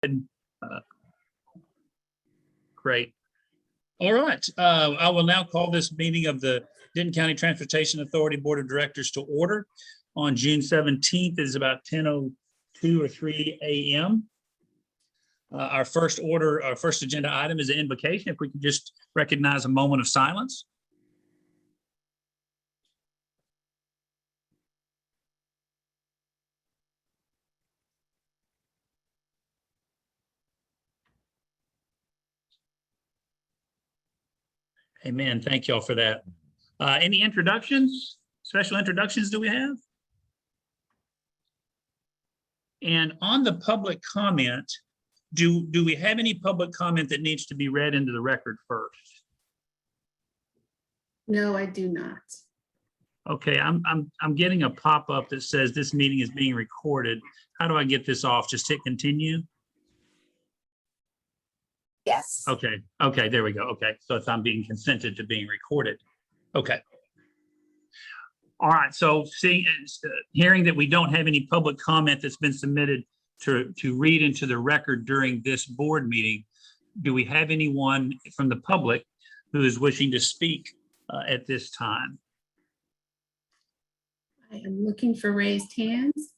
Uh, Great. All right. I will now call this meeting of the Denton County Transportation Authority Board of Directors to order on June 17th. It is about 10:02 or 3 a.m. Our first agenda item is an invocation. If we could just recognize a moment of silence. Amen. Thank you all for that. Any introductions? Special introductions do we have? And on the public comment, do we have any public comment that needs to be read into the record first? No, I do not. Okay, I'm getting a pop-up that says this meeting is being recorded. How do I get this off? Just hit continue? Yes. Okay, there we go. Okay, so if I'm being consented to being recorded. Okay. All right, so hearing that we don't have any public comment that's been submitted to read into the record during this board meeting, do we have anyone from the public who is wishing to speak at this time? I am looking for raised hands.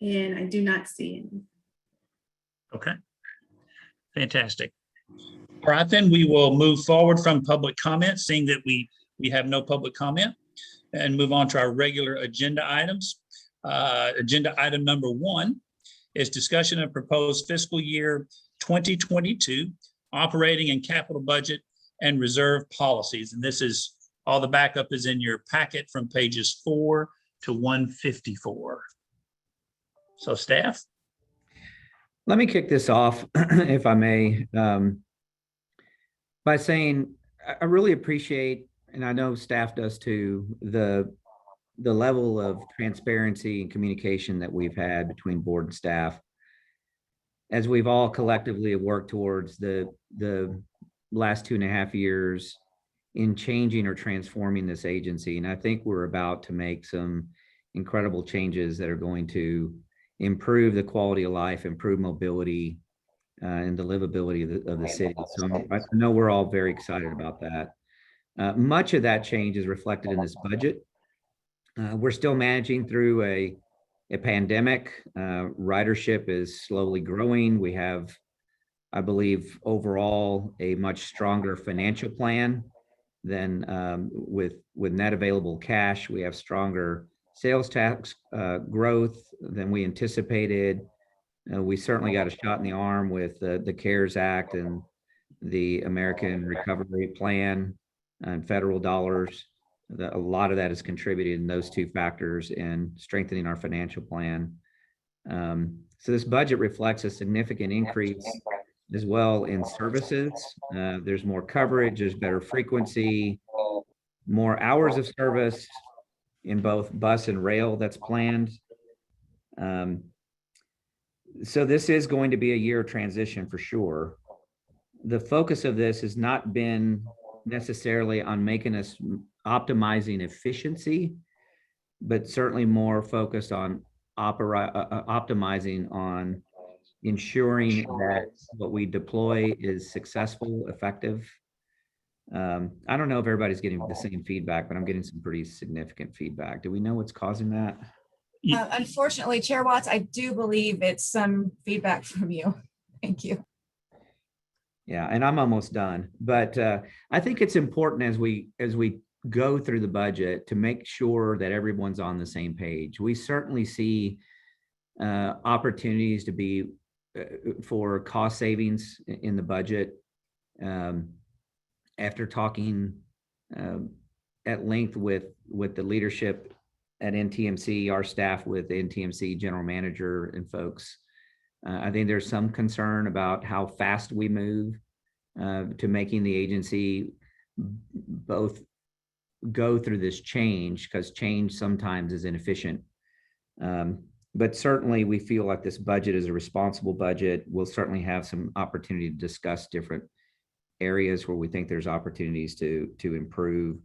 And I do not see any. Okay, fantastic. All right, then we will move forward from public comment, seeing that we have no public comment, and move on to our regular agenda items. Agenda item number 1 is discussion of proposed fiscal year 2022 operating and capital budget and reserve policies. And this is, all the backup is in your packet from pages 4 to 154. So staff? Let me kick this off, if I may, by saying I really appreciate, and I know staff does too, the level of transparency and communication that we've had between board and staff as we've all collectively worked towards the last 2.5 years in changing or transforming this agency. And I think we're about to make some incredible changes that are going to improve the quality of life, improve mobility, and the livability of the city. So I know we're all very excited about that. Much of that change is reflected in this budget. We're still managing through a pandemic. Ridership is slowly growing. We have, I believe, overall a much stronger financial plan than with net available cash. We have stronger sales tax growth than we anticipated. We certainly got a shot in the arm with the CARES Act and the American Recovery Plan and federal dollars. A lot of that has contributed in those two factors in strengthening our financial plan. So this budget reflects a significant increase as well in services. There's more coverage, there's better frequency, more hours of service in both bus and rail that's planned. So this is going to be a year of transition for sure. The focus of this has not been necessarily on making us optimizing efficiency, but certainly more focused on optimizing on ensuring that what we deploy is successful, effective. I don't know if everybody's getting the same feedback, but I'm getting some pretty significant feedback. Do we know what's causing that? Unfortunately, Chair Watts, I do believe it's some feedback from you. Thank you. Yeah, and I'm almost done, but I think it's important as we go through the budget to make sure that everyone's on the same page. We certainly see opportunities to be for cost savings in the budget. After talking at length with the leadership at NTMC, our staff with the NTMC general manager and folks, I think there's some concern about how fast we move to making the agency both go through this change, because change sometimes is inefficient. But certainly we feel like this budget is a responsible budget. We'll certainly have some opportunity to discuss different areas where we think there's opportunities to improve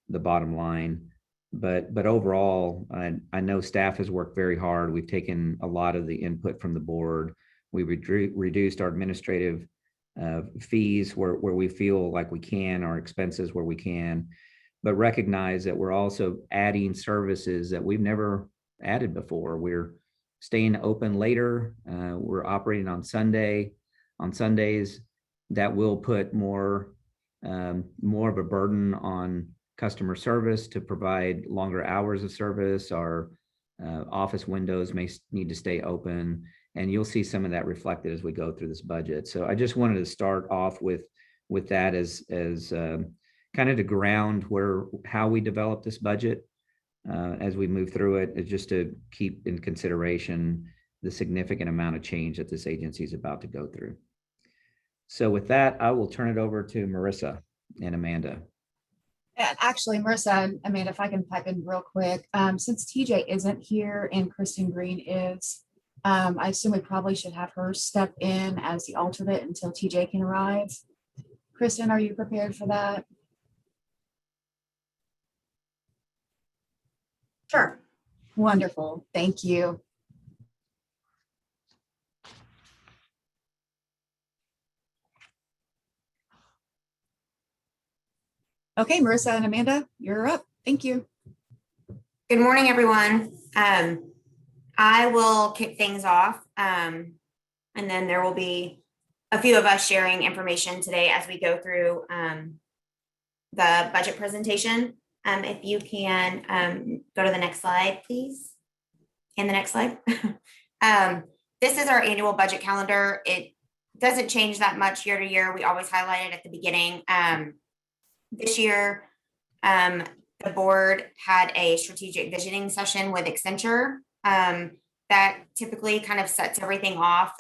the bottom line. But overall, I know staff has worked very hard. We've taken a lot of the input from the board. We reduced our administrative fees where we feel like we can, our expenses where we can, but recognize that we're also adding services that we've never added before. We're staying open later. We're operating on Sundays. That will put more of a burden on customer service to provide longer hours of service. Our office windows may need to stay open, and you'll see some of that reflected as we go through this budget. So I just wanted to start off with that as kind of the ground how we develop this budget as we move through it, is just to keep in consideration the significant amount of change that this agency is about to go through. So with that, I will turn it over to Marissa and Amanda. And actually, Marissa and Amanda, if I can pipe in real quick, since TJ isn't here and Kristen Green is, I assume we probably should have her step in as the alternate until TJ can arrive. Kristen, are you prepared for that? Sure. Wonderful. Thank you. Okay, Marissa and Amanda, you're up. Thank you. Good morning, everyone. I will kick things off, and then there will be a few of us sharing information today as we go through the budget presentation. If you can go to the next slide, please. And the next slide. This is our annual budget calendar. It doesn't change that much year to year. We always highlight it at the beginning. This year, the board had a strategic visioning session with Accenture that typically kind of sets everything off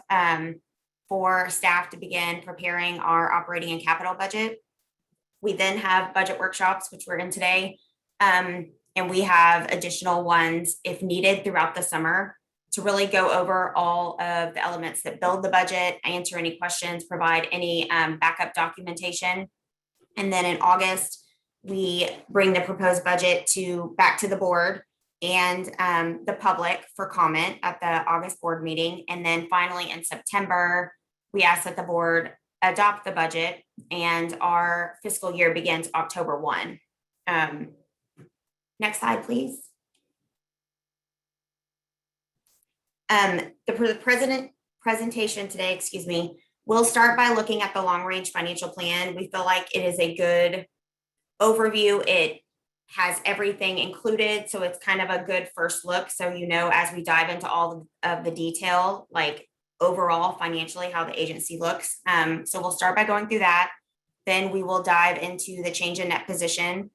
for staff to begin preparing our operating and capital budget. We then have budget workshops, which we're in today, and we have additional ones if needed throughout the summer to really go over all of the elements that build the budget, answer any questions, provide any backup documentation. And then in August, we bring the proposed budget back to the board and the public for comment at the August board meeting. And then finally in September, we ask that the board adopt the budget, and our fiscal year begins October 1. Next slide, please. The presentation today, we'll start by looking at the long-range financial plan. We feel like it is a good overview. It has everything included, so it's kind of a good first look. So, as we dive into all of the detail, like overall financially how the agency looks. So we'll start by going through that. Then we will dive into the change in net position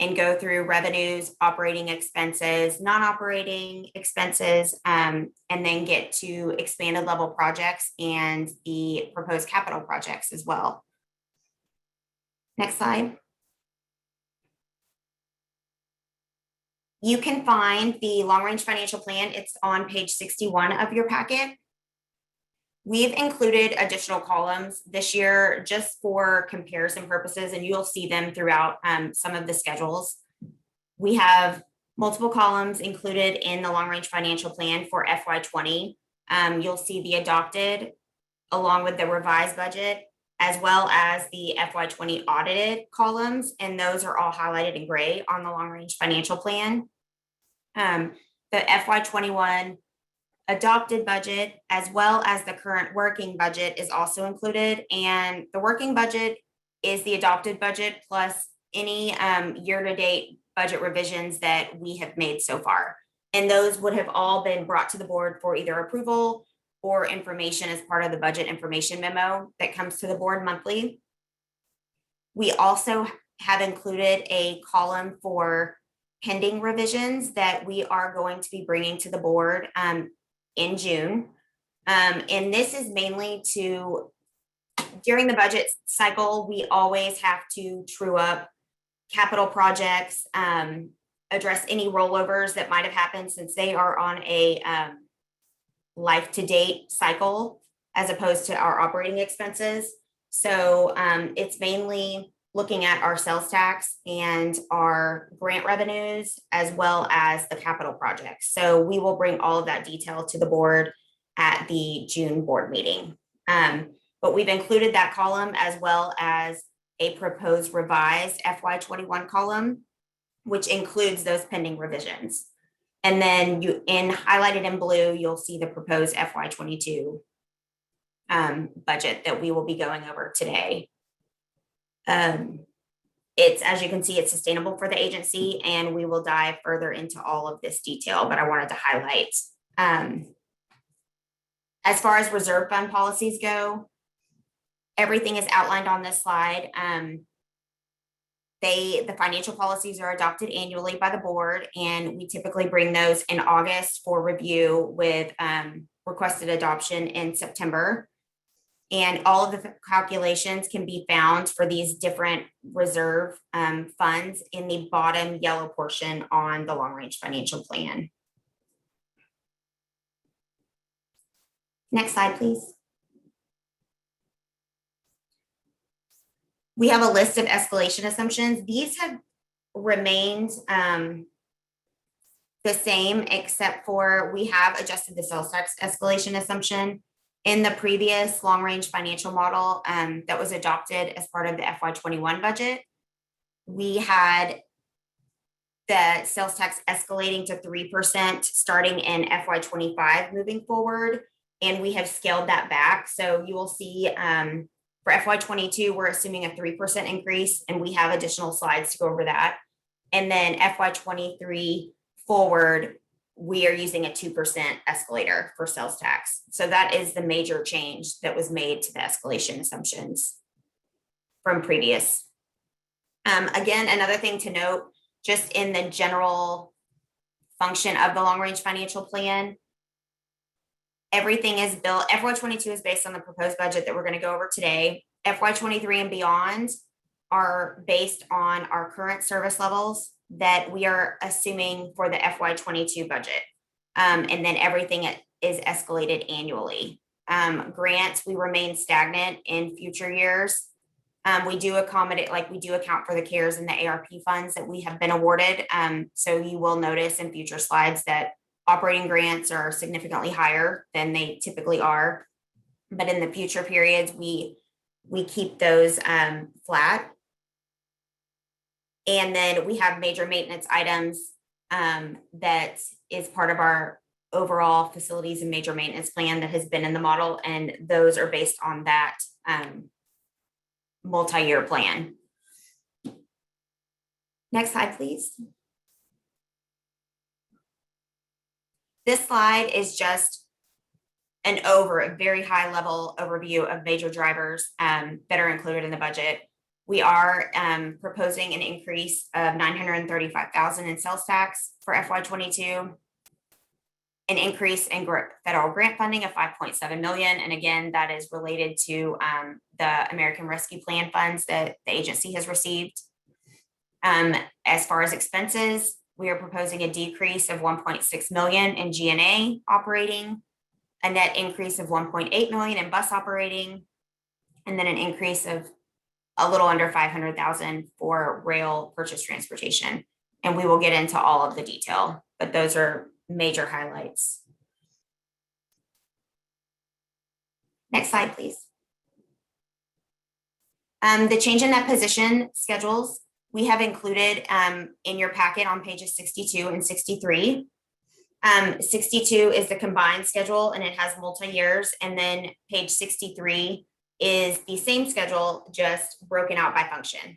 and go through revenues, operating expenses, non-operating expenses, and then get to expanded level projects and the proposed capital projects as well. Next slide. You can find the long-range financial plan. It's on page 61 of your packet. We've included additional columns this year just for comparison purposes, and you'll see them throughout some of the schedules. We have multiple columns included in the long-range financial plan for FY20. You'll see the adopted along with the revised budget, as well as the FY20 audited columns, and those are all highlighted in gray on the long-range financial plan. The FY21 adopted budget, as well as the current working budget, is also included, and the working budget is the adopted budget plus any year-to-date budget revisions that we have made so far, and those would have all been brought to the board for either approval or information as part of the budget information memo that comes to the board monthly. We also have included a column for pending revisions that we are going to be bringing to the board in June. And this is mainly during the budget cycle, we always have to true up capital projects, address any rollovers that might have happened since they are on a life to date cycle as opposed to our operating expenses. So it's mainly looking at our sales tax and our grant revenues, as well as the capital projects. So we will bring all of that detail to the board at the June board meeting. But we've included that column as well as a proposed revised FY21 column, which includes those pending revisions. And then highlighted in blue, you'll see the proposed FY22 budget that we will be going over today. It's, as you can see, it's sustainable for the agency, and we will dive further into all of this detail, but I wanted to highlight. As far as reserve fund policies go, everything is outlined on this slide. The financial policies are adopted annually by the board, and we typically bring those in August for review with requested adoption in September. And all of the calculations can be found for these different reserve funds in the bottom yellow portion on the long range financial plan. Next slide, please. We have a list of escalation assumptions. These have remained the same, except for we have adjusted the sales tax escalation assumption. In the previous long range financial model that was adopted as part of the FY21 budget, we had the sales tax escalating to 3% starting in FY25 moving forward, and we have scaled that back. So you will see for FY22, we're assuming a 3% increase, and we have additional slides to go over that. And then FY23 forward, we are using a 2% escalator for sales tax. So that is the major change that was made to the escalation assumptions from previous. Again, another thing to note, just in the general function of the long range financial plan, everything is built. FY22 is based on the proposed budget that we're going to go over today. FY23 and beyond are based on our current service levels that we are assuming for the FY22 budget. And then everything is escalated annually. Grants, we remain stagnant in future years. We do accommodate, like we do account for the CARES and the ARP funds that we have been awarded. So you will notice in future slides that operating grants are significantly higher than they typically are. But in the future periods, we keep those flat. And then we have major maintenance items that is part of our overall facilities and major maintenance plan that has been in the model. And those are based on that multi-year plan. Next slide, please. This slide is just a very high level overview of major drivers that are included in the budget. We are proposing an increase of $935,000 in sales tax for FY22, an increase in federal grant funding of $5.7 million. And again, that is related to the American Rescue Plan funds that the agency has received. As far as expenses, we are proposing a decrease of $1.6 million in G&A operating, a net increase of $1.8 million in bus operating, and then an increase of a little under $500,000 for rail purchase transportation. And we will get into all of the detail, but those are major highlights. Next slide, please. The change in net position schedules, we have included in your packet on pages 62 and 63. 62 is the combined schedule and it has multi-years, and then page 63 is the same schedule, just broken out by function.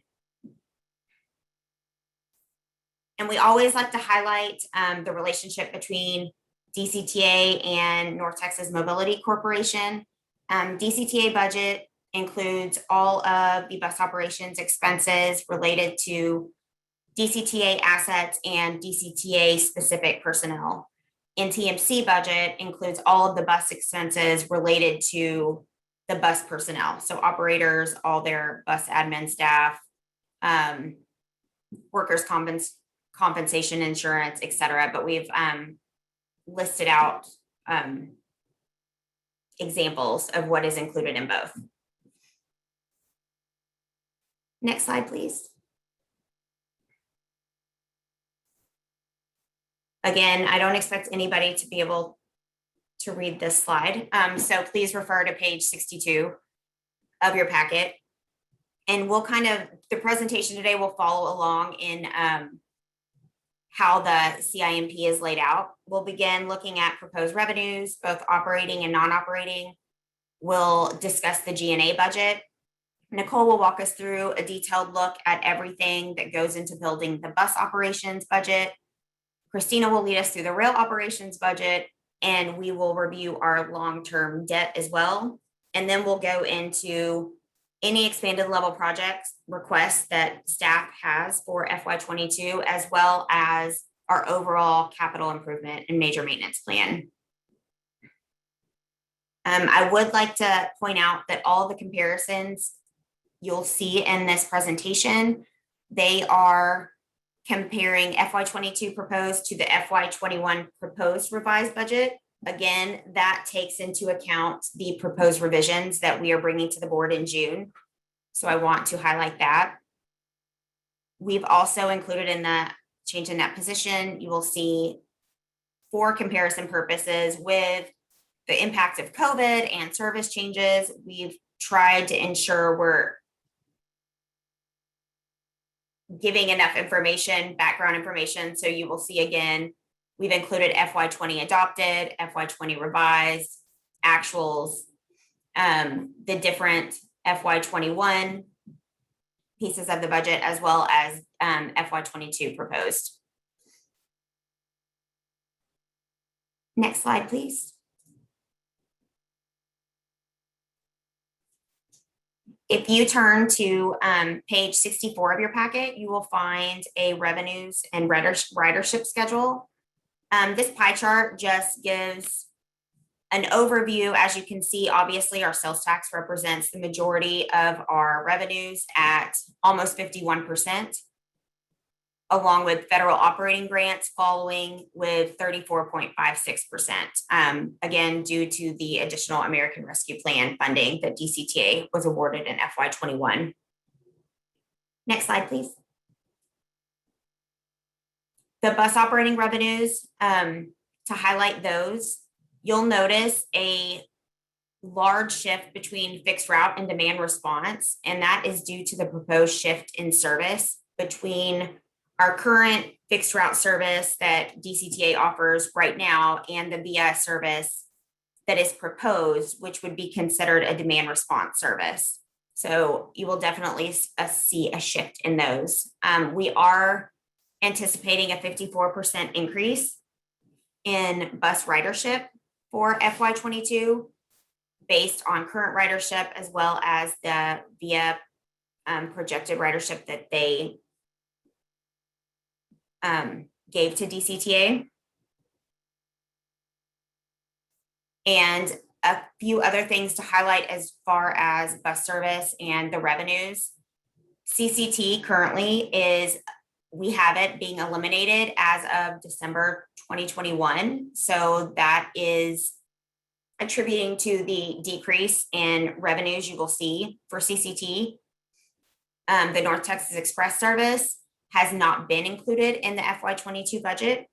And we always like to highlight the relationship between DCTA and North Texas Mobility Corporation. DCTA budget includes all of the bus operations expenses related to DCTA assets and DCTA specific personnel. NTMC budget includes all of the bus expenses related to the bus personnel. So operators, all their bus admin staff, workers' compensation insurance, et cetera. But we've listed out examples of what is included in both. Next slide, please. Again, I don't expect anybody to be able to read this slide. So please refer to page 62 of your packet. And we'll the presentation today will follow along in how the CIMP is laid out. We'll begin looking at proposed revenues, both operating and non-operating. We'll discuss the G&A budget. Nicole will walk us through a detailed look at everything that goes into building the bus operations budget. Christina will lead us through the rail operations budget, and we will review our long-term debt as well. And then we'll go into any expanded level projects requests that staff has for FY22, as well as our overall capital improvement and major maintenance plan. I would like to point out that all the comparisons you'll see in this presentation, they are comparing FY22 proposed to the FY21 proposed revised budget. Again, that takes into account the proposed revisions that we are bringing to the board in June. So I want to highlight that. We've also included in the change in net position, you will see for comparison purposes with the impact of COVID and service changes, we've tried to ensure we're giving enough information, background information. So you will see again, we've included FY20 adopted, FY20 revised, actuals, the different FY21 pieces of the budget, as well as FY22 proposed. Next slide, please. If you turn to page 64 of your packet, you will find a revenues and ridership schedule. This pie chart just gives an overview. As you can see, obviously our sales tax represents the majority of our revenues at almost 51%, along with federal operating grants following with 34.56%. Again, due to the additional American Rescue Plan funding that DCTA was awarded in FY21. Next slide, please. The bus operating revenues, to highlight those, you'll notice a large shift between fixed route and demand response, and that is due to the proposed shift in service between our current fixed route service that DCTA offers right now and the VIA service that is proposed, which would be considered a demand response service. So you will definitely see a shift in those. We are anticipating a 54% increase in bus ridership for FY22 based on current ridership, as well as the VIA projected ridership that they gave to DCTA. And a few other things to highlight as far as bus service and the revenues. CCT currently is, we have it being eliminated as of December 2021. So that is attributing to the decrease in revenues you will see for CCT. The North Texas Express service has not been included in the FY22 budget.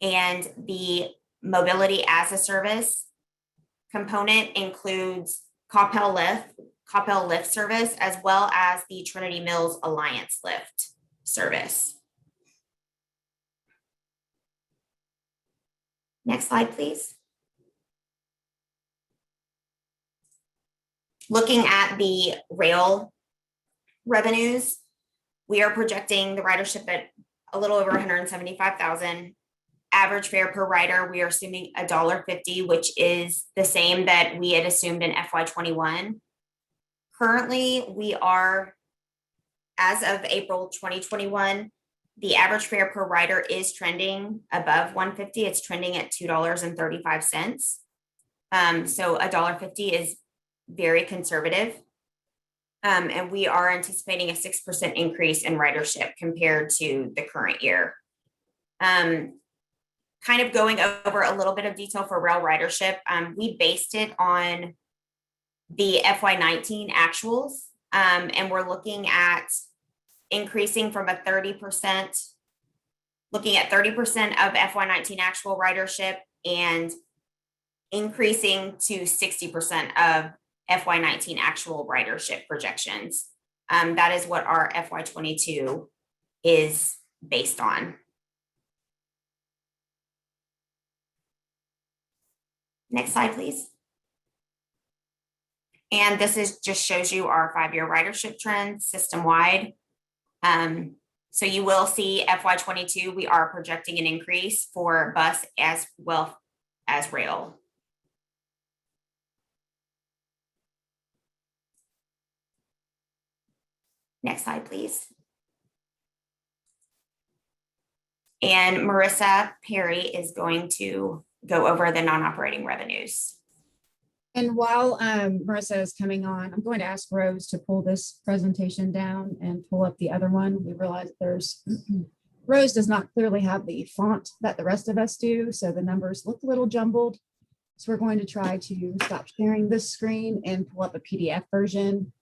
And the mobility as a service component includes Coppell Lift service, as well as the Trinity Mills Alliance Lift service. Next slide, please. Looking at the rail revenues, we are projecting the ridership at a little over 175,000. Average fare per rider, we are assuming $1.50, which is the same that we had assumed in FY21. Currently, we are, as of April 2021, the average fare per rider is trending above $1.50. It's trending at $2.35. So $1.50 is very conservative. And we are anticipating a 6% increase in ridership compared to the current year. Kind of going over a little bit of detail for rail ridership, we based it on the FY19 actuals And we're looking at increasing from a 30%, looking at 30% of FY19 actual ridership and increasing to 60% of FY19 actual ridership projections. That is what our FY22 is based on. Next slide, please. And this is just shows you our 5-year ridership trend system-wide. So you will see FY22, we are projecting an increase for bus as well as rail. Next slide, please. And Marissa Perry is going to go over the non-operating revenues. And while Marissa is coming on, I'm going to ask Rose to pull this presentation down and pull up the other one. We realize there's, Rose does not clearly have the font that the rest of us do, so the numbers look a little jumbled. So we're going to try to stop sharing this screen and pull up a PDF version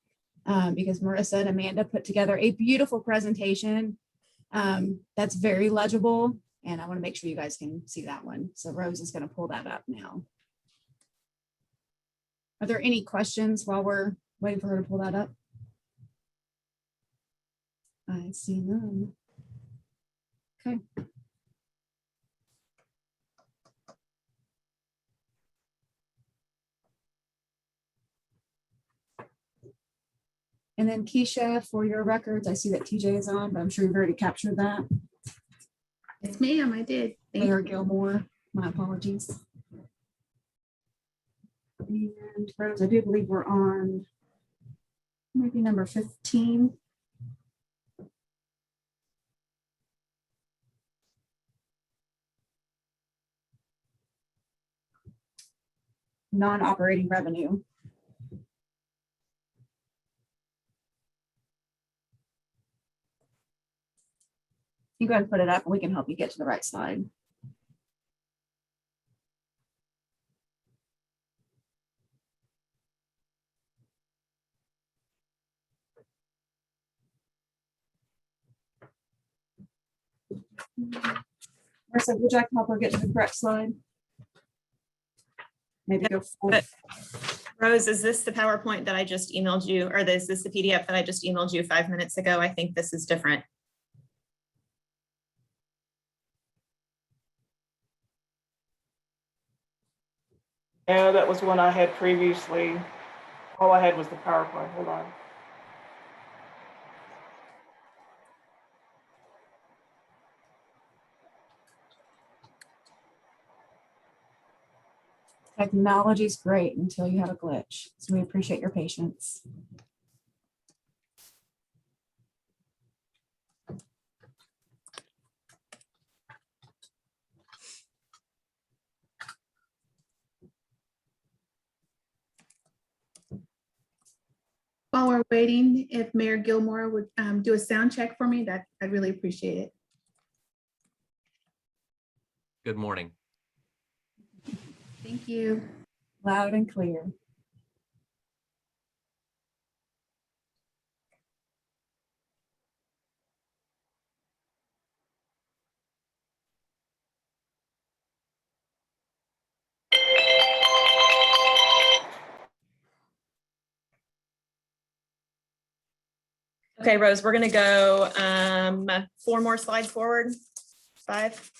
because Marissa and Amanda put together a beautiful presentation that's very legible, and I want to make sure you guys can see that one. So Rose is going to pull that up now. Are there any questions while we're waiting for her to pull that up? I see none. Okay. And then Keisha, for your records, I see that TJ is on, but I'm sure you've already captured that. Yes, ma'am, I did. Thank Mayor you. Gilmore, my apologies. And Rose, I do believe we're on maybe number 15. Non-operating revenue. You go ahead and put it up and we can help you get to the right slide. Marissa, would you like to help her get to the correct slide? Maybe go forward. Rose, is this the PowerPoint that I just emailed you, or is this the PDF that I just emailed you 5 minutes ago? I think this is different. Yeah, that was one I had previously. All I had was the PowerPoint. Hold on. Technology is great until you have a glitch. So we appreciate your patience. While we're waiting, if Mayor Gilmore would do a sound check for me, I'd really appreciate it. Good morning. Thank you. Loud and clear. Okay, Rose, we're gonna go 4 more slides forward. 5.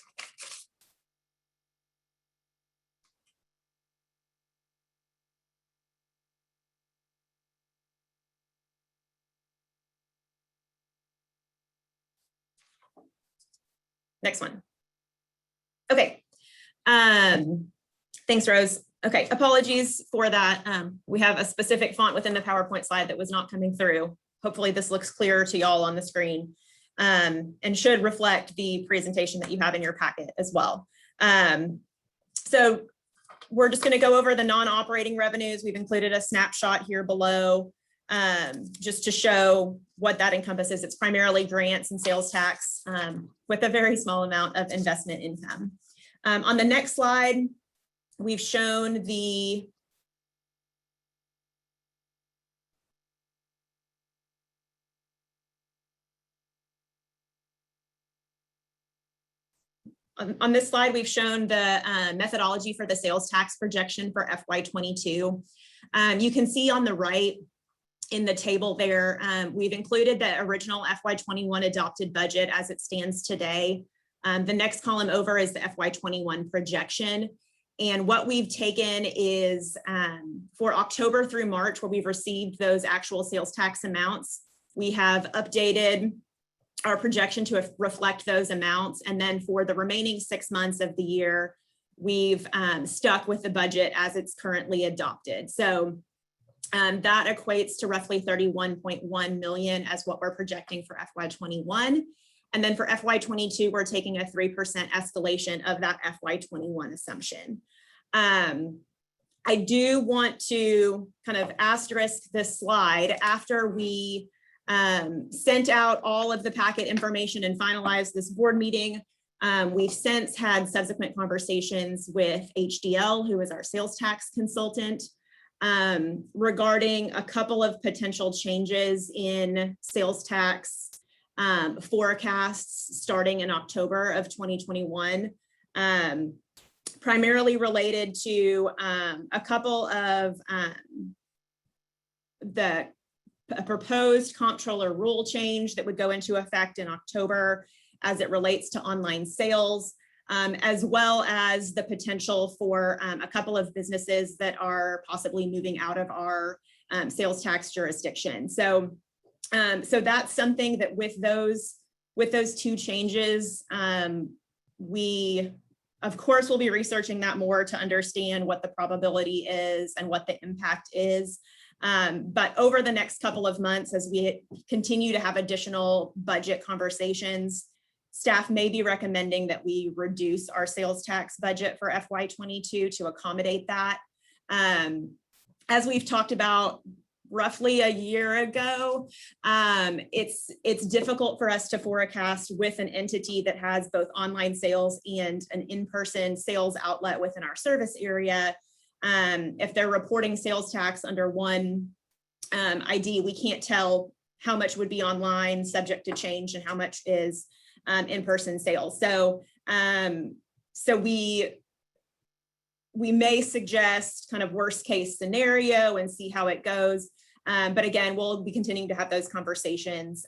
Next one. Okay. Thanks, Rose. Okay, apologies for that. We have a specific font within the PowerPoint slide that was not coming through. Hopefully this looks clearer to y'all on the screen and should reflect the presentation that you have in your packet as well. So we're just going to go over the non-operating revenues. We've included a snapshot here below just to show what that encompasses. It's primarily grants and sales tax with a very small amount of investment income. On the next slide, we've shown the on this slide, we've shown the methodology for the sales tax projection for FY22. You can see on the right in the table there, we've included the original FY21 adopted budget as it stands today. The next column over is the FY21 projection. And what we've taken is for October through March, where we've received those actual sales tax amounts, we have updated our projection to reflect those amounts. And then for the remaining 6 months of the year, we've stuck with the budget as it's currently adopted. So that equates to roughly 31.1 million as what we're projecting for FY21. And then for FY22, we're taking a 3% escalation of that FY21 assumption. I do want to kind of asterisk this slide. After we sent out all of the packet information and finalized this board meeting, we've since had subsequent conversations with HDL, who is our sales tax consultant, regarding a couple of potential changes in sales tax forecasts starting in October of 2021, primarily related to a couple of the proposed comptroller rule change that would go into effect in October as it relates to online sales, as well as the potential for a couple of businesses that are possibly moving out of our sales tax jurisdiction. So that's something that with those two changes, we of course will be researching that more to understand what the probability is and what the impact is. But over the next couple of months, as we continue to have additional budget conversations, staff may be recommending that we reduce our sales tax budget for FY22 to accommodate that. As we've talked about roughly a year ago, it's difficult for us to forecast with an entity that has both online sales and an in-person sales outlet within our service area. If they're reporting sales tax under one ID, we can't tell how much would be online subject to change and how much is in-person sales. So we may suggest kind of worst case scenario and see how it goes. But again, we'll be continuing to have those conversations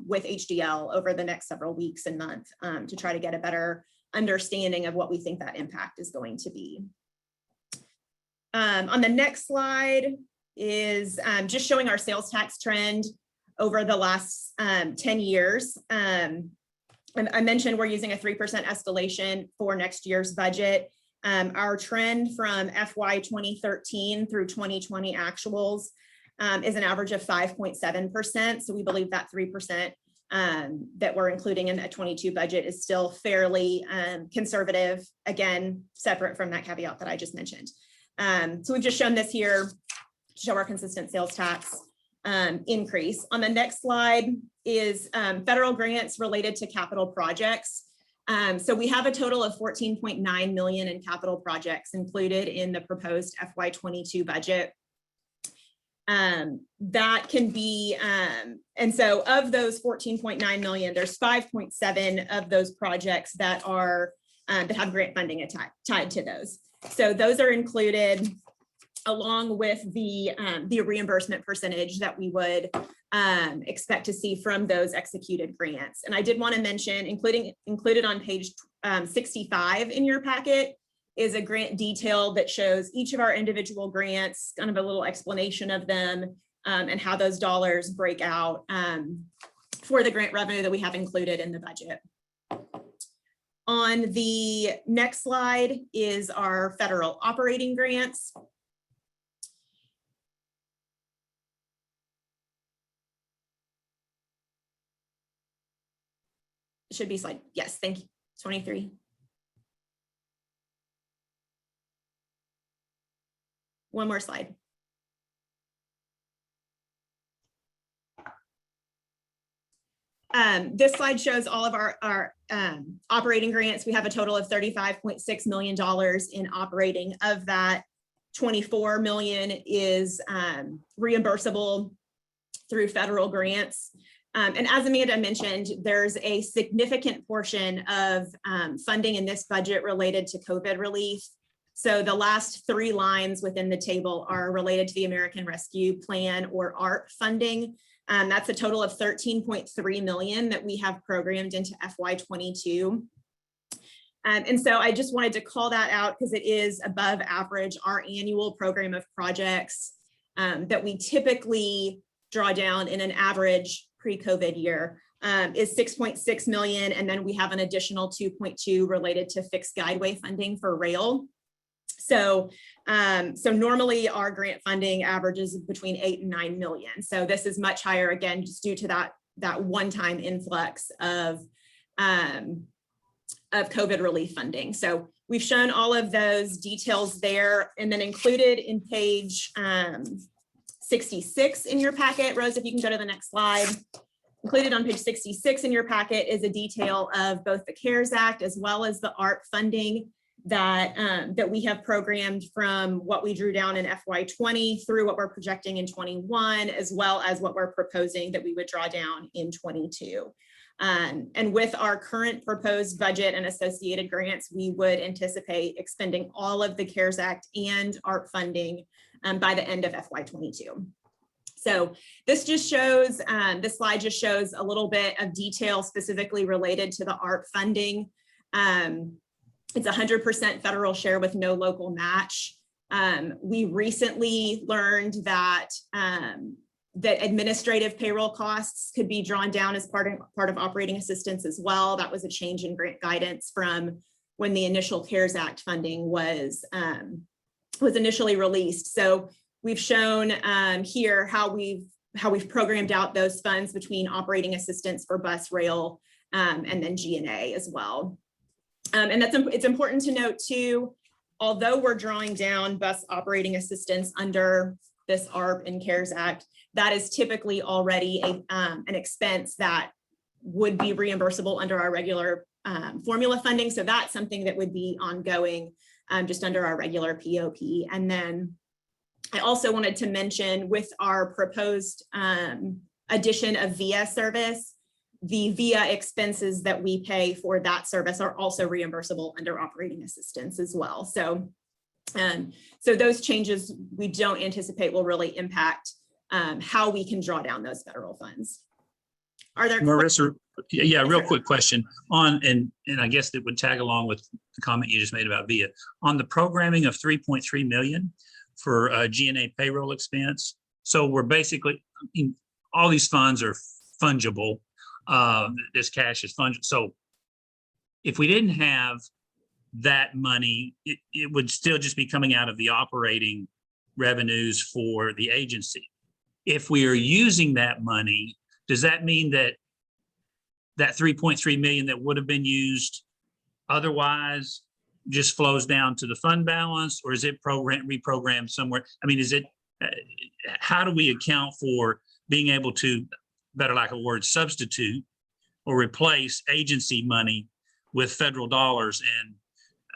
with HDL over the next several weeks and months to try to get a better understanding of what we think that impact is going to be. On the next slide is just showing our sales tax trend over the last 10 years. And I mentioned we're using a 3% escalation for next year's budget. Our trend from FY 2013 through 2020 actuals is an average of 5.7%. So we believe that 3% that we're including in that 22 budget is still fairly conservative, again, separate from that caveat that I just mentioned. So we've just shown this here to show our consistent sales tax increase. On the next slide is federal grants related to capital projects. So we have a total of 14.9 million in capital projects included in the proposed FY22 budget. That can be, and so of those 14.9 million, there's 5.7 of those projects that are that have grant funding tied to those. So those are included along with the reimbursement percentage that we would expect to see from those executed grants. And I did want to mention, included on page 65 in your packet is a grant detail that shows each of our individual grants, kind of a little explanation of them and how those dollars break out for the grant revenue that we have included in the budget. On the next slide is our federal operating grants. It should be slide, yes, thank you, 23. One more slide. This slide shows all of our operating grants. We have a total of $35.6 million in operating. Of that, 24 million is reimbursable through federal grants. And as Amanda mentioned, there's a significant portion of funding in this budget related to COVID relief. So the last 3 lines within the table are related to the American Rescue Plan or ARP funding. That's a total of $13.3 million that we have programmed into FY22. And so I just wanted to call that out because it is above average. Our annual program of projects that we typically draw down in an average pre-COVID year is 6.6 million. And then we have an additional 2.2 related to fixed guideway funding for rail. So normally our grant funding averages between 8 and 9 million. So this is much higher, again, just due to that one-time influx of COVID relief funding. So we've shown all of those details there, and then included in page 66 in your packet. Rose, if you can go to the next slide. Included on page 66 in your packet is a detail of both the CARES Act as well as the ARP funding that we have programmed from what we drew down in FY20 through what we're projecting in 21, as well as what we're proposing that we would draw down in 22. And with our current proposed budget and associated grants, we would anticipate expending all of the CARES Act and ARP funding by the end of FY22. So this just shows, this slide just shows a little bit of detail specifically related to the ARP funding. It's 100% federal share with no local match. We recently learned that that administrative payroll costs could be drawn down as part of operating assistance as well. That was a change in grant guidance from when the initial CARES Act funding was initially released. So we've shown here how we've programmed out those funds between operating assistance for bus, rail, and then G&A as well. And it's important to note too, although we're drawing down bus operating assistance under this ARP and CARES Act, that is typically already an expense that would be reimbursable under our regular formula funding. So that's something that would be ongoing just under our regular POP. And then I also wanted to mention with our proposed addition of VIA service, the VIA expenses that we pay for that service are also reimbursable under operating assistance as well. So those changes we don't anticipate will really impact how we can draw down those federal funds. Are there Marissa, yeah, real quick question on, and I guess that would tag along with the comment you just made about VIA. On the programming of 3.3 million for G&A payroll expense. So we're basically, I mean, all these funds are fungible. This cash is fungible. So if we didn't have that money, it would still just be coming out of the operating revenues for the agency. If we are using that money, does that mean that that 3.3 million that would have been used otherwise just flows down to the fund balance, or is it reprogrammed somewhere? I mean, is it, how do we account for being able to, better lack of a word, substitute or replace agency money with federal dollars, and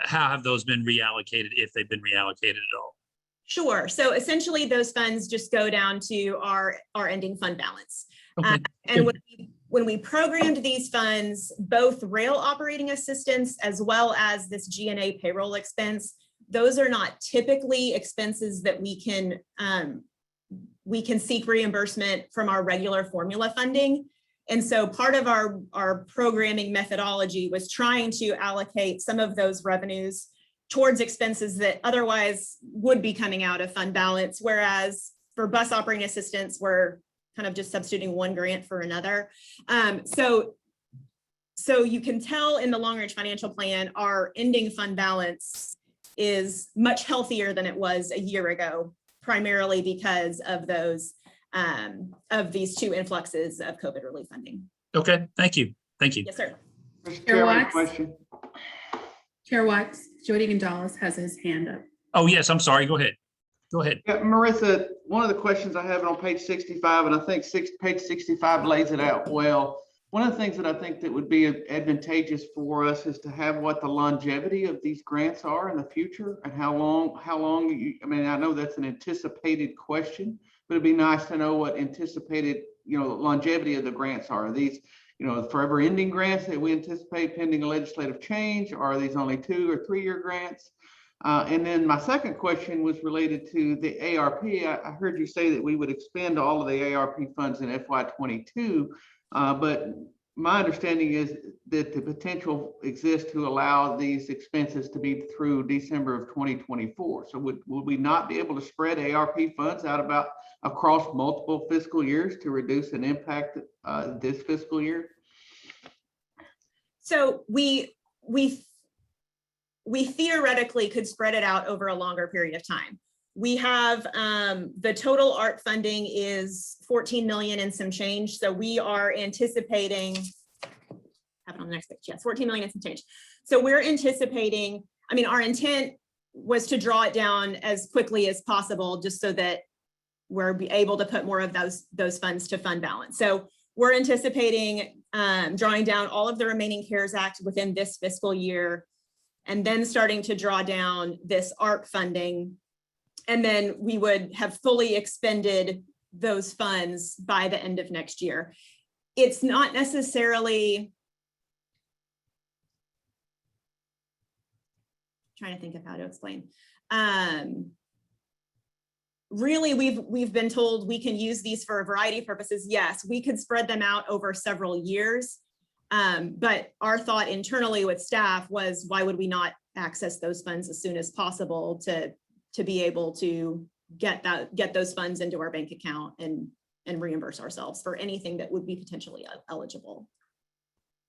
how have those been reallocated, if they've been reallocated at all? Sure. So essentially those funds just go down to our ending fund balance. Okay. And when we programmed these funds, both rail operating assistance as well as this G&A payroll expense, those are not typically expenses that we can seek reimbursement from our regular formula funding. And so part of our programming methodology was trying to allocate some of those revenues towards expenses that otherwise would be coming out of fund balance, whereas for bus operating assistance, we're kind of just substituting one grant for another. So you can tell in the long range financial plan, our ending fund balance is much healthier than it was a year ago, primarily because of those of these two influxes of COVID relief funding. Okay, thank you. Thank you. Yes, sir. Mr. Chair Chairman, Watts? question. Chair Watts, Jody Gonzalez has his hand up. Oh, yes, I'm sorry. Go ahead. Go ahead. Yeah, Marissa, one of the questions I have on page 65, and I think page 65 lays it out well. One of the things that I think that would be advantageous for us is to have what the longevity of these grants are in the future, and how long I mean, I know that's an anticipated question, but it'd be nice to know what anticipated longevity of the grants are. Are these, forever ending grants that we anticipate pending legislative change? Or are these only 2 or 3 year grants? And then my second question was related to the ARP. I heard you say that we would expend all of the ARP funds in FY22, but my understanding is that the potential exists to allow these expenses to be through December of 2024. So would we not be able to spread ARP funds out across multiple fiscal years to reduce an impact this fiscal year? So we theoretically could spread it out over a longer period of time. We have the total ARP funding is 14 million and some change. So we are anticipating, have it on the next page, yes, 14 million and some change. So we're anticipating, our intent was to draw it down as quickly as possible, just so that we're able to put more of those funds to fund balance. So we're anticipating drawing down all of the remaining CARES Act within this fiscal year, and then starting to draw down this ARP funding. And then we would have fully expended those funds by the end of next year. It's not necessarily, trying to think of how to explain. Really, we've been told we can use these for a variety of purposes. Yes, we could spread them out over several years. But our thought internally with staff was, why would we not access those funds as soon as possible to be able to get those funds into our bank account and reimburse ourselves for anything that would be potentially eligible.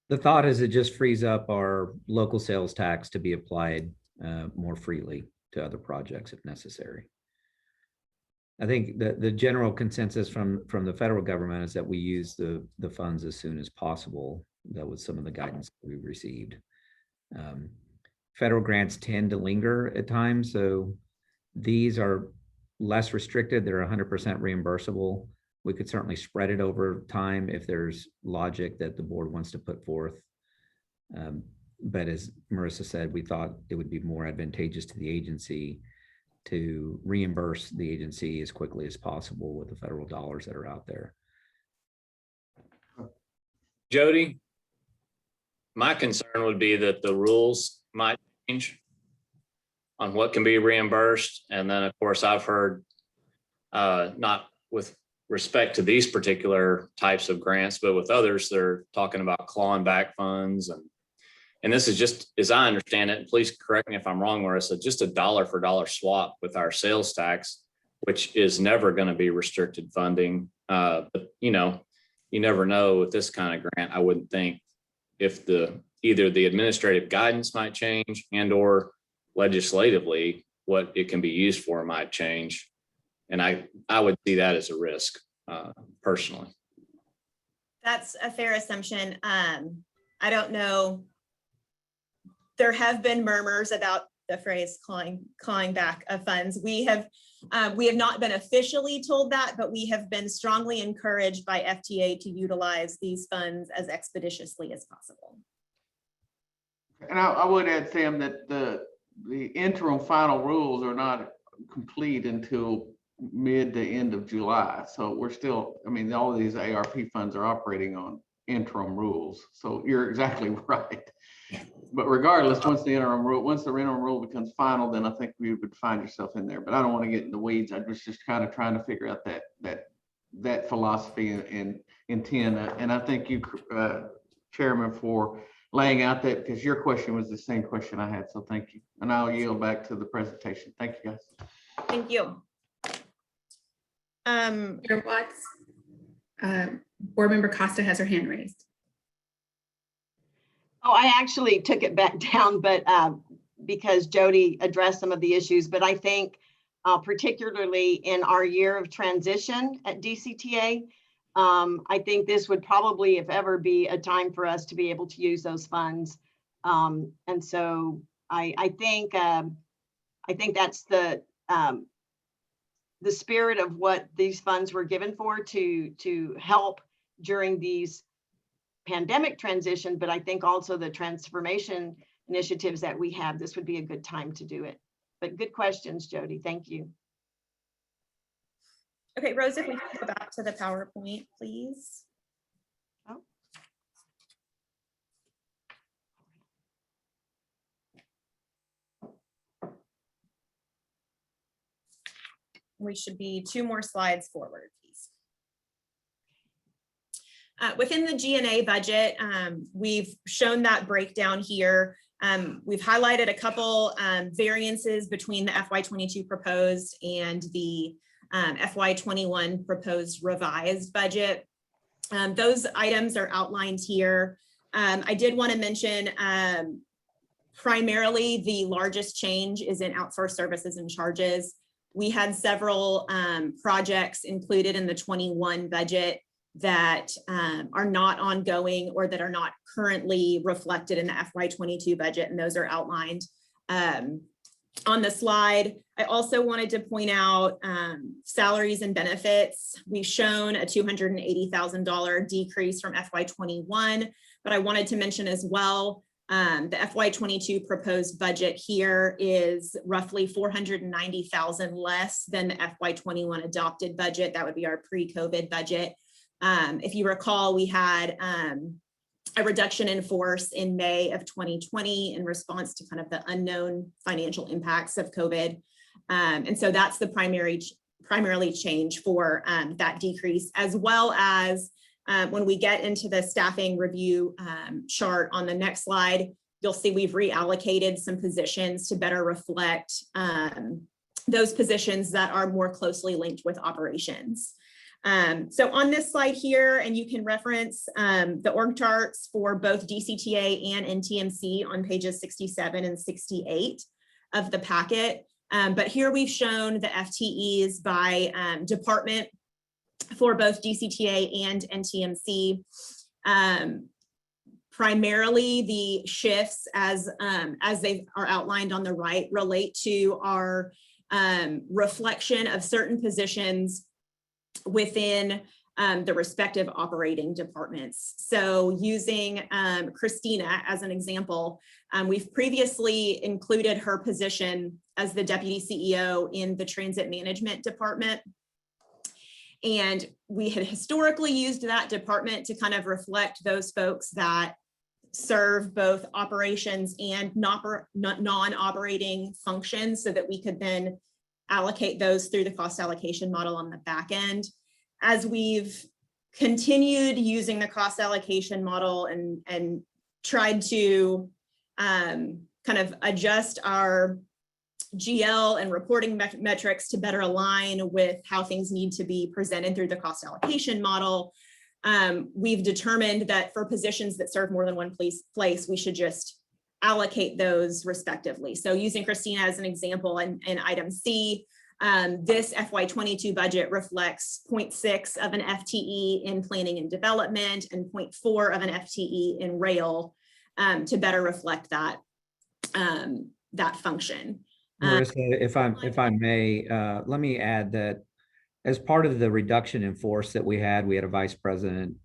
The thought is it just frees up our local sales tax to be applied more freely to other projects if necessary. I think the general consensus from the federal government is that we use the funds as soon as possible. That was some of the guidance we received. Federal grants tend to linger at times, so these are less restricted. They're 100% reimbursable. We could certainly spread it over time if there's logic that the board wants to put forth. But as Marissa said, we thought it would be more advantageous to the agency to reimburse the agency as quickly as possible with the federal dollars that are out there. Jody, my concern would be that the rules might change on what can be reimbursed. And then, of course, I've heard, not with respect to these particular types of grants, but with others, they're talking about clawing back funds. And this is just, as I understand it, and please correct me if I'm wrong, Marissa, just a dollar for dollar swap with our sales tax, which is never going to be restricted funding. But, you never know with this kind of grant. I wouldn't think if either the administrative guidance might change and or legislatively what it can be used for might change. And I would see that as a risk personally. That's a fair assumption. I don't know. There have been murmurs about the phrase clawing back of funds. We have not been officially told that, but we have been strongly encouraged by FTA to utilize these funds as expeditiously as possible. And I would add, Sam, that the interim final rules are not complete until mid to end of July. So we're still, all of these ARP funds are operating on interim rules. So you're exactly right. But regardless, once the interim rule becomes final, then I think we would find yourself in there. But I don't want to get in the weeds. I was just kind of trying to figure out that philosophy and intent. And I thank you, Chairman, for laying out that, because your question was the same question I had. So thank you. And I'll yield back to the presentation. Thank you, guys. Thank you. Chair Watts, Board Member Costa has her hand raised. Oh, I actually took it back down, but because Jody addressed some of the issues, but I think particularly in our year of transition at DCTA, I think this would probably, if ever, be a time for us to be able to use those funds. And so I think that's the spirit of what these funds were given for, to help during these pandemic transition, but I think also the transformation initiatives that we have, this would be a good time to do it. But good questions, Jody. Thank you. Okay, Rose, if we can go back to the PowerPoint, please. Oh. We should be 2 more slides forward, please. Within the G&A budget, we've shown that breakdown here. We've highlighted a couple variances between the FY22 proposed and the FY21 proposed revised budget. Those items are outlined here. I did want to mention primarily the largest change is in outsourced services and charges. We had several projects included in the 21 budget that are not ongoing or that are not currently reflected in the FY22 budget, and those are outlined on the slide. I also wanted to point out salaries and benefits. We've shown a $280,000 decrease from FY21, but I wanted to mention as well, the FY22 proposed budget here is roughly $490,000 less than the FY21 adopted budget. That would be our pre-COVID budget. If you recall, we had a reduction in force in May of 2020 in response to kind of the unknown financial impacts of COVID. And so that's the primarily change for that decrease, as well as when we get into the staffing review chart on the next slide, you'll see we've reallocated some positions to better reflect those positions that are more closely linked with operations. So on this slide here, and you can reference the org charts for both DCTA and NTMC on pages 67 and 68 of the packet. But here we've shown the FTEs by department for both DCTA and NTMC. Primarily the shifts as they are outlined on the right relate to our reflection of certain positions within the respective operating departments. So using Christina as an example, we've previously included her position as the deputy CEO in the transit management department. And we had historically used that department to kind of reflect those folks that serve both operations and non-operating functions so that we could then allocate those through the cost allocation model on the back end. As we've continued using the cost allocation model and tried to kind of adjust our GL and reporting metrics to better align with how things need to be presented through the cost allocation model, we've determined that for positions that serve more than one place, we should just allocate those respectively. So using Christina as an example in item C, this FY22 budget reflects 0.6 of an FTE in planning and development and 0.4 of an FTE in rail to better reflect that, that function. Marissa, if I may, let me add that as part of the reduction in force that we had a vice president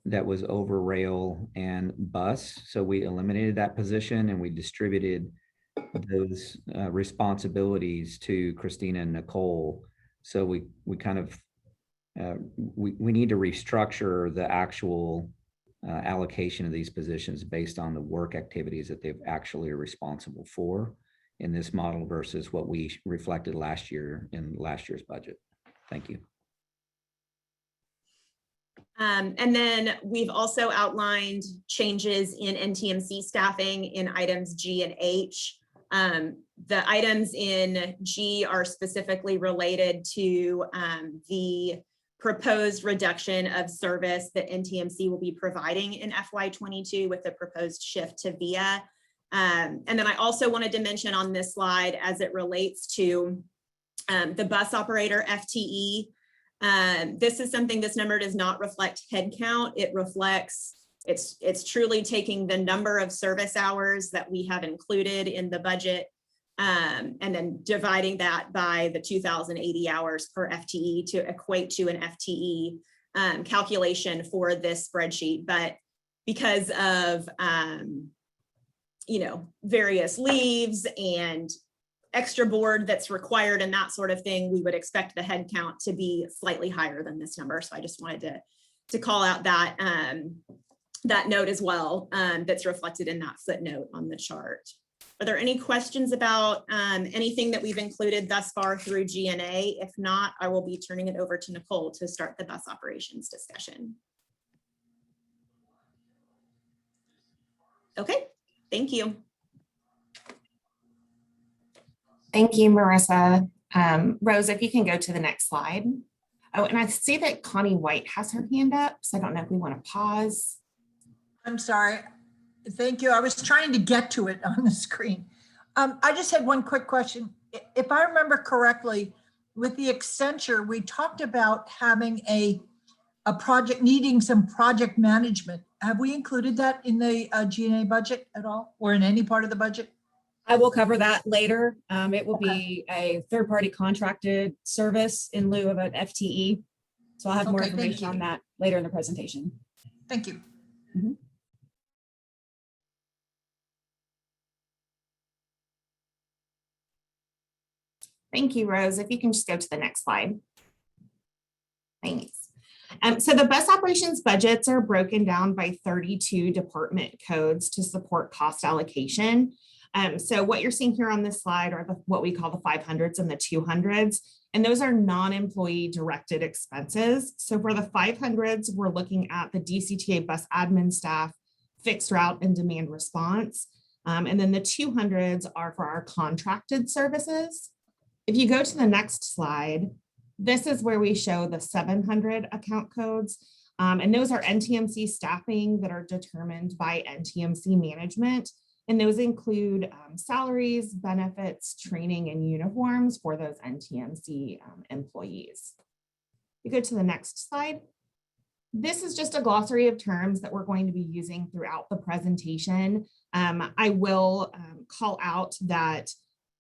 that was over rail and bus. So we eliminated that position and we distributed those responsibilities to Christina and Nicole. So we kind of, we need to restructure the actual allocation of these positions based on the work activities that they've actually are responsible for in this model versus what we reflected last year in last year's budget. Thank you. And then we've also outlined changes in NTMC staffing in items G and H. The items in G are specifically related to the proposed reduction of service that NTMC will be providing in FY22 with the proposed shift to VIA. And then I also wanted to mention on this slide as it relates to the bus operator FTE. This is something, this number does not reflect headcount. It reflects, it's truly taking the number of service hours that we have included in the budget and then dividing that by the 2,080 hours per FTE to equate to an FTE calculation for this spreadsheet. But because of, you know, various leaves and extra board that's required and that sort of thing, we would expect the head count to be slightly higher than this number. So I just wanted to call out that that note as well, that's reflected in that footnote on the chart. Are there any questions about anything that we've included thus far through G&A? If not, I will be turning it over to Nicole to start the bus operations discussion. Okay, thank you. Thank you, Marissa. Rose, if you can go to the next slide. Oh, and I see that Connie White has her hand up, so I don't know if we want to pause. I'm sorry. Thank you. I was trying to get to it on the screen. I just had one quick question. If I remember correctly, with the Accenture, we talked about having a project, needing some project management. Have we included that in the G&A budget at all, or in any part of the budget? I will cover that later. It will Okay. be a third-party contracted service in lieu of an FTE. So I'll have more Okay, thank information you. on that later in the presentation. Thank you. Thank you, Rose. If you can just go to the next slide. Thanks. So the bus operations budgets are broken down by 32 department codes to support cost allocation. So what you're seeing here on this slide are what we call the 500s and the 200s, and those are non-employee directed expenses. So for the 500s, we're looking at the DCTA bus admin staff, fixed route and demand response. And then the 200s are for our contracted services. If you go to the next slide, this is where we show the 700 account codes. And those are NTMC staffing that are determined by NTMC management. And those include salaries, benefits, training, and uniforms for those NTMC employees. You go to the next slide. This is just a glossary of terms that we're going to be using throughout the presentation. I will call out that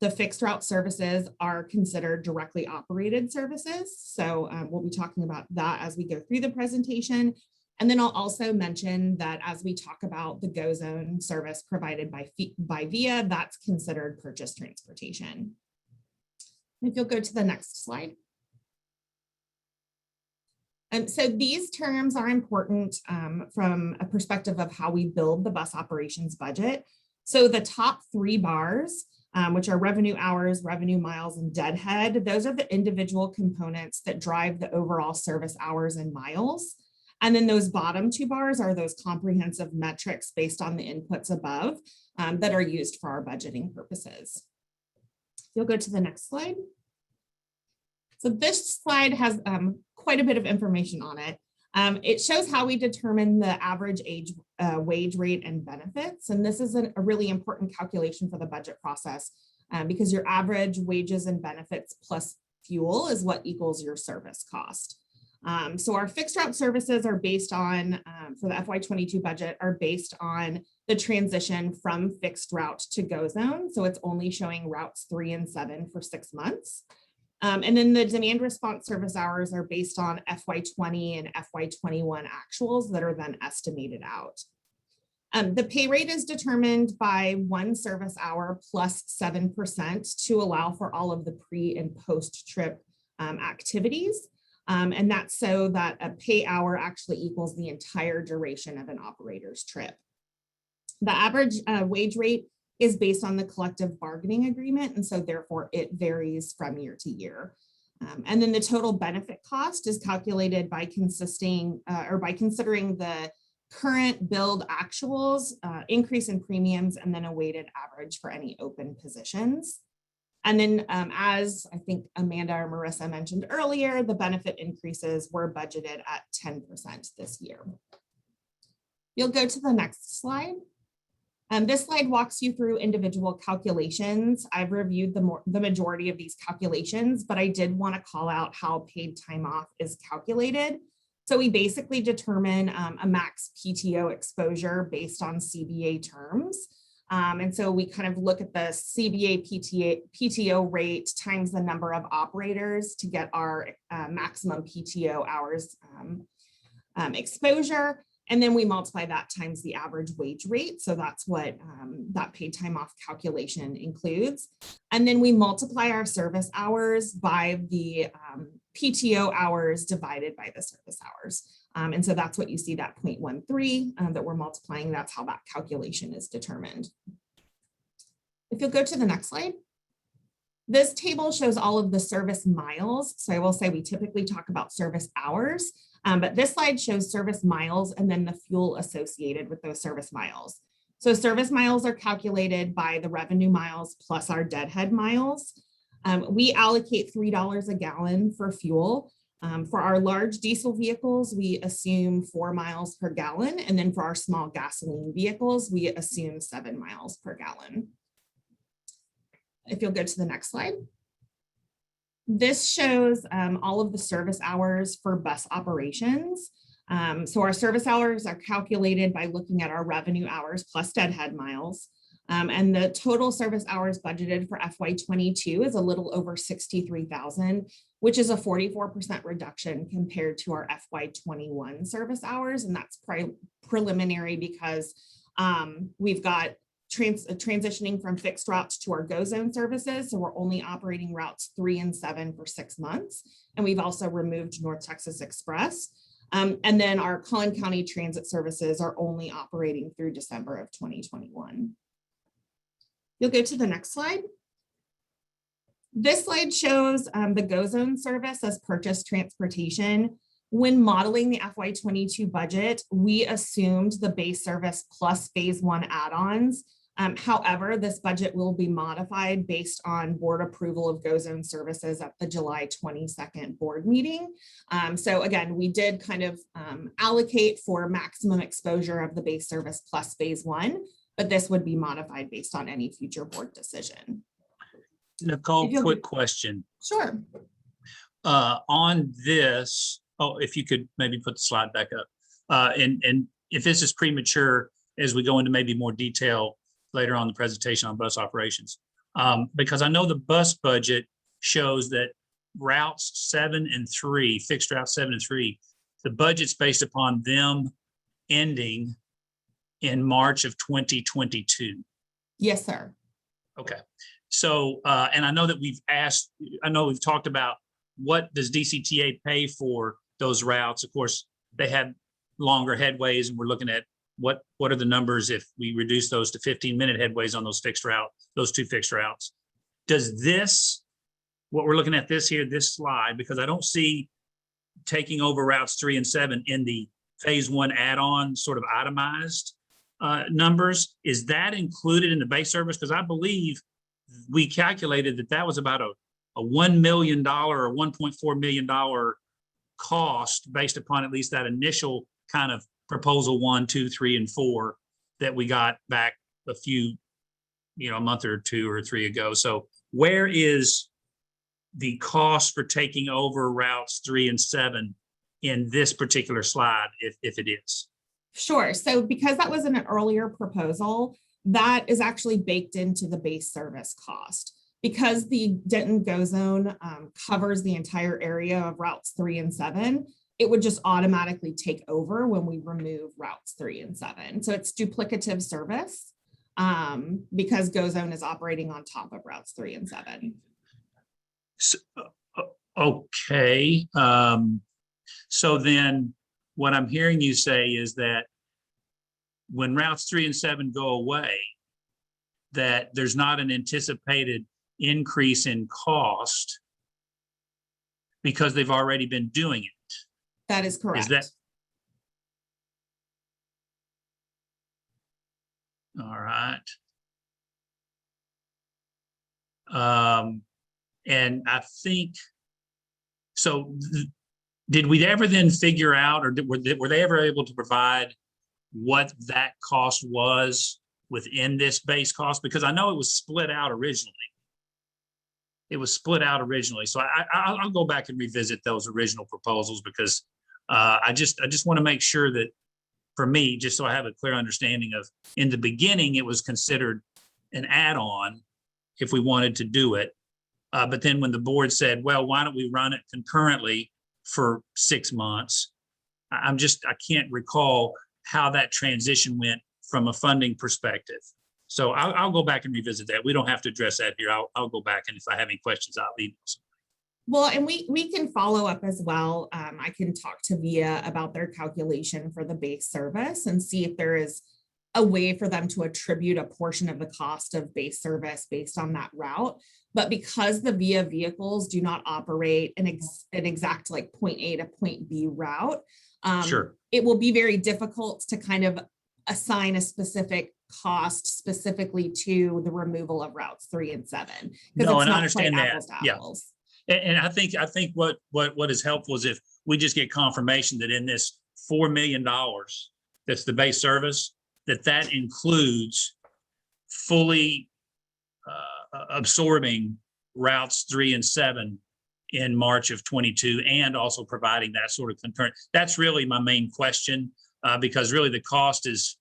the fixed route services are considered directly operated services. So we'll be talking about that as we go through the presentation. And then I'll also mention that as we talk about the Go Zone service provided by VIA, that's considered purchase transportation. If you'll go to the next slide. So these terms are important from a perspective of how we build the bus operations budget. So the top three bars, which are revenue hours, revenue miles, and deadhead, those are the individual components that drive the overall service hours and miles. And then those bottom two bars are those comprehensive metrics based on the inputs above that are used for our budgeting purposes. You'll go to the next slide. So this slide has quite a bit of information on it. It shows how we determine the average wage rate and benefits. And this is a really important calculation for the budget process because your average wages and benefits plus fuel is what equals your service cost. So our fixed route services are based on, for the FY22 budget, are based on the transition from fixed route to Go Zone. So it's only showing routes 3 and 7 for 6 months. And then the demand response service hours are based on FY20 and FY21 actuals that are then estimated out. The pay rate is determined by 1 service hour plus 7% to allow for all of the pre and post trip activities. And that's so that a pay hour actually equals the entire duration of an operator's trip. The average wage rate is based on the collective bargaining agreement, and so therefore it varies from year to year. And then the total benefit cost is calculated by considering the current billed actuals, increase in premiums, and then a weighted average for any open positions. And then as I think Amanda or Marissa mentioned earlier, the benefit increases were budgeted at 10% this year. You'll go to the next slide. This slide walks you through individual calculations. I've reviewed the majority of these calculations, but I did want to call out how paid time off is calculated. So we basically determine a max PTO exposure based on CBA terms. And so we kind of look at the CBA PTO rate times the number of operators to get our maximum PTO hours exposure. And then we multiply that times the average wage rate. So that's what that paid time off calculation includes. And then we multiply our service hours by the PTO hours divided by the service hours. And so that's what you see, that 0.13 that we're multiplying. That's how that calculation is determined. If you'll go to the next slide. This table shows all of the service miles. So I will say we typically talk about service hours, but this slide shows service miles and then the fuel associated with those service miles. So service miles are calculated by the revenue miles plus our deadhead miles. We allocate $3 a gallon for fuel. For our large diesel vehicles, we assume 4 miles per gallon. And then for our small gasoline vehicles, we assume 7 miles per gallon. If you'll go to the next slide. This shows all of the service hours for bus operations. So our service hours are calculated by looking at our revenue hours plus deadhead miles. And the total service hours budgeted for FY22 is a little over 63,000, which is a 44% reduction compared to our FY21 service hours. And that's preliminary because we've got transitioning from fixed routes to our GO zone services. So we're only operating routes 3 and 7 for 6 months. And we've also removed North Texas Express. And then our Collin County transit services are only operating through December of 2021. You'll go to the next slide. This slide shows the GO zone service as purchased transportation. When modeling the FY22 budget, we assumed the base service plus phase 1 add-ons. However, this budget will be modified based on board approval of GO zone services at the July 22nd board meeting. So again, we did kind of allocate for maximum exposure of the base service plus phase 1, but this would be modified based on any future board decision. Nicole, quick question. Sure. On this, if you could maybe put the slide back up. And if this is premature, as we go into maybe more detail later on the presentation on bus operations, because I know the bus budget shows that routes 7 and 3, fixed routes 7 and 3, the budget's based upon them ending in March of 2022. Yes, sir. Okay. So, and I know that we've talked about what does DCTA pay for those routes. Of course, they have longer headways, and we're looking at what are the numbers if we reduce those to 15-minute headways on those fixed route, those 2 fixed routes. Does this, what we're looking at this slide, because I don't see taking over routes 3 and 7 in the phase 1 add-on sort of itemized numbers, is that included in the base service? Because I believe we calculated that was about a $1 million or $1.4 million cost based upon at least that initial kind of proposal 1, 2, 3, and 4 that we got back a month or 2 or 3 ago. So where is the cost for taking over routes 3 and 7 in this particular slide, if it is? Sure. So because that was in an earlier proposal, that is actually baked into the base service cost. Because the Denton GO zone covers the entire area of routes 3 and 7, it would just automatically take over when we remove routes 3 and 7. So it's duplicative service because GO zone is operating on top of routes 3 and 7. So, okay. So then what I'm hearing you say is that when routes 3 and 7 go away, that there's not an anticipated increase in cost because they've already been doing it. That is correct. Is that all right? And I think so. Did we ever then figure out, or were they ever able to provide what that cost was within this base cost? Because I know it was split out originally. So I'll go back and revisit those original proposals because I just want to make sure that, for me, just so I have a clear understanding of, in the beginning, it was considered an add-on if we wanted to do it. But then when the board said, well, why don't we run it concurrently for 6 months? I can't recall how that transition went from a funding perspective. So I'll go back and revisit that. We don't have to address that here. I'll go back, and if I have any questions, I'll leave. Well, and we can follow up as well. I can talk to VIA about their calculation for the base service and see if there is a way for them to attribute a portion of the cost of base service based on that route. But because the VIA vehicles do not operate an exact like point A to point B route, Sure. it will be very difficult to kind of assign a specific cost specifically to the removal of routes 3 and 7. No, and I understand that. Apples to Yeah. apples. And I think what is helpful is if we just get confirmation that in this $4 million, that's the base service, that includes fully absorbing routes 3 and 7 in March of 22, and also providing that sort of concurrent. That's really my main question, because really the cost is,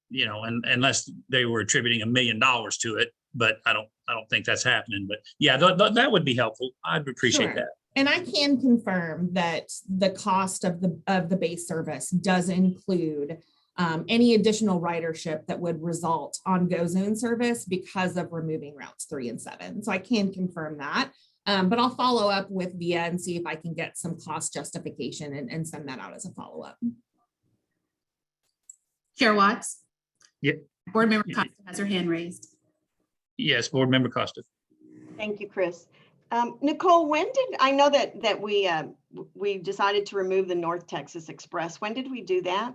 you know, unless they were attributing $1 million to it, but I don't think that's happening. But yeah, that would be helpful. I'd appreciate Sure. that. And I can confirm that the cost of the base service does include any additional ridership that would result on Go Zone service because of removing routes 3 and 7. So I can confirm that, but I'll follow up with VIA and see if I can get some cost justification and send that out as a follow-up. Chair Watts? Yep. Board Member Costa has her hand raised. Yes, Board Member Costa. Thank you, Chris. Nicole, when did, I know that we decided to remove the North Texas Express. When did we do that?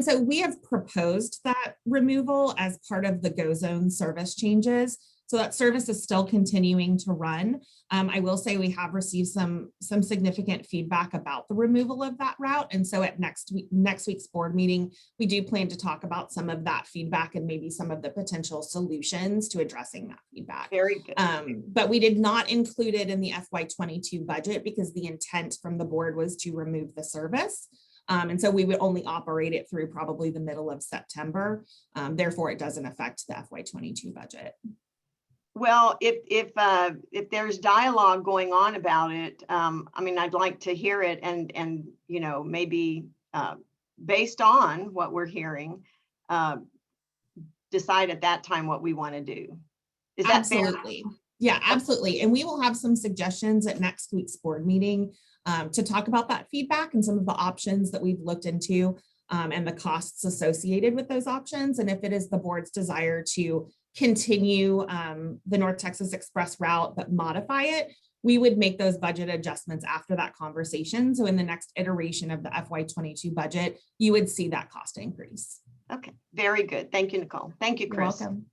So we have proposed that removal as part of the Go Zone service changes. So that service is still continuing to run. I will say we have received some significant feedback about the removal of that route. And so at next week's board meeting, we do plan to talk about some of that feedback and maybe some of the potential solutions to addressing that feedback. Very good. But we did not include it in the FY22 budget because the intent from the board was to remove the service. And so we would only operate it through probably the middle of September. Therefore, it doesn't affect the FY22 budget. Well, if there's dialogue going on about it, I mean, I'd like to hear it and you know, maybe based on what we're hearing, decide at that time what we want to do. Is that fair? Absolutely. Yeah, absolutely. And we will have some suggestions at next week's board meeting to talk about that feedback and some of the options that we've looked into and the costs associated with those options. And if it is the board's desire to continue the North Texas Express route but modify it, we would make those budget adjustments after that conversation. So in the next iteration of the FY22 budget, you would see that cost increase. Okay, very good. Thank you, Nicole. Thank you, You're Chris. welcome.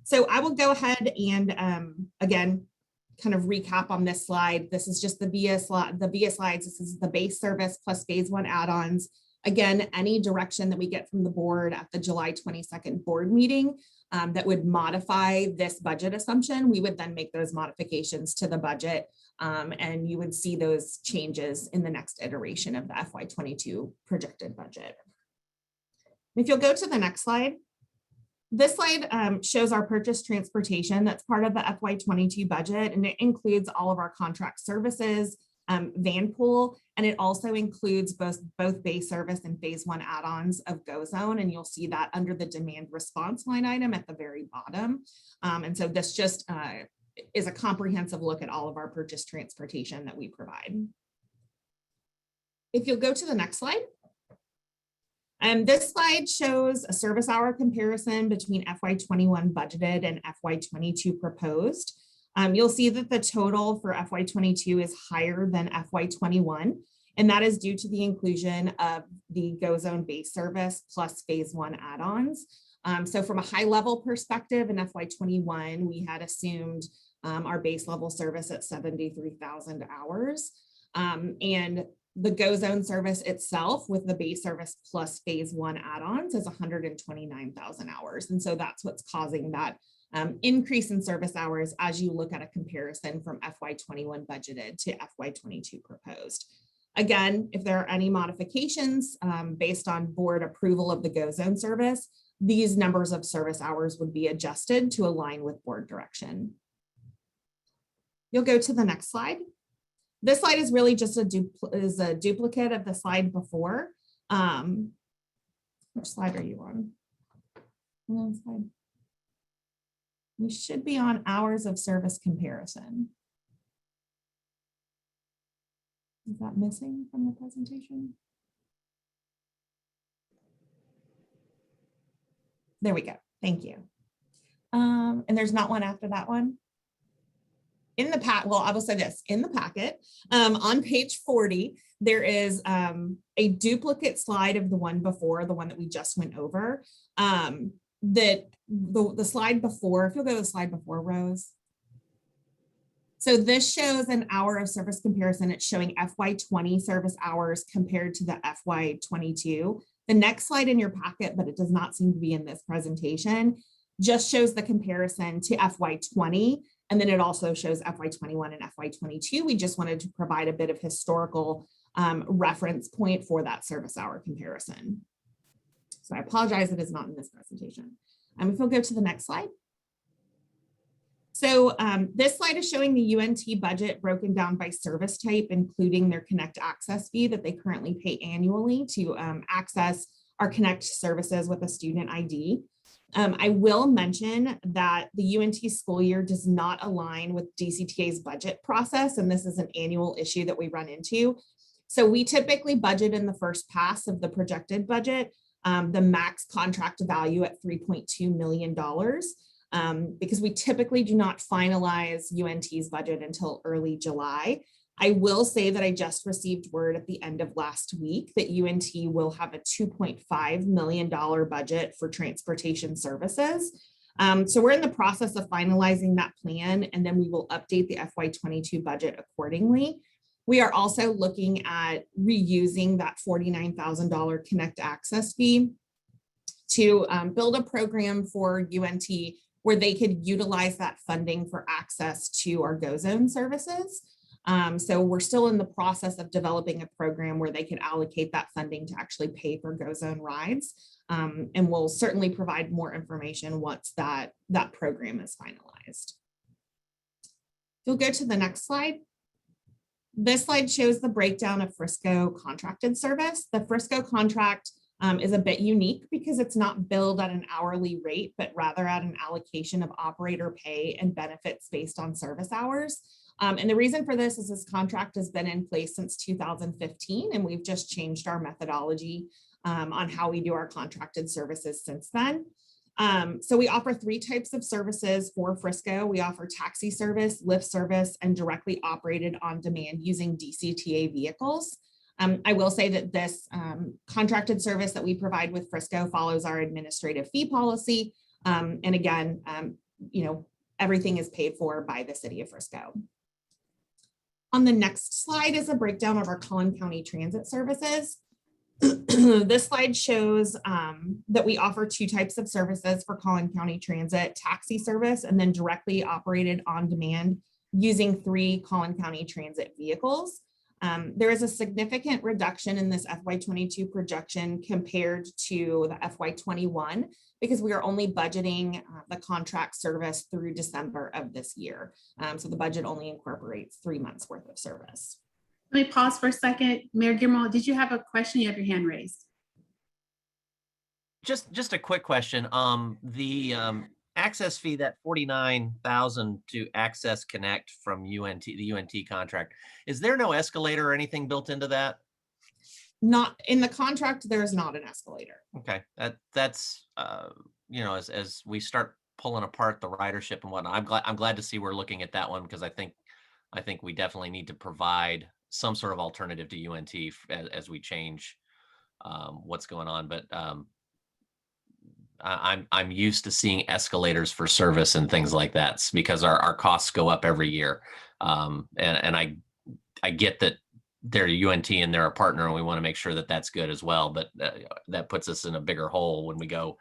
So I will go ahead and again, kind of recap on this slide. This is just the VIA slides. This is the base service plus phase 1 add-ons. Again, any direction that we get from the board at the July 22nd board meeting that would modify this budget assumption, we would then make those modifications to the budget and you would see those changes in the next iteration of the FY22 projected budget. If you'll go to the next slide. This slide shows our purchase transportation that's part of the FY22 budget, and it includes all of our contract services, van pool, and it also includes both base service and phase 1 add-ons of Go Zone, and you'll see that under the demand response line item at the very bottom. And so this just is a comprehensive look at all of our purchase transportation that we provide. If you'll go to the next slide. And this slide shows a service hour comparison between FY21 budgeted and FY22 proposed. You'll see that the total for FY22 is higher than FY21, and that is due to the inclusion of the Go Zone base service plus phase 1 add-ons. So from a high level perspective in FY21, we had assumed our base level service at 73,000 hours. And the Go Zone service itself with the base service plus phase 1 add-ons is 129,000 hours. And so that's what's causing that increase in service hours as you look at a comparison from FY21 budgeted to FY22 proposed. Again, if there are any modifications based on board approval of the Go Zone service, these numbers of service hours would be adjusted to align with board direction. You'll go to the next slide. This slide is really just a duplicate of the slide before. Which slide are you on? Slide. You should be on hours of service comparison. Is that missing from the presentation? There we go. Thank you. And there's not one after that one. In the pack, well, I will say this, in the packet, on page 40, there is a duplicate slide of the one before, the one that we just went over. That the slide before, if you'll go to the slide before, Rose. So this shows an hour of service comparison. It's showing FY20 service hours compared to the FY22. The next slide in your packet, but it does not seem to be in this presentation, just shows the comparison to FY20. And then it also shows FY21 and FY22. We just wanted to provide a bit of historical reference point for that service hour comparison. So I apologize, it is not in this presentation. If we'll go to the next slide. So this slide is showing the UNT budget broken down by service type, including their Connect access fee that they currently pay annually to access our Connect services with a student ID. I will mention that the UNT school year does not align with DCTA's budget process, and this is an annual issue that we run into. So we typically budget in the first pass of the projected budget, the max contract value at $3.2 million, because we typically do not finalize UNT's budget until early July. I will say that I just received word at the end of last week that UNT will have a $2.5 million budget for transportation services. So we're in the process of finalizing that plan, and then we will update the FY22 budget accordingly. We are also looking at reusing that $49,000 Connect access fee to build a program for UNT where they could utilize that funding for access to our Go Zone services. So we're still in the process of developing a program where they could allocate that funding to actually pay for Go Zone rides. And we'll certainly provide more information once that program is finalized. You'll go to the next slide. This slide shows the breakdown of Frisco contracted service. The Frisco contract is a bit unique because it's not billed at an hourly rate, but rather at an allocation of operator pay and benefits based on service hours. And the reason for this is this contract has been in place since 2015, and we've just changed our methodology on how we do our contracted services since then. So we offer 3 types of services for Frisco. We offer taxi service, lift service, and directly operated on demand using DCTA vehicles. I will say that this contracted service that we provide with Frisco follows our administrative fee policy. And again, everything is paid for by the city of Frisco. On the next slide is a breakdown of our Collin County transit services. This slide shows that we offer 2 types of services for Collin County Transit: taxi service and then directly operated on demand using 3 Collin County Transit vehicles. There is a significant reduction in this FY22 projection compared to the FY21 because we are only budgeting the contract service through December of this year. So the budget only incorporates 3 months worth of service. Let me pause for a second. Mayor Gilmore, did you have a question? You have your hand raised. Just a quick question. The access fee, that $49,000 to access Connect from UNT, the UNT contract, is there no escalator or anything built into that? Not in the contract. There is not an escalator. Okay, that's as we start pulling apart the ridership and whatnot, I'm glad to see we're looking at that one, because I think we definitely need to provide some sort of alternative to UNT as we change what's going on. But I'm used to seeing escalators for service and things like that because our costs go up every year. And I get that they're UNT and they're a partner, and we want to make sure that that's good as well. But that puts us in a bigger hole when we go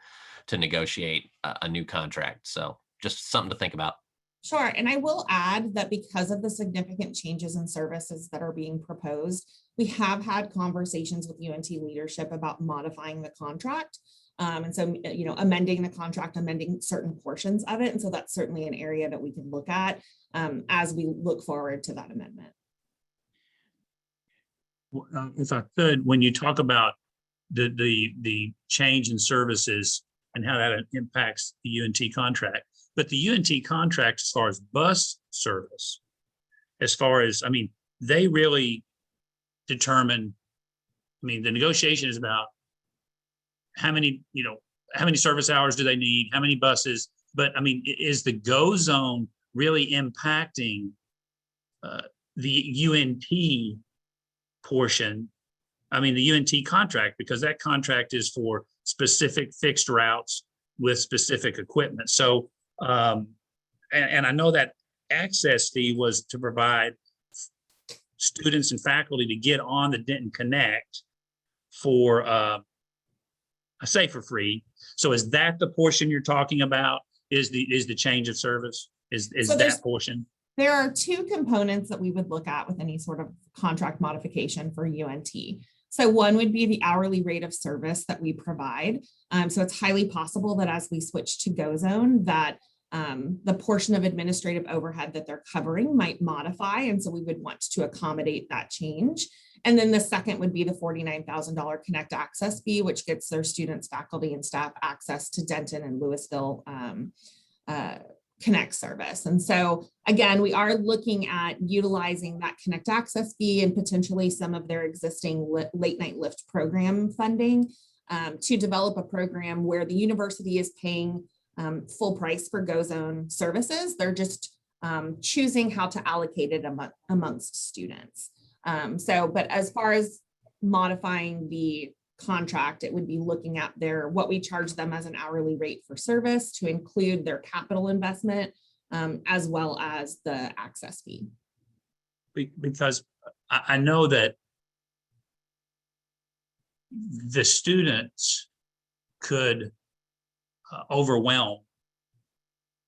to negotiate a new contract. So just something to think about. Sure. And I will add that because of the significant changes in services that are being proposed, we have had conversations with UNT leadership about modifying the contract. And so, amending the contract, amending certain portions of it. And so that's certainly an area that we can look at as we look forward to that amendment. if I could, when you talk about the change in services and how that impacts the UNT contract, but the UNT contract as far as bus service, as far as, I mean, they really determine, I mean, the negotiation is about how many, how many service hours do they need, how many buses, but I mean, is the GO zone really impacting the UNT portion? I mean, the UNT contract, because that contract is for specific fixed routes with specific equipment. So, and I know that access fee was to provide students and faculty to get on the Denton Connect for, I say for free. So is that the portion you're talking about? Is the change of service? Is So there's- that portion? There are two components that we would look at with any sort of contract modification for UNT. So one would be the hourly rate of service that we provide. So it's highly possible that as we switch to GO zone, that the portion of administrative overhead that they're covering might modify. And so we would want to accommodate that change. And then the second would be the $49,000 Connect access fee, which gets their students, faculty, and staff access to Denton and Louisville Connect service. And so again, we are looking at utilizing that Connect access fee and potentially some of their existing late night lift program funding to develop a program where the university is paying full price for GO zone services. They're just choosing how to allocate it amongst students. But as far as modifying the contract, it would be looking at what we charge them as an hourly rate for service to include their capital investment as well as the access fee. Because I know that the students could overwhelm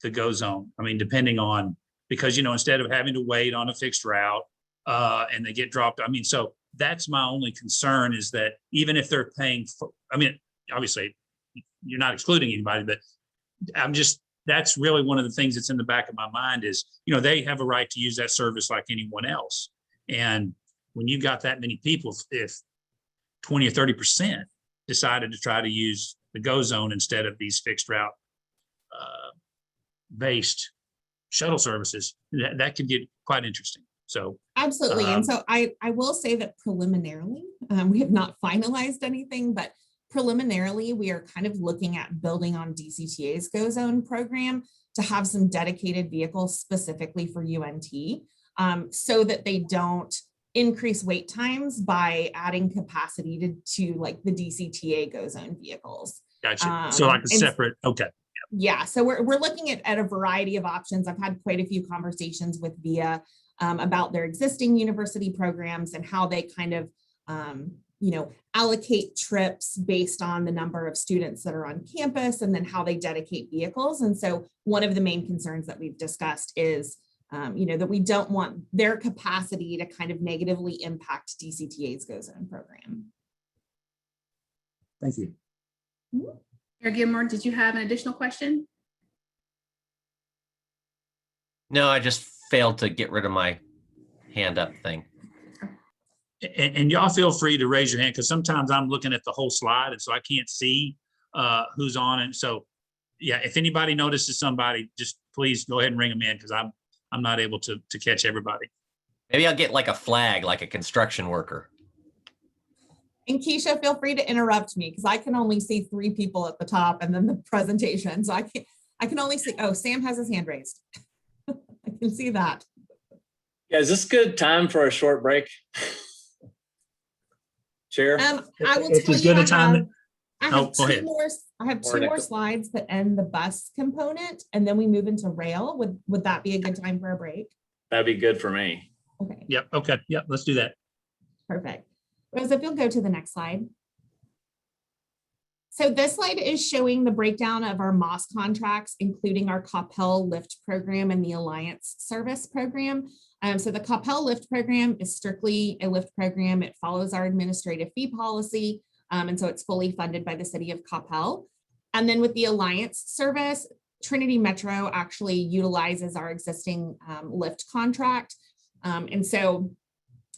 the GO zone. I mean, depending on, because, instead of having to wait on a fixed route and they get dropped, I mean, so that's my only concern, is that even if they're paying for, I mean, obviously you're not excluding anybody, but that's really one of the things that's in the back of my mind is, they have a right to use that service like anyone else. And when you've got that many people, if 20 or 30% decided to try to use the GO zone instead of these fixed route based shuttle services, that could get quite interesting. So absolutely. And so I will say that preliminarily, we have not finalized anything, but preliminarily, we are kind of looking at building on DCTA's GO zone program to have some dedicated vehicles specifically for UNT so that they don't increase wait times by adding capacity to like the DCTA GO zone vehicles. Gotcha. So like a separate, okay. Yeah, so we're looking at a variety of options. I've had quite a few conversations with VIA about their existing university programs and how they kind of, allocate trips based on the number of students that are on campus and then how they dedicate vehicles. And so one of the main concerns that we've discussed is, that we don't want their capacity to kind of negatively impact DCTA's GO zone program. Thank you. Mayor Gilmore, did you have an additional question? No, I just failed to get rid of my hand up thing. And y'all feel free to raise your hand, because sometimes I'm looking at the whole slide and so I can't see who's on it. So yeah, if anybody notices somebody, just please go ahead and ring them in, because I'm not able to catch everybody. Maybe I'll get like a flag, like a construction worker. And Keisha, feel free to interrupt me because I can only see 3 people at the top and then the presentation. So I can only see, oh, Sam has his hand raised. I can see that. Yeah, is this good time for a short break? Chair? I will It's tell as you, good a time. I Oh, have go ahead. two more slides that end the bus component, and then we move into rail. Would that be a good time for a break? That'd be good for me. Okay, Yep. Okay. Yep. Let's do that. perfect. Rose, if you'll go to the next slide. So this slide is showing the breakdown of our MOS contracts, including our COPEL Lift program and the Alliance Service program. So the COPEL Lift program is strictly a Lift program. It follows our administrative fee policy. And so it's fully funded by the city of COPEL. And then with the Alliance Service, Trinity Metro actually utilizes our existing Lift contract. And so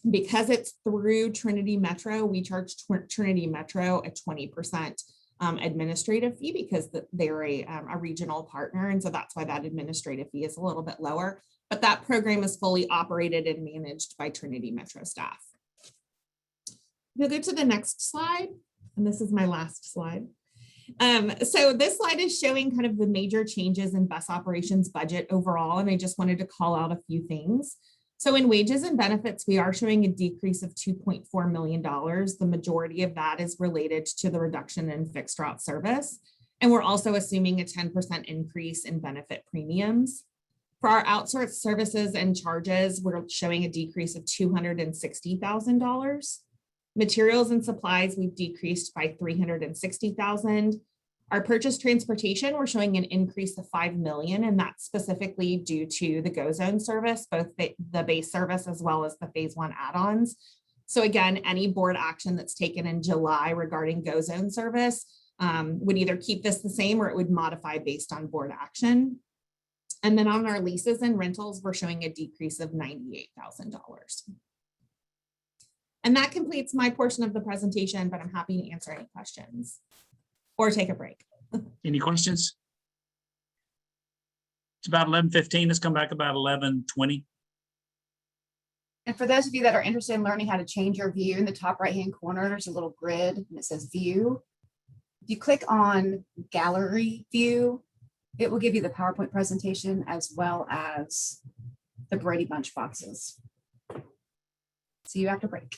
Because it's through Trinity Metro, we charge Trinity Metro a 20% administrative fee because they're a regional partner. And so that's why that administrative fee is a little bit lower. But that program is fully operated and managed by Trinity Metro staff. We'll go to the next slide. And this is my last slide. So this slide is showing kind of the major changes in bus operations budget overall. And I just wanted to call out a few things. So in wages and benefits, we are showing a decrease of $2.4 million. The majority of that is related to the reduction in fixed route service. And we're also assuming a 10% increase in benefit premiums. For our outsourced services and charges, we're showing a decrease of $260,000. Materials and supplies, we've decreased by $360,000. Our purchase transportation, we're showing an increase of $5 million, and that's specifically due to the Go Zone service, both the base service as well as the phase 1 add-ons. So again, any board action that's taken in July regarding Go Zone service would either keep this the same or it would modify based on board action. And then on our leases and rentals, we're showing a decrease of $98,000. And that completes my portion of the presentation, but I'm happy to answer any questions or take a break. Any questions? It's about 11:15. Let's come back about 11:20. And for those of you that are interested in learning how to change your view, in the top right-hand corner, there's a little grid and it says view. If you click on gallery view, it will give you the PowerPoint presentation as well as the Brady Bunch boxes. See you after break.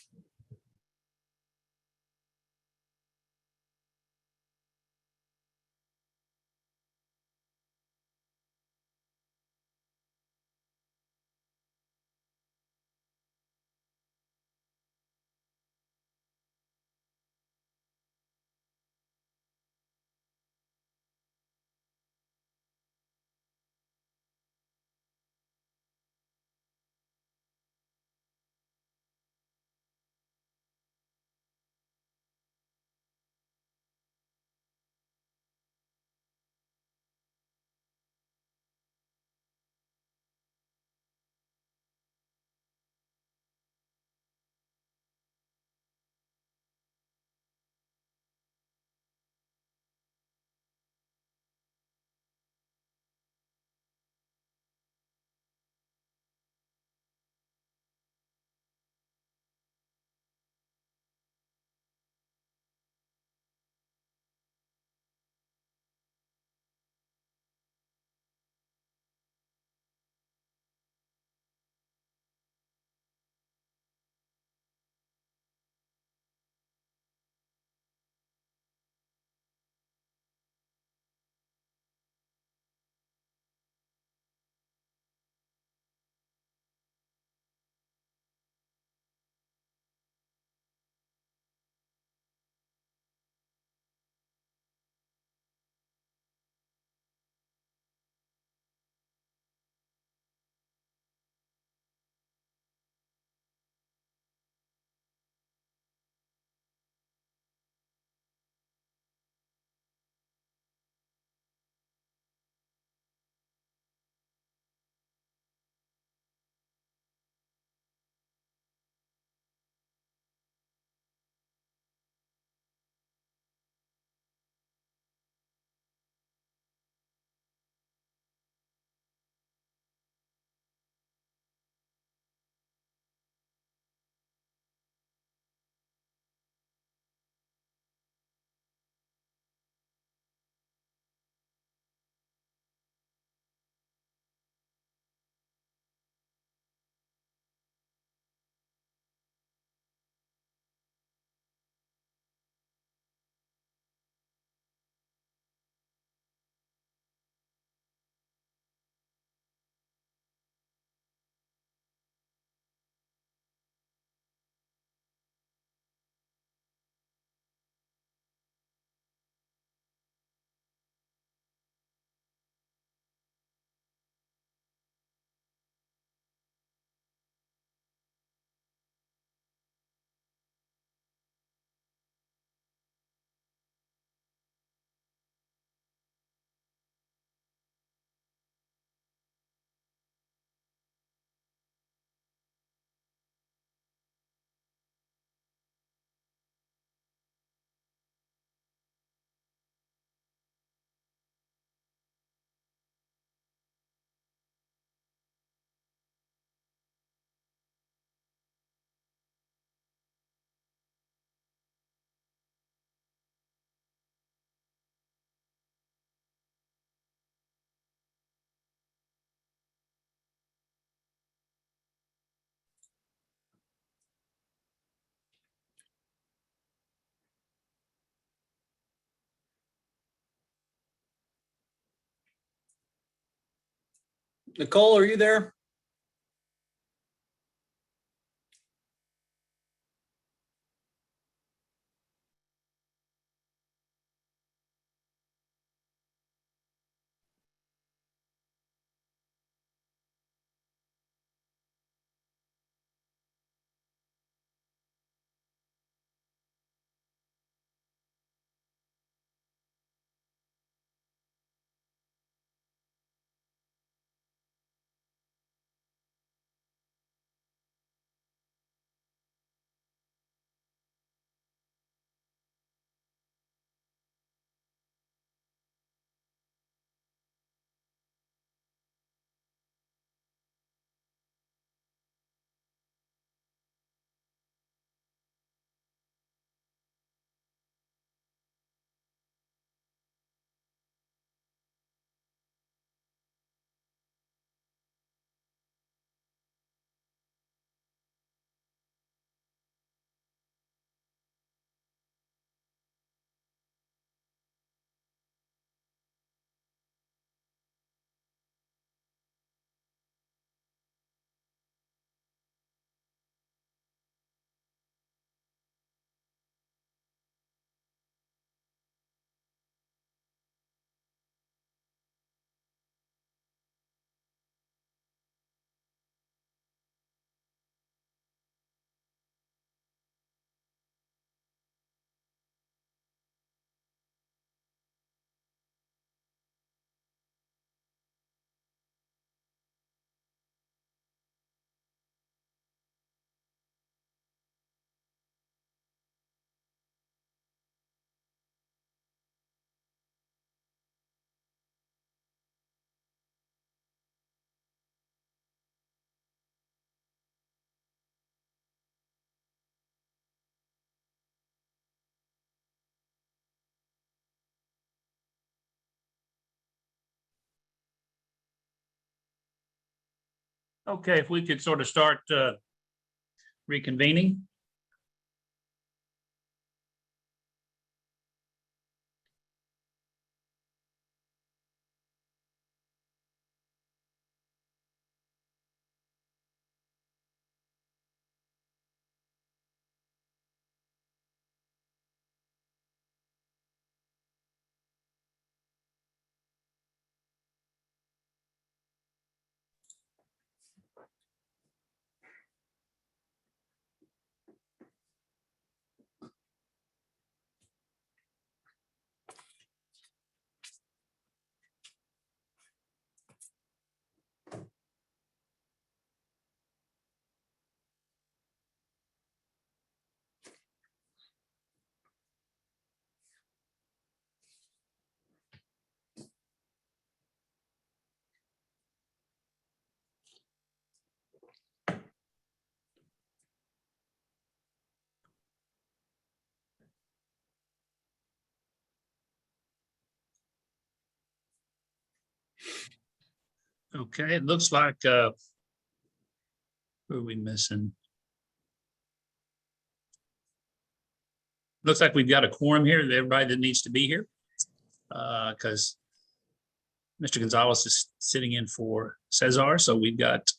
Nicole, are you there? Okay, if we could sort of start reconvening. Okay, it looks like, who are we missing? Looks like we've got a quorum here, everybody that needs to be here. Because Mr. Gonzalez is sitting in for Cesar, so we've got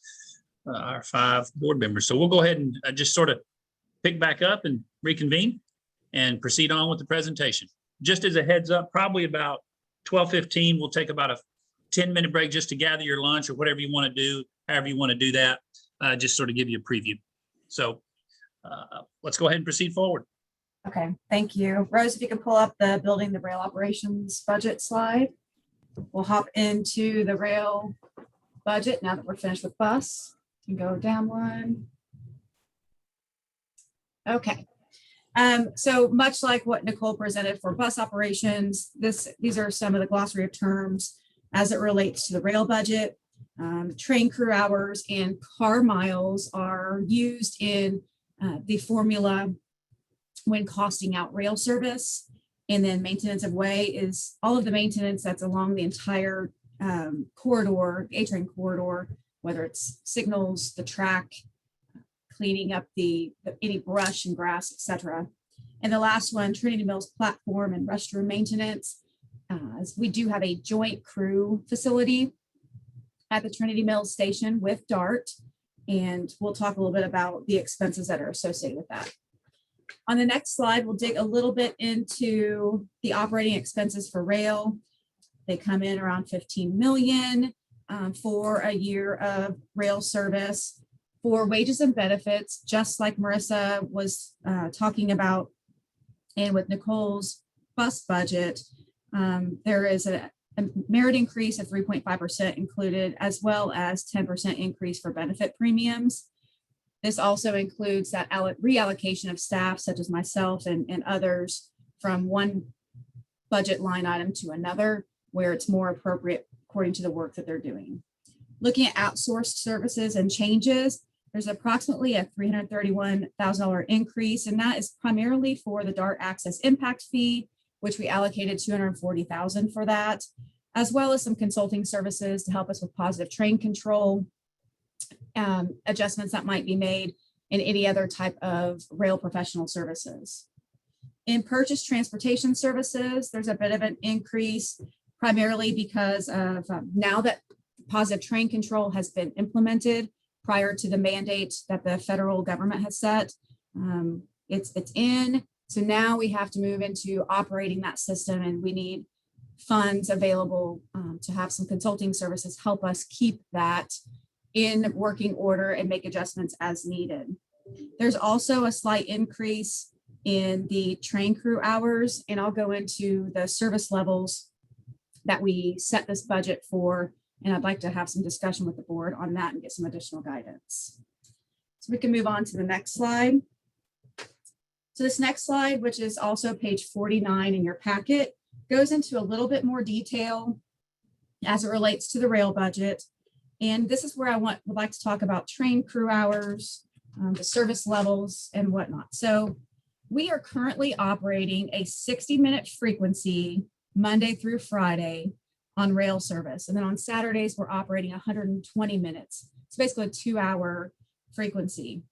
our 5 board members. So we'll go ahead and just sort of pick back up and reconvene and proceed on with the presentation. Just as a heads up, probably about 12:15, we'll take about a 10-minute break just to gather your lunch or whatever you want to do, however you want to do that, just sort of give you a preview. So let's go ahead and proceed forward. Okay, thank you. Rose, if you could pull up the building the rail operations budget slide. We'll hop into the rail budget now that we're finished with bus. You can go down one. Okay. So much like what Nicole presented for bus operations, these are some of the glossary of terms as it relates to the rail budget. Train crew hours and car miles are used in the formula when costing out rail service. And then maintenance of way is all of the maintenance that's along the entire corridor, A-train corridor, whether it's signals, the track, cleaning up any brush and grass, etc. And the last one, Trinity Mills platform and restroom maintenance. As we do have a joint crew facility at the Trinity Mills Station with DART. And we'll talk a little bit about the expenses that are associated with that. On the next slide, we'll dig a little bit into the operating expenses for rail. They come in around 15 million for a year of rail service. For wages and benefits, just like Marissa was talking about, and with Nicole's bus budget, there is a merit increase of 3.5% included, as well as 10% increase for benefit premiums. This also includes that reallocation of staff, such as myself and others, from one budget line item to another, where it's more appropriate according to the work that they're doing. Looking at outsourced services and changes, there's approximately a $331,000 increase, and that is primarily for the DART access impact fee, which we allocated $240,000 for that, as well as some consulting services to help us with positive train control, adjustments that might be made in any other type of rail professional services. In purchase transportation services, there's a bit of an increase, primarily because of now that positive train control has been implemented prior to the mandate that the federal government has set. It's in. So now we have to move into operating that system, and we need funds available to have some consulting services help us keep that in working order and make adjustments as needed. There's also a slight increase in the train crew hours, and I'll go into the service levels that we set this budget for, and I'd like to have some discussion with the board on that and get some additional guidance. So we can move on to the next slide. So this next slide, which is also page 49 in your packet, goes into a little bit more detail as it relates to the rail budget. And this is where I would like to talk about train crew hours, the service levels and whatnot. So we are currently operating a 60-minute frequency Monday through Friday on rail service. And then on Saturdays, we're operating 120 minutes. It's basically a 2-hour frequency.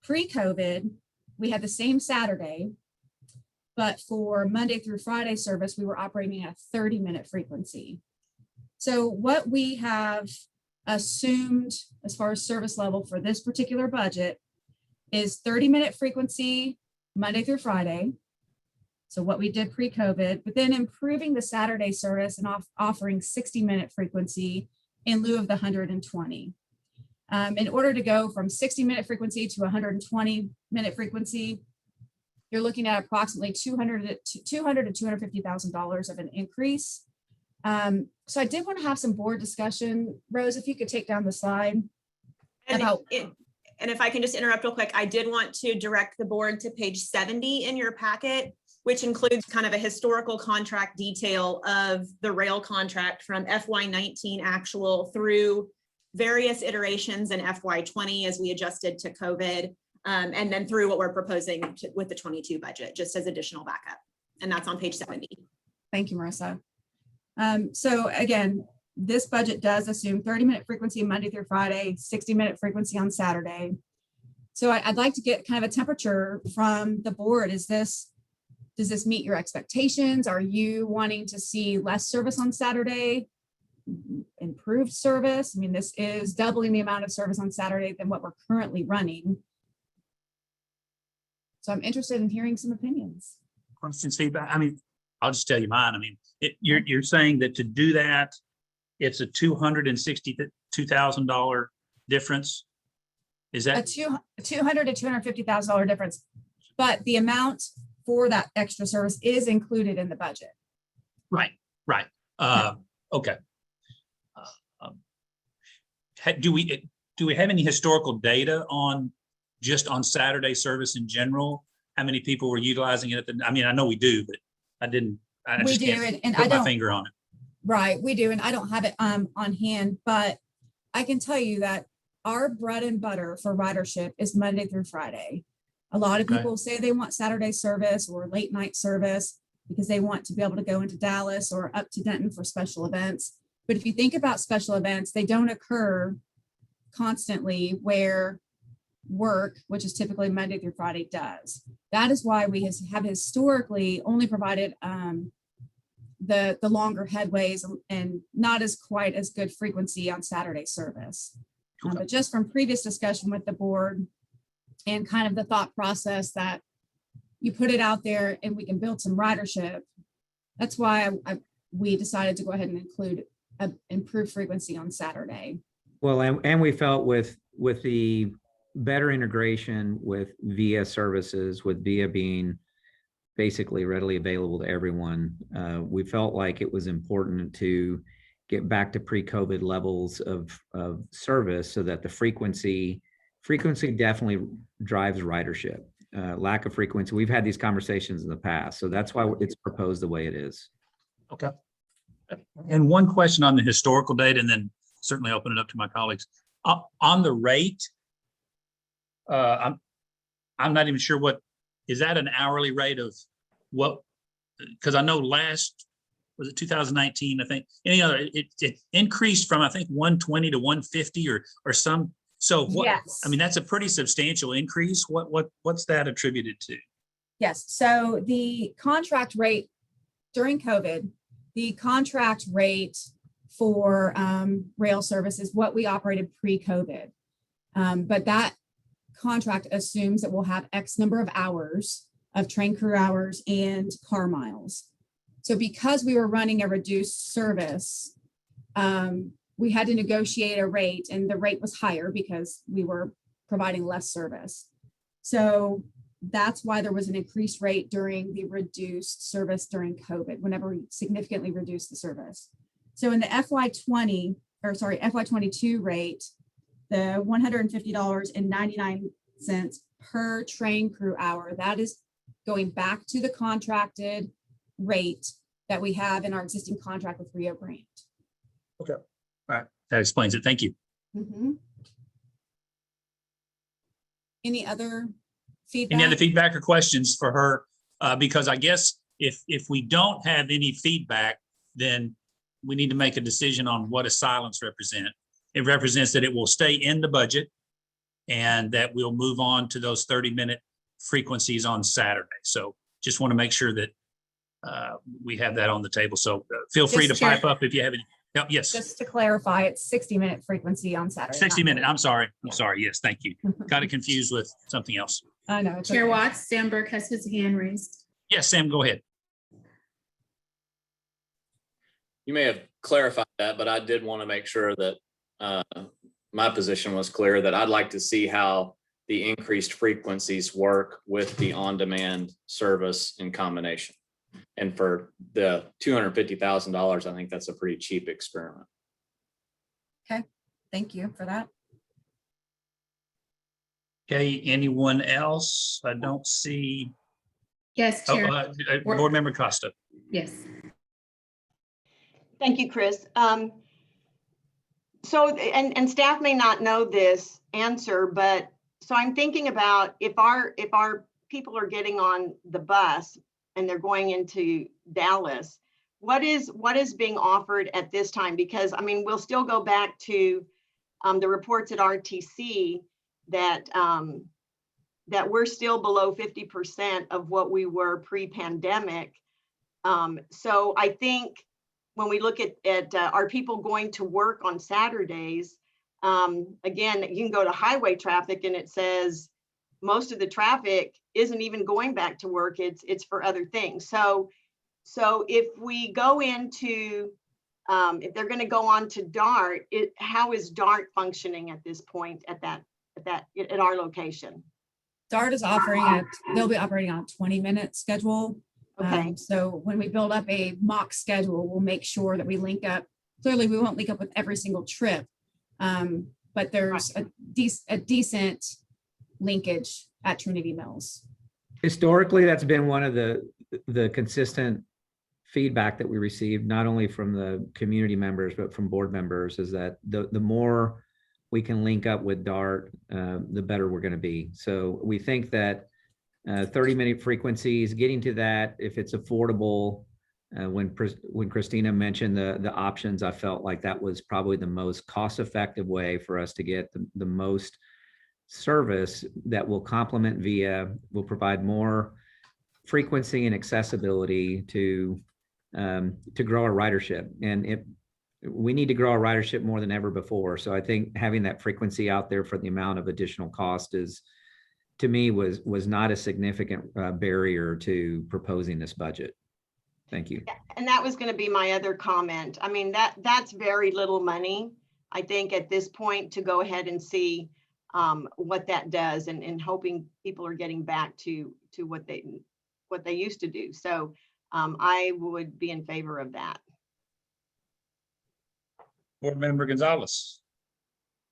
Pre-COVID, we had the same Saturday, but for Monday through Friday service, we were operating at a 30-minute frequency. So what we have assumed as far as service level for this particular budget is 30-minute frequency Monday through Friday. So what we did pre-COVID, but then improving the Saturday service and offering 60-minute frequency in lieu of the 120. In order to go from 60-minute frequency to 120-minute frequency, you're looking at approximately $200,000 to $250,000 of an increase. So I did want to have some board discussion. Rose, if you could take down the slide. And if I can just interrupt real quick, I did want to direct the board to page 70 in your packet, which includes kind of a historical contract detail of the rail contract from FY19 actual through various iterations in FY20 as we adjusted to COVID, and then through what we're proposing with the 22 budget, just as additional backup. And that's on page 70. Thank you, Marissa. So again, this budget does assume 30-minute frequency Monday through Friday, 60-minute frequency on Saturday. So I'd like to get kind of a temperature from the board. Does this meet your expectations? Are you wanting to see less service on Saturday, improved service? I mean, this is doubling the amount of service on Saturday than what we're currently running. So I'm interested in hearing some opinions. Questions, feedback? I mean, I'll just tell you mine. I mean, you're saying that to do that, it's a $262,000 difference. Is that a $200,000 to $250,000 difference? But the amount for that extra service is included in the budget. right? Okay. Do we have any historical data on just on Saturday service in general? How many people were utilizing it? I mean, I know we do, but I just can't put my finger on it. Right, we do, and I don't have it on hand, but I can tell you that our bread and butter for ridership is Monday through Friday. A lot of people say they want Saturday service or late night service because they want to be able to go into Dallas or up to Denton for special events. But if you think about special events, they don't occur constantly where work, which is typically Monday through Friday, does. That is why we have historically only provided the longer headways and not as quite as good frequency on Saturday service. But just from previous discussion with the board and kind of the thought process that you put it out there and we can build some ridership. That's why we decided to go ahead and include an improved frequency on Saturday. Well, and we felt with the better integration with VIA services, with VIA being basically readily available to everyone, we felt like it was important to get back to pre-COVID levels of service so that the frequency definitely drives ridership. Lack of frequency, we've had these conversations in the past, so that's why it's proposed the way it is. Okay. And one question on the historical data, and then certainly open it up to my colleagues. On the rate, I'm not even sure is that an hourly rate of what, because I know was it 2019, I think, it increased from, I think, 120 to 150 or some. So what, Yes. I mean, that's a pretty substantial increase. What's that attributed to? Yes, so the contract rate during COVID, the contract rate for rail service is what we operated pre-COVID. But that contract assumes that we'll have X number of hours of train crew hours and car miles. So because we were running a reduced service, we had to negotiate a rate, and the rate was higher because we were providing less service. So that's why there was an increased rate during the reduced service during COVID, whenever we significantly reduced the service. So in the FY22 rate, the $150.99 per train crew hour, that is going back to the contracted rate that we have in our existing contract with Rio Grande. Okay. All right. That explains it. Thank you. Any other feedback? Any other feedback or questions for her? Because I guess if we don't have any feedback, then we need to make a decision on what a silence represents. It represents that it will stay in the budget and that we'll move on to those 30-minute frequencies on Saturday. So just want to make sure that we have that on the table. So feel free to pipe up if you have any. Yes. Just to clarify, it's 60-minute frequency on Saturday. 60-minute. I'm sorry. Yes. Thank you. Got it confused with something else. I know. Chair Watts, Sam Burke has his hand raised. Yes, Sam, go ahead. You may have clarified that, but I did want to make sure that my position was clear, that I'd like to see how the increased frequencies work with the on-demand service in combination. And for the $250,000, I think that's a pretty cheap experiment. Okay, thank you for that. Okay, anyone else? I don't see. Yes, Chair. Board Member Costa. Yes. Thank you, Chris. So, and staff may not know this answer, but so I'm thinking about if our people are getting on the bus and they're going into Dallas, what is being offered at this time? Because I mean, we'll still go back to the reports at RTC that that we're still below 50% of what we were pre-pandemic. So I think when we look at are people going to work on Saturdays, again, you can go to highway traffic and it says most of the traffic isn't even going back to work. It's for other things. So if we go into, if they're going to go on to DART, how is DART functioning at this point at our location? DART is they'll be operating on a 20-minute schedule. Okay. So when we build up a mock schedule, we'll make sure that we link up. Clearly, we won't link up with every single trip, but there's a decent linkage at Trinity Mills. Historically, that's been one of the consistent feedback that we received, not only from the community members, but from board members, is that the more we can link up with DART, the better we're going to be. So we think that 30-minute frequencies, getting to that, if it's affordable, when Christina mentioned the options, I felt like that was probably the most cost-effective way for us to get the most service that will complement VIA, will provide more frequency and accessibility to to grow our ridership. And we need to grow our ridership more than ever before. So I think having that frequency out there for the amount of additional cost is, to me, was not a significant barrier to proposing this budget. Thank you. And that was going to be my other comment. I mean, that's very little money, I think, at this point, to go ahead and see what that does, and hoping people are getting back to what they used to do. So I would be in favor of that. Board Member Gonzalez.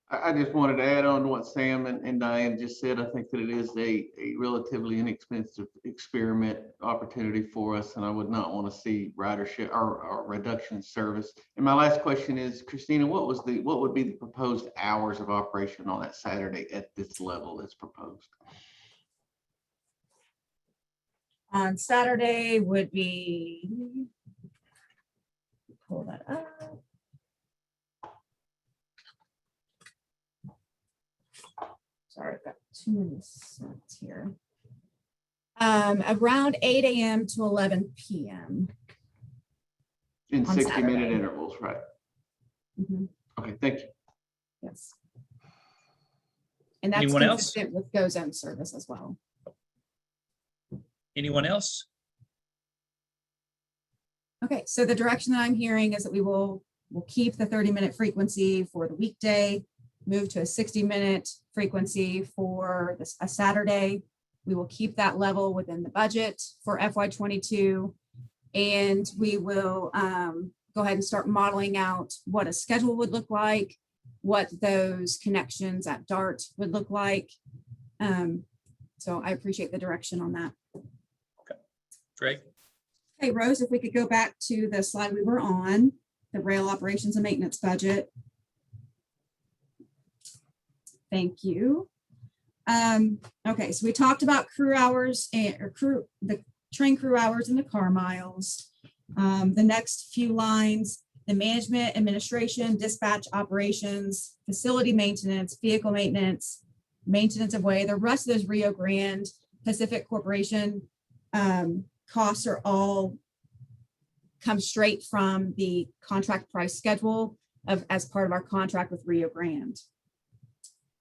I just wanted to add on to what Sam and Diane just said. I think that it is a relatively inexpensive experiment opportunity for us, and I would not want to see ridership or reduction in service. And my last question is, Christina, what would be the proposed hours of operation on that Saturday at this level that's proposed? On Saturday would be, pull that up. Sorry, I've got too many sets here. Around 8 a.m. to 11 p.m. In on 60-minute Saturday. intervals, right? Mhm. Okay, thank you. Yes. And that's Anyone else? consistent with GO Zone service as well. Anyone else? Okay, so the direction that I'm hearing is that we'll keep the 30-minute frequency for the weekday, move to a 60-minute frequency for a Saturday. We will keep that level within the budget for FY22. And we will go ahead and start modeling out what a schedule would look like, what those connections at DART would look like. So I appreciate the direction on that. Great. Hey, Rose, if we could go back to the slide we were on, the rail operations and maintenance budget. Thank you. Okay, so we talked about crew hours and the train crew hours and the car miles. The next few lines, the management, administration, dispatch operations, facility maintenance, vehicle maintenance, maintenance of way. The rest of those Rio Grande Pacific Corporation costs are all come straight from the contract price schedule as part of our contract with Rio Grande.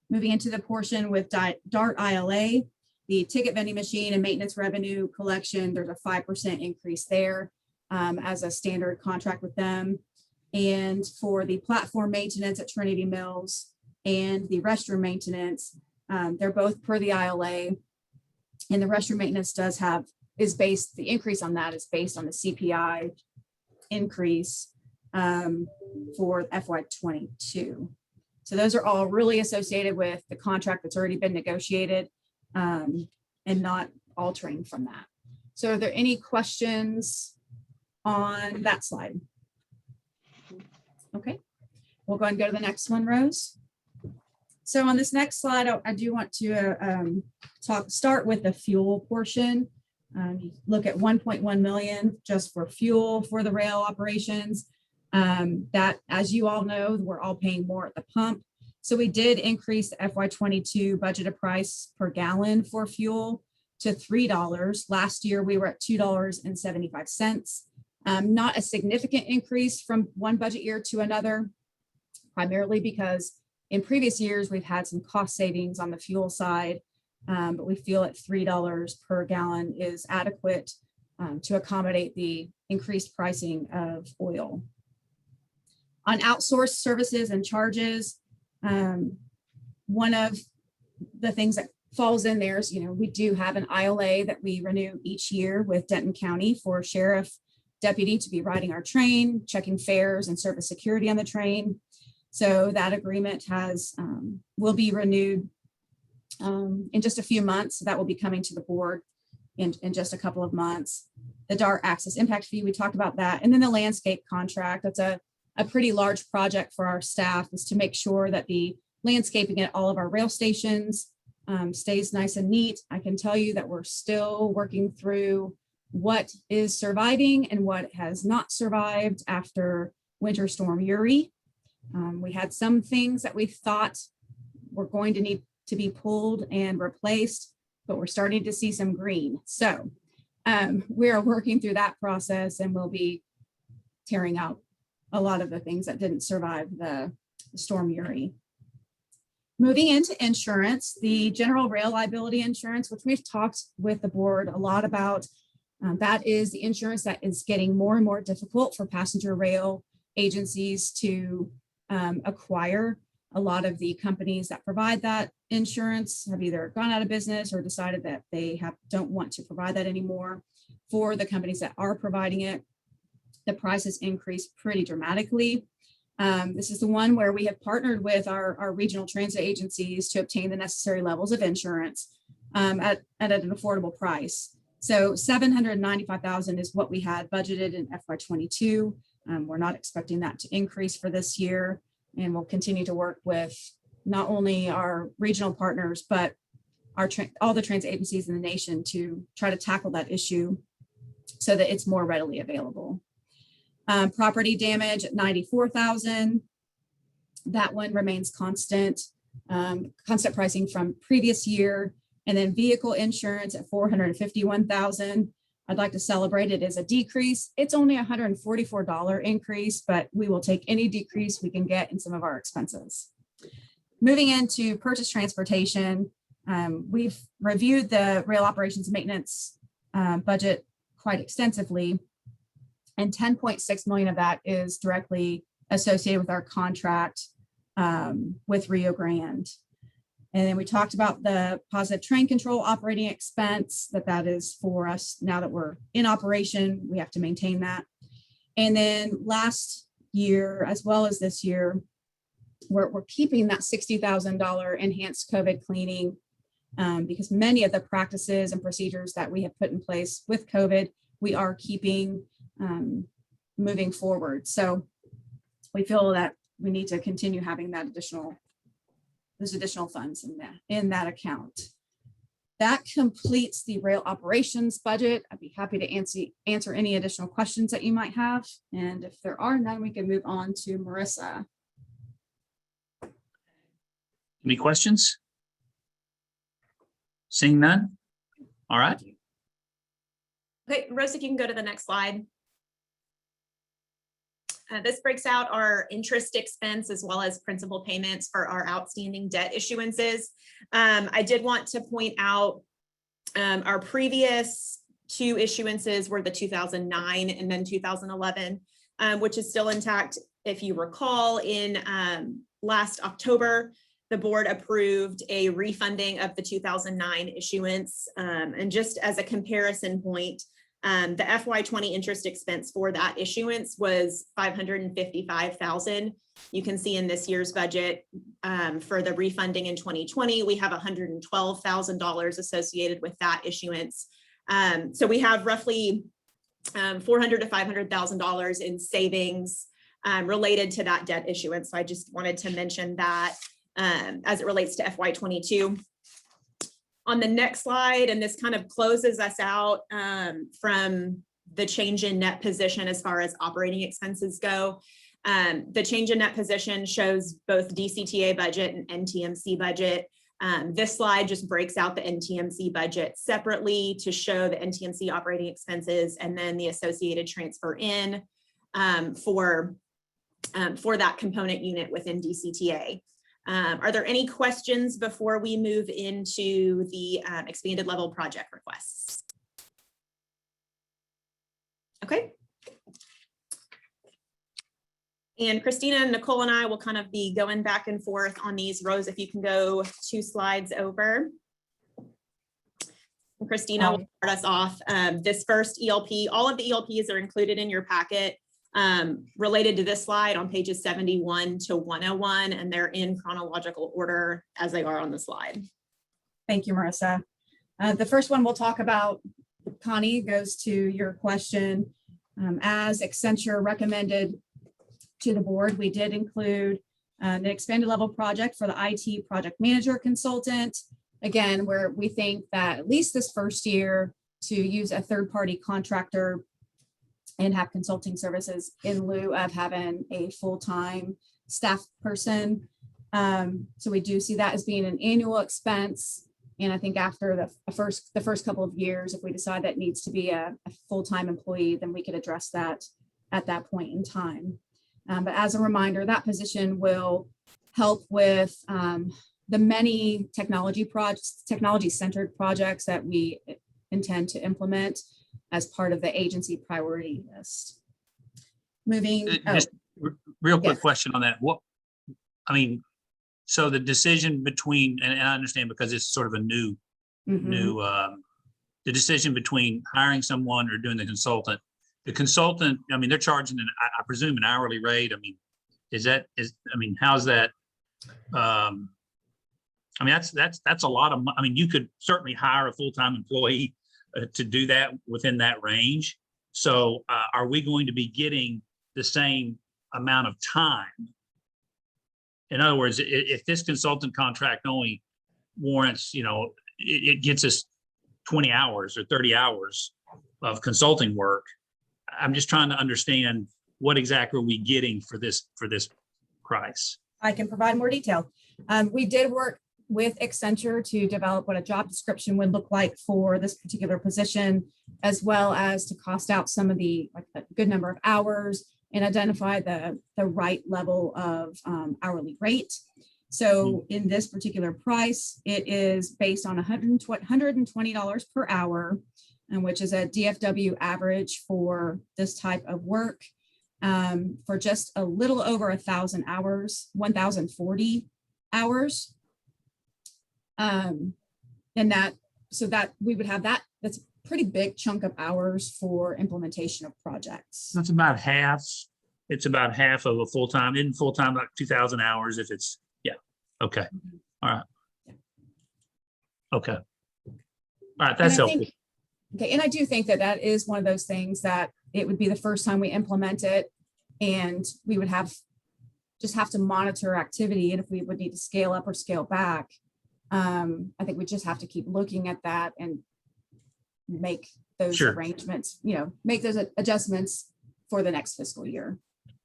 Moving into the portion with DART ILA, the ticket vending machine and maintenance revenue collection, there's a 5% increase there as a standard contract with them. And for the platform maintenance at Trinity Mills and the restroom maintenance, they're both per the ILA. And the restroom maintenance the increase on that is based on the CPI increase for FY22. So those are all really associated with the contract that's already been negotiated and not altering from that. So are there any questions on that slide? Okay, we'll go ahead and go to the next one, Rose. So on this next slide, I do want to start with the fuel portion. Look at 1.1 million just for fuel for the rail operations. That, as you all know, we're all paying more at the pump. So we did increase the FY22 budgeted price per gallon for fuel to $3. Last year, we were at $2.75. Not a significant increase from one budget year to another, primarily because in previous years, we've had some cost savings on the fuel side, but we feel at $3 per gallon is adequate to accommodate the increased pricing of oil. On outsourced services and charges, one of the things that falls in there is, we do have an ILA that we renew each year with Denton County for sheriff deputy to be riding our train, checking fares and service security on the train. So that agreement will be renewed in just a few months. So that will be coming to the board in just a couple of months. The DART access impact fee, we talked about that. And then the landscape contract, that's a pretty large project for our staff, is to make sure that the landscaping at all of our rail stations stays nice and neat. I can tell you that we're still working through what is surviving and what has not survived after Winter Storm Uri. We had some things that we thought were going to need to be pulled and replaced, but we're starting to see some green. So we are working through that process, and we'll be tearing out a lot of the things that didn't survive the Storm Uri. Moving into insurance, the general rail liability insurance, which we've talked with the board a lot about, that is the insurance that is getting more and more difficult for passenger rail agencies to acquire. A lot of the companies that provide that insurance have either gone out of business or decided that they don't want to provide that anymore. For the companies that are providing it, the price has increased pretty dramatically. This is the one where we have partnered with our regional transit agencies to obtain the necessary levels of insurance at an affordable price. So $795,000 is what we had budgeted in FY22. We're not expecting that to increase for this year, and we'll continue to work with not only our regional partners, but all the transit agencies in the nation to try to tackle that issue so that it's more readily available. Property damage at $94,000. That one remains constant, constant pricing from previous year. And then vehicle insurance at $451,000. I'd like to celebrate it as a decrease. It's only a $144 increase, but we will take any decrease we can get in some of our expenses. Moving into purchase transportation, we've reviewed the rail operations maintenance budget quite extensively, and 10.6 million of that is directly associated with our contract with Rio Grande. And then we talked about the positive train control operating expense, that is for us now that we're in operation, we have to maintain that. And then last year, as well as this year, we're keeping that $60,000 enhanced COVID cleaning because many of the practices and procedures that we have put in place with COVID, we are keeping moving forward. So we feel that we need to continue having that those additional funds in that account. That completes the rail operations budget. I'd be happy to answer any additional questions that you might have. And if there are none, we can move on to Marissa. Any questions? Seeing none? All right. Okay, Rosa, you can go to the next slide. This breaks out our interest expense as well as principal payments for our outstanding debt issuances. I did want to point out our previous two issuances were the 2009 and then 2011, which is still intact. If you recall, in last October, the board approved a refunding of the 2009 issuance. And just as a comparison point, the FY20 interest expense for that issuance was $555,000. You can see in this year's budget for the refunding in 2020, we have $112,000 associated with that issuance. So we have roughly $400,000 to $500,000 in savings related to that debt issuance. So I just wanted to mention that as it relates to FY22. On the next slide, and this kind of closes us out from the change in net position as far as operating expenses go. The change in net position shows both DCTA budget and NTMC budget. This slide just breaks out the NTMC budget separately to show the NTMC operating expenses and then the associated transfer in for that component unit within DCTA. Are there any questions before we move into the expanded level project requests? Okay. And Christina and Nicole and I will kind of be going back and forth on these. Rose, if you can go 2 slides over. And Christina will start us off. This first ELP, all of the ELPs are included in your packet. Related to this slide on pages 71 to 101, and they're in chronological order as they are on the slide. Thank you, Marissa. The first one we'll talk about, Connie, goes to your question. As Accenture recommended to the board, we did include an expanded level project for the IT project manager consultant. Again, where we think that at least this first year to use a third-party contractor and have consulting services in lieu of having a full-time staff person. So we do see that as being an annual expense. And I think after the first couple of years, if we decide that needs to be a full-time employee, then we could address that at that point in time. But as a reminder, that position will help with the many technology-centered projects that we intend to implement as part of the agency priority list. Moving. Just real quick yes. question on that. So the decision between, and I understand because it's sort of a new, Mhm. The decision between hiring someone or doing the consultant, they're charging I presume an hourly rate. How's that? That's a lot of, you could certainly hire a full-time employee to do that within that range. So are we going to be getting the same amount of time? In other words, if this consultant contract only warrants, it gets us 20 hours or 30 hours of consulting work, I'm just trying to understand what exactly are we getting for this price? I can provide more detail. We did work with Accenture to develop what a job description would look like for this particular position, as well as to cost out some of a good number of hours and identify the right level of hourly rate. So in this particular price, it is based on $120 per hour, which is a DFW average for this type of work, for just a little over 1,000 hours, 1,040 hours. So that we would have that's a pretty big chunk of hours for implementation of projects. That's about half. It's about half of a full-time, in full-time, like 2,000 hours if it's, yeah. Okay. All right. Okay. All right. That's helpful. Okay. And I do think that is one of those things that it would be the first time we implement it, and we would just have to monitor activity. And if we would need to scale up or scale back, I think we just have to keep looking at that and make those arrangements, make those adjustments for the next fiscal year.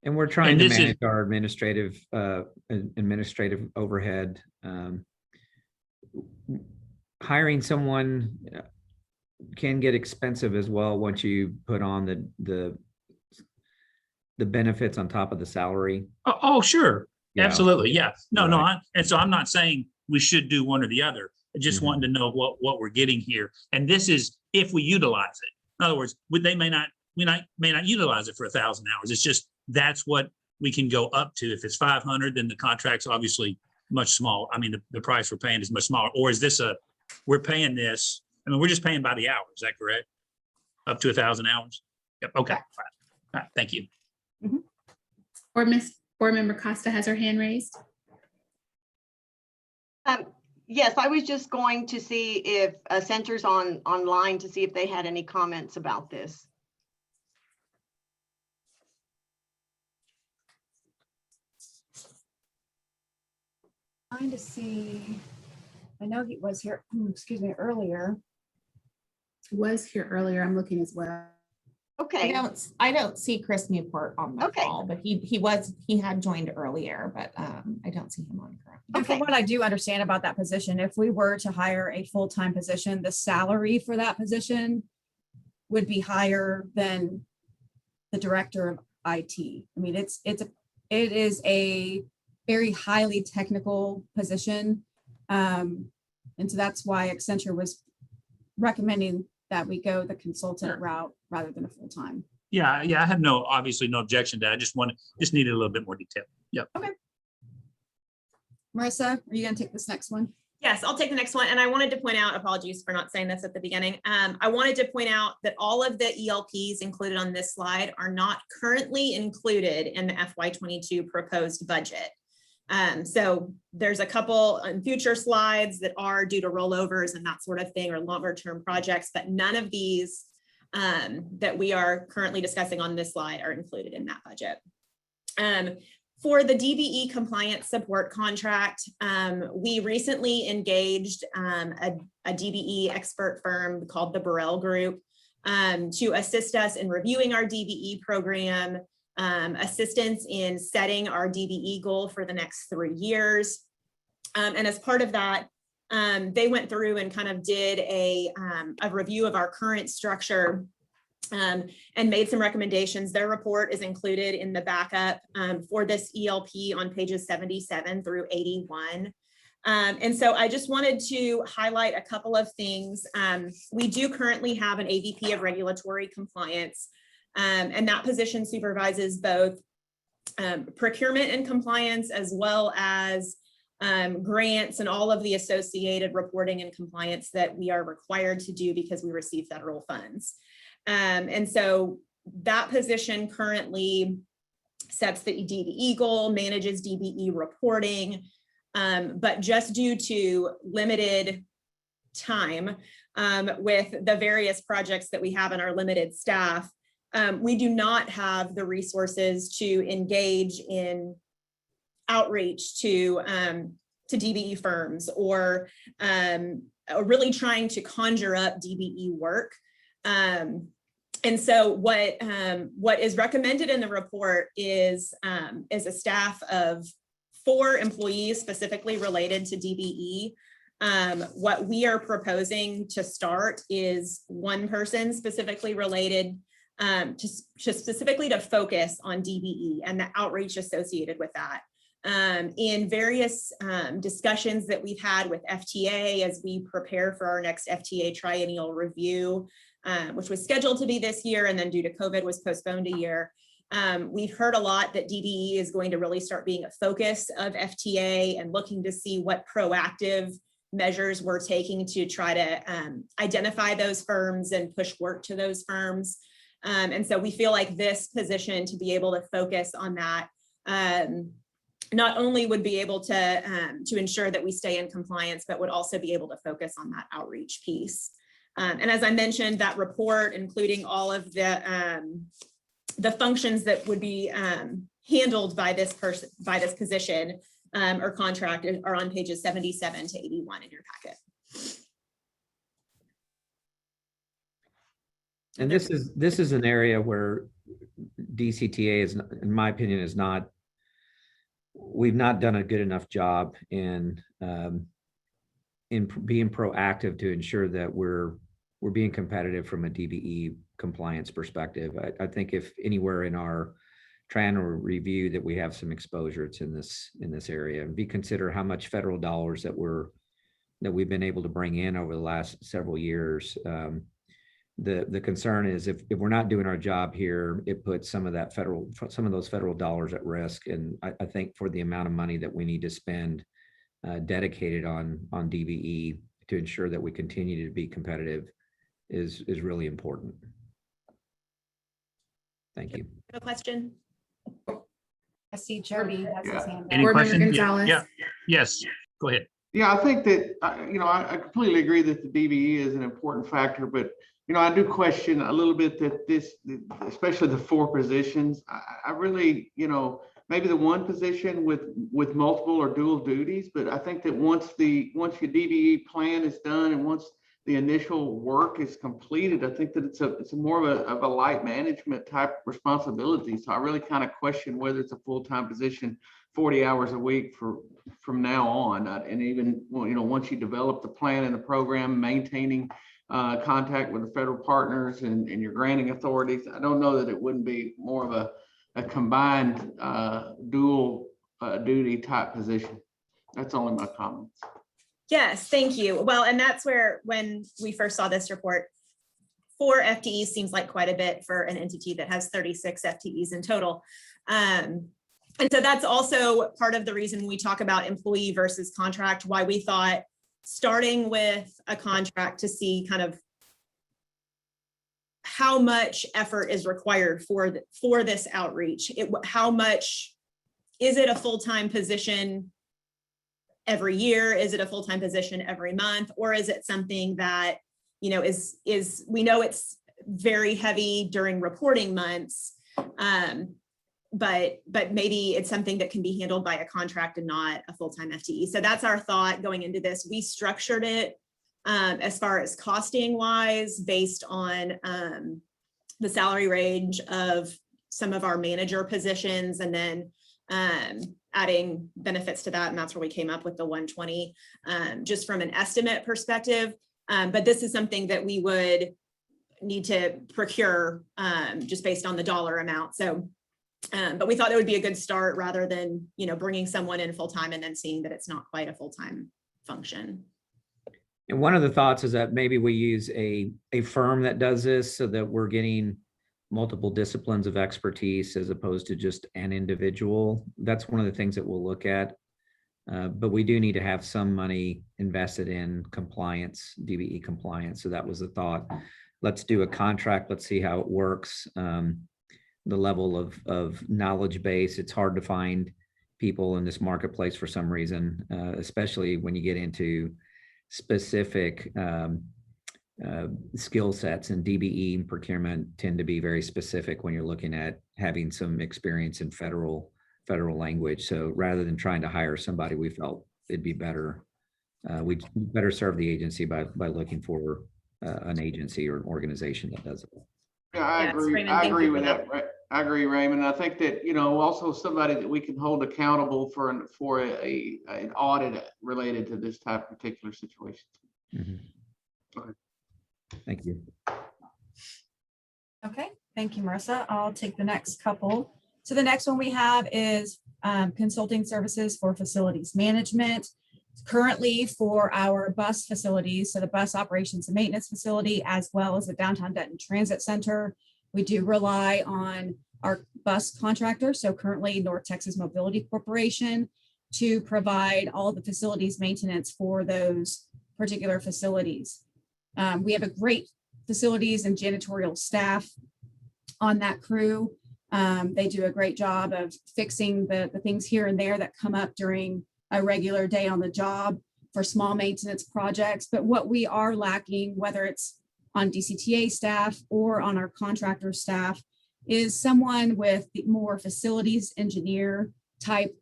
And we're trying to manage our administrative overhead. Hiring someone can get expensive as well once you put on the benefits on top of the salary. Oh, sure. Yeah. Absolutely. Yeah. No, Right. and so I'm not saying we should do one or the other. I just wanting to know what we're getting here. And this is if we utilize it. In other words, we may not utilize it for 1,000 hours. It's just that's what we can go up to. If it's 500, then the contract's obviously much smaller. The price we're paying is much smaller. Or is this we're paying this? We're just paying by the hour. Is that correct? Up to 1,000 hours. Yep. Okay. All right. Thank you. Or Ms. Board Member Costa has her hand raised. Yes, I was just going to see if Center's online to see if they had any comments about this. Trying to see, I know he was here, earlier. Was here earlier. I'm looking as well. Okay. I don't see Chris Newport on the call, but he had joined earlier, but I don't see him on currently. And from what I do understand about that position, if we were to hire a full-time position, the salary for that position would be higher than the director of IT. It is a very highly technical position. And so that's why Accenture was recommending that we go the consultant route rather than a full-time. Yeah. I have obviously no objection to that. I just needed a little bit more detail. Yep. Okay. Marissa, are you going to take this next one? Yes, I'll take the next one. And I wanted to point out, apologies for not saying this at the beginning. I wanted to point out that all of the ELPs included on this slide are not currently included in the FY22 proposed budget. So there's a couple on future slides that are due to rollovers and that sort of thing, or longer term projects, but none of these that we are currently discussing on this slide are included in that budget. For the DBE compliance support contract, we recently engaged a DBE expert firm called the Burrell Group to assist us in reviewing our DBE program, assistance in setting our DBE goal for the next 3 years. And as part of that, they went through and kind of did a review of our current structure and made some recommendations. Their report is included in the backup for this ELP on pages 77 through 81. And so I just wanted to highlight a couple of things. We do currently have an AVP of regulatory compliance, and that position supervises both procurement and compliance, as well as grants and all of the associated reporting and compliance that we are required to do because we receive federal funds. And so that position currently sets the DBE goal, manages DBE reporting, but just due to limited time with the various projects that we have in our limited staff, we do not have the resources to engage in outreach to DBE firms or really trying to conjure up DBE work. And so what is recommended in the report is a staff of 4 employees specifically related to DBE. What we are proposing to start is 1 person specifically related specifically to focus on DBE and the outreach associated with that. In various discussions that we've had with FTA as we prepare for our next FTA triennial review, which was scheduled to be this year and then due to COVID was postponed a year. We've heard a lot that DBE is going to really start being a focus of FTA and looking to see what proactive measures we're taking to try to identify those firms and push work to those firms. And so we feel like this position to be able to focus on that not only would be able to ensure that we stay in compliance, but would also be able to focus on that outreach piece. And as I mentioned, that report, including all of the functions that would be handled by this person, by this position or contract, are on pages 77 to 81 in your packet. And this is an area where DCTA is, in my opinion, we've not done a good enough job in being proactive to ensure that we're being competitive from a DBE compliance perspective. I think if anywhere in our triennial review that we have some exposure, it's in this area, and consider how much federal dollars that we've been able to bring in over the last several years. The concern is if we're not doing our job here, it puts some of those federal dollars at risk. And I think for the amount of money that we need to spend dedicated on DBE to ensure that we continue to be competitive is really important. Thank you. A question? I see Jody has his hand up. Any Board Member questions? Gonzalez. Yeah, yes, go ahead. Yeah, I think that, I completely agree that the DBE is an important factor, but, I do question a little bit that especially the 4 positions, I really, maybe the 1 position with multiple or dual duties, but I think that once your DBE plan is done and once the initial work is completed, I think that it's more of a light management type responsibility. So I really kind of question whether it's a full-time position, 40 hours a week from now on. And even, once you develop the plan and the program, maintaining contact with the federal partners and your granting authorities, I don't know that it wouldn't be more of a combined dual duty type position. That's only my comments. Yes, thank you. Well, and that's where, when we first saw this report, 4 FTEs seems like quite a bit for an entity that has 36 FTEs in total. And so that's also part of the reason we talk about employee versus contract, why we thought starting with a contract to see kind of how much effort is required for this outreach. How much, is it a full-time position every year? Is it a full-time position every month? Or is it something that, is we know it's very heavy during reporting months, but maybe it's something that can be handled by a contract and not a full-time FTE. So that's our thought going into this. We structured it as far as costing wise, based on the salary range of some of our manager positions, and then adding benefits to that. And that's where we came up with the 120, just from an estimate perspective. But this is something that we would need to procure just based on the dollar amount. So, but we thought that would be a good start rather than, bringing someone in full-time and then seeing that it's not quite a full-time function. And one of the thoughts is that maybe we use a firm that does this so that we're getting multiple disciplines of expertise as opposed to just an individual. That's one of the things that we'll look at. But we do need to have some money invested in compliance, DBE compliance. So that was the thought. Let's do a contract. Let's see how it works. The level of knowledge base, it's hard to find people in this marketplace for some reason, especially when you get into specific skill sets, and DBE and procurement tend to be very specific when you're looking at having some experience in federal language. So rather than trying to hire somebody, we felt it'd be better. We'd better serve the agency by looking for an agency or an organization that does it. Yeah, I agree. Raymond, I thank agree you with for that. I agree, Raymond. I think that, also somebody that we can hold accountable for an audit related to this type of particular situation. Mhm. Okay. Thank you. Okay, thank you, Marissa. I'll take the next couple. So the next one we have is consulting services for facilities management. Currently for our bus facilities, so the bus operations and maintenance facility, as well as the downtown Denton Transit Center, we do rely on our bus contractor. So currently North Texas Mobility Corporation to provide all the facilities maintenance for those particular facilities. We have a great facilities and janitorial staff on that crew. They do a great job of fixing the things here and there that come up during a regular day on the job for small maintenance projects. But what we are lacking, whether it's on DCTA staff or on our contractor staff, is someone with the more facilities engineer type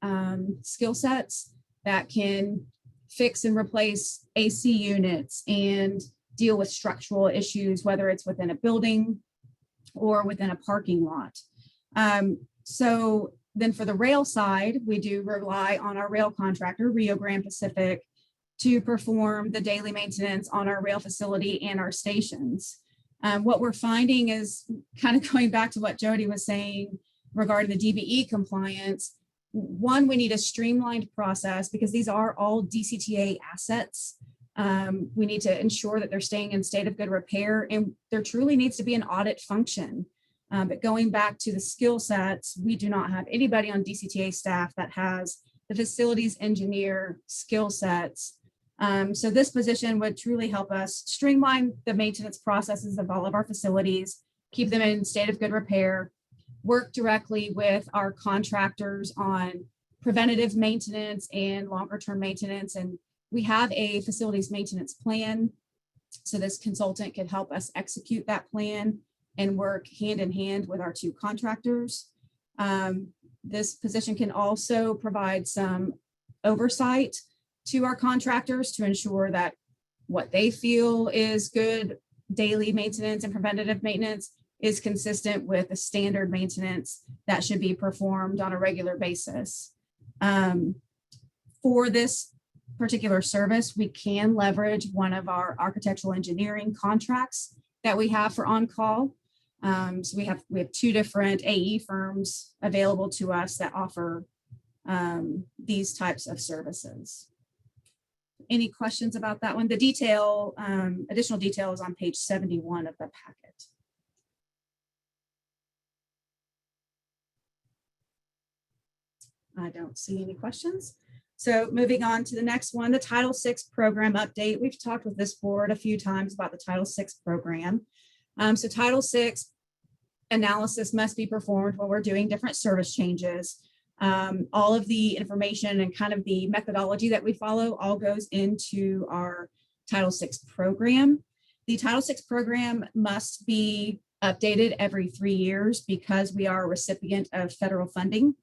skill sets that can fix and replace AC units and deal with structural issues, whether it's within a building or within a parking lot. So then for the rail side, we do rely on our rail contractor, Rio Grande Pacific, to perform the daily maintenance on our rail facility and our stations. What we're finding is kind of going back to what Jody was saying regarding the DBE compliance. One, we need a streamlined process because these are all DCTA assets. We need to ensure that they're staying in state of good repair, and there truly needs to be an audit function. But going back to the skill sets, we do not have anybody on DCTA staff that has the facilities engineer skill sets. So this position would truly help us streamline the maintenance processes of all of our facilities, keep them in state of good repair, work directly with our contractors on preventative maintenance and longer term maintenance. And we have a facilities maintenance plan. So this consultant could help us execute that plan and work hand in hand with our two contractors. This position can also provide some oversight to our contractors to ensure that what they feel is good daily maintenance and preventative maintenance is consistent with the standard maintenance that should be performed on a regular basis. For this particular service, we can leverage one of our architectural engineering contracts that we have for on-call. So we have two different AE firms available to us that offer these types of services. Any questions about that one? The detail, additional detail is on page 71 of the packet. I don't see any questions. So moving on to the next one, the Title VI program update. We've talked with this board a few times about the Title VI program. So Title VI analysis must be performed when we're doing different service changes. All of the information and kind of the methodology that we follow all goes into our Title VI program. The Title VI program must be updated every 3 years because we are a recipient of federal funding.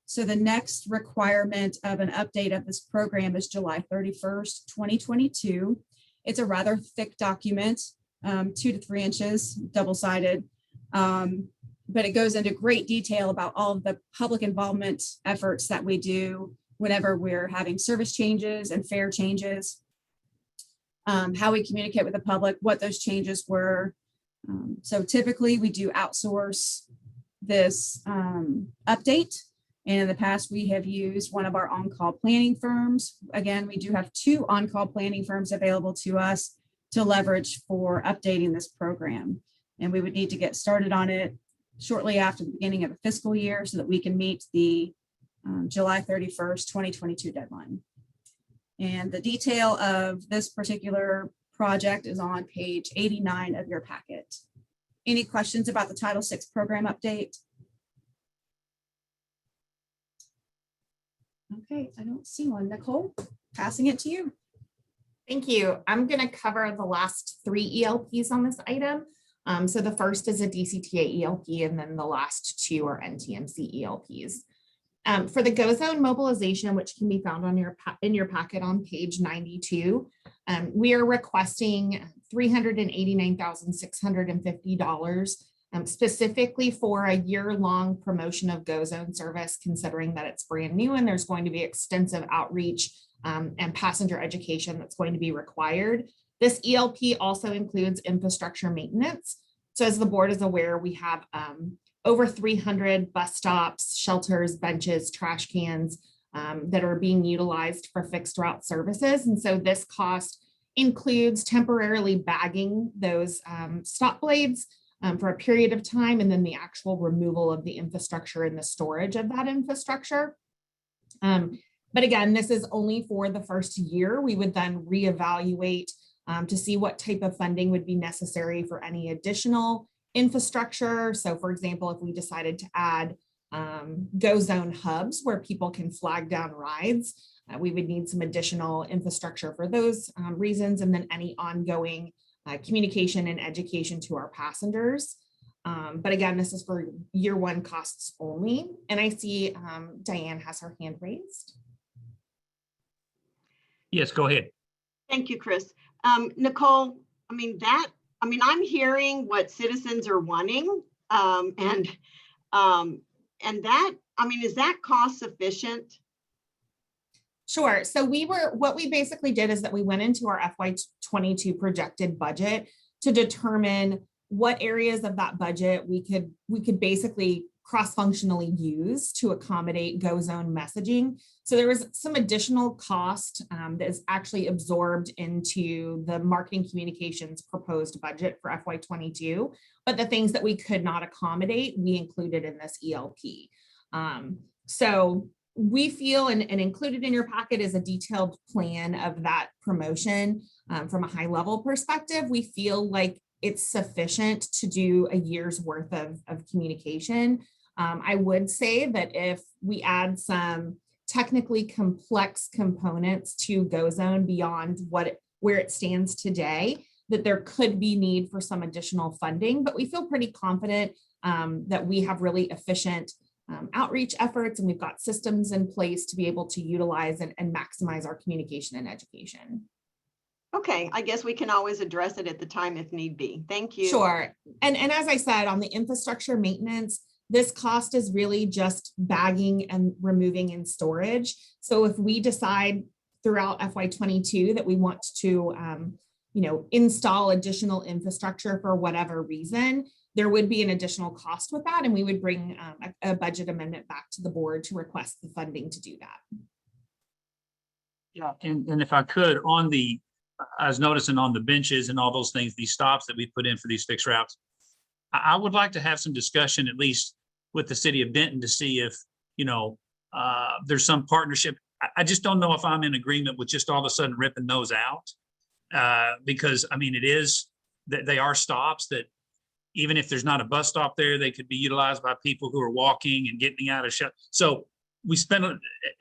So the next requirement of an update of this program is July 31st, 2022. It's a rather thick document, 2 to 3 inches, double-sided. But it goes into great detail about all of the public involvement efforts that we do whenever we're having service changes and fare changes, how we communicate with the public, what those changes were, So typically we do outsource this update. And in the past, we have used one of our on-call planning firms. Again, we do have 2 on-call planning firms available to us to leverage for updating this program. And we would need to get started on it shortly after the beginning of the fiscal year so that we can meet the July 31st, 2022 deadline. And the detail of this particular project is on page 89 of your packet. Any questions about the Title VI program update? Okay, I don't see one. Nicole, passing it to you. Thank you. I'm going to cover the last 3 ELPs on this item. So the first is a DCTA ELP, and then the last 2 are NTMC ELPs. For the Go Zone mobilization, which can be found on in your packet on page 92, we are requesting $389,650 specifically for a year-long promotion of Go Zone service, considering that it's brand new and there's going to be extensive outreach and passenger education that's going to be required. This ELP also includes infrastructure maintenance. So as the board is aware, we have over 300 bus stops, shelters, benches, trash cans that are being utilized for fixed route services. And so this cost includes temporarily bagging those stop blades for a period of time, and then the actual removal of the infrastructure and the storage of that infrastructure. But again, this is only for the first year. We would then reevaluate to see what type of funding would be necessary for any additional infrastructure. So for example, if we decided to add Go Zone hubs where people can flag down rides, we would need some additional infrastructure for those reasons, and then any ongoing communication and education to our passengers. But again, this is for year 1 costs only. And I see Diane has her hand raised. Yes, go ahead. Thank you, Chris. Nicole, I'm hearing what citizens are wanting, and that, is that cost sufficient? Sure. So what we basically did is that we went into our FY22 projected budget to determine what areas of that budget we could basically cross-functionally use to accommodate Go Zone messaging. So there was some additional cost that is actually absorbed into the marketing communications proposed budget for FY22, but the things that we could not accommodate, we included in this ELP. So we feel, and included in your packet is a detailed plan of that promotion from a high level perspective. We feel like it's sufficient to do a year's worth of communication. I would say that if we add some technically complex components to Go Zone beyond where it stands today, that there could be need for some additional funding, but we feel pretty confident that we have really efficient outreach efforts, and we've got systems in place to be able to utilize and maximize our communication and education. Okay, I guess we can always address it at the time if need be. Thank you. Sure. And as I said, on the infrastructure maintenance, this cost is really just bagging and removing in storage. So if we decide throughout FY22 that we want to install additional infrastructure for whatever reason, there would be an additional cost with that, and we would bring a budget amendment back to the board to request the funding to do that. Yeah, and if I could, I was noticing on the benches and all those things, these stops that we put in for these fixed routes, I would like to have some discussion, at least with the city of Denton, to see if, there's some partnership. I just don't know if I'm in agreement with just all of a sudden ripping those out. Because it is that they are stops that even if there's not a bus stop there, they could be utilized by people who are walking and getting out of shut. So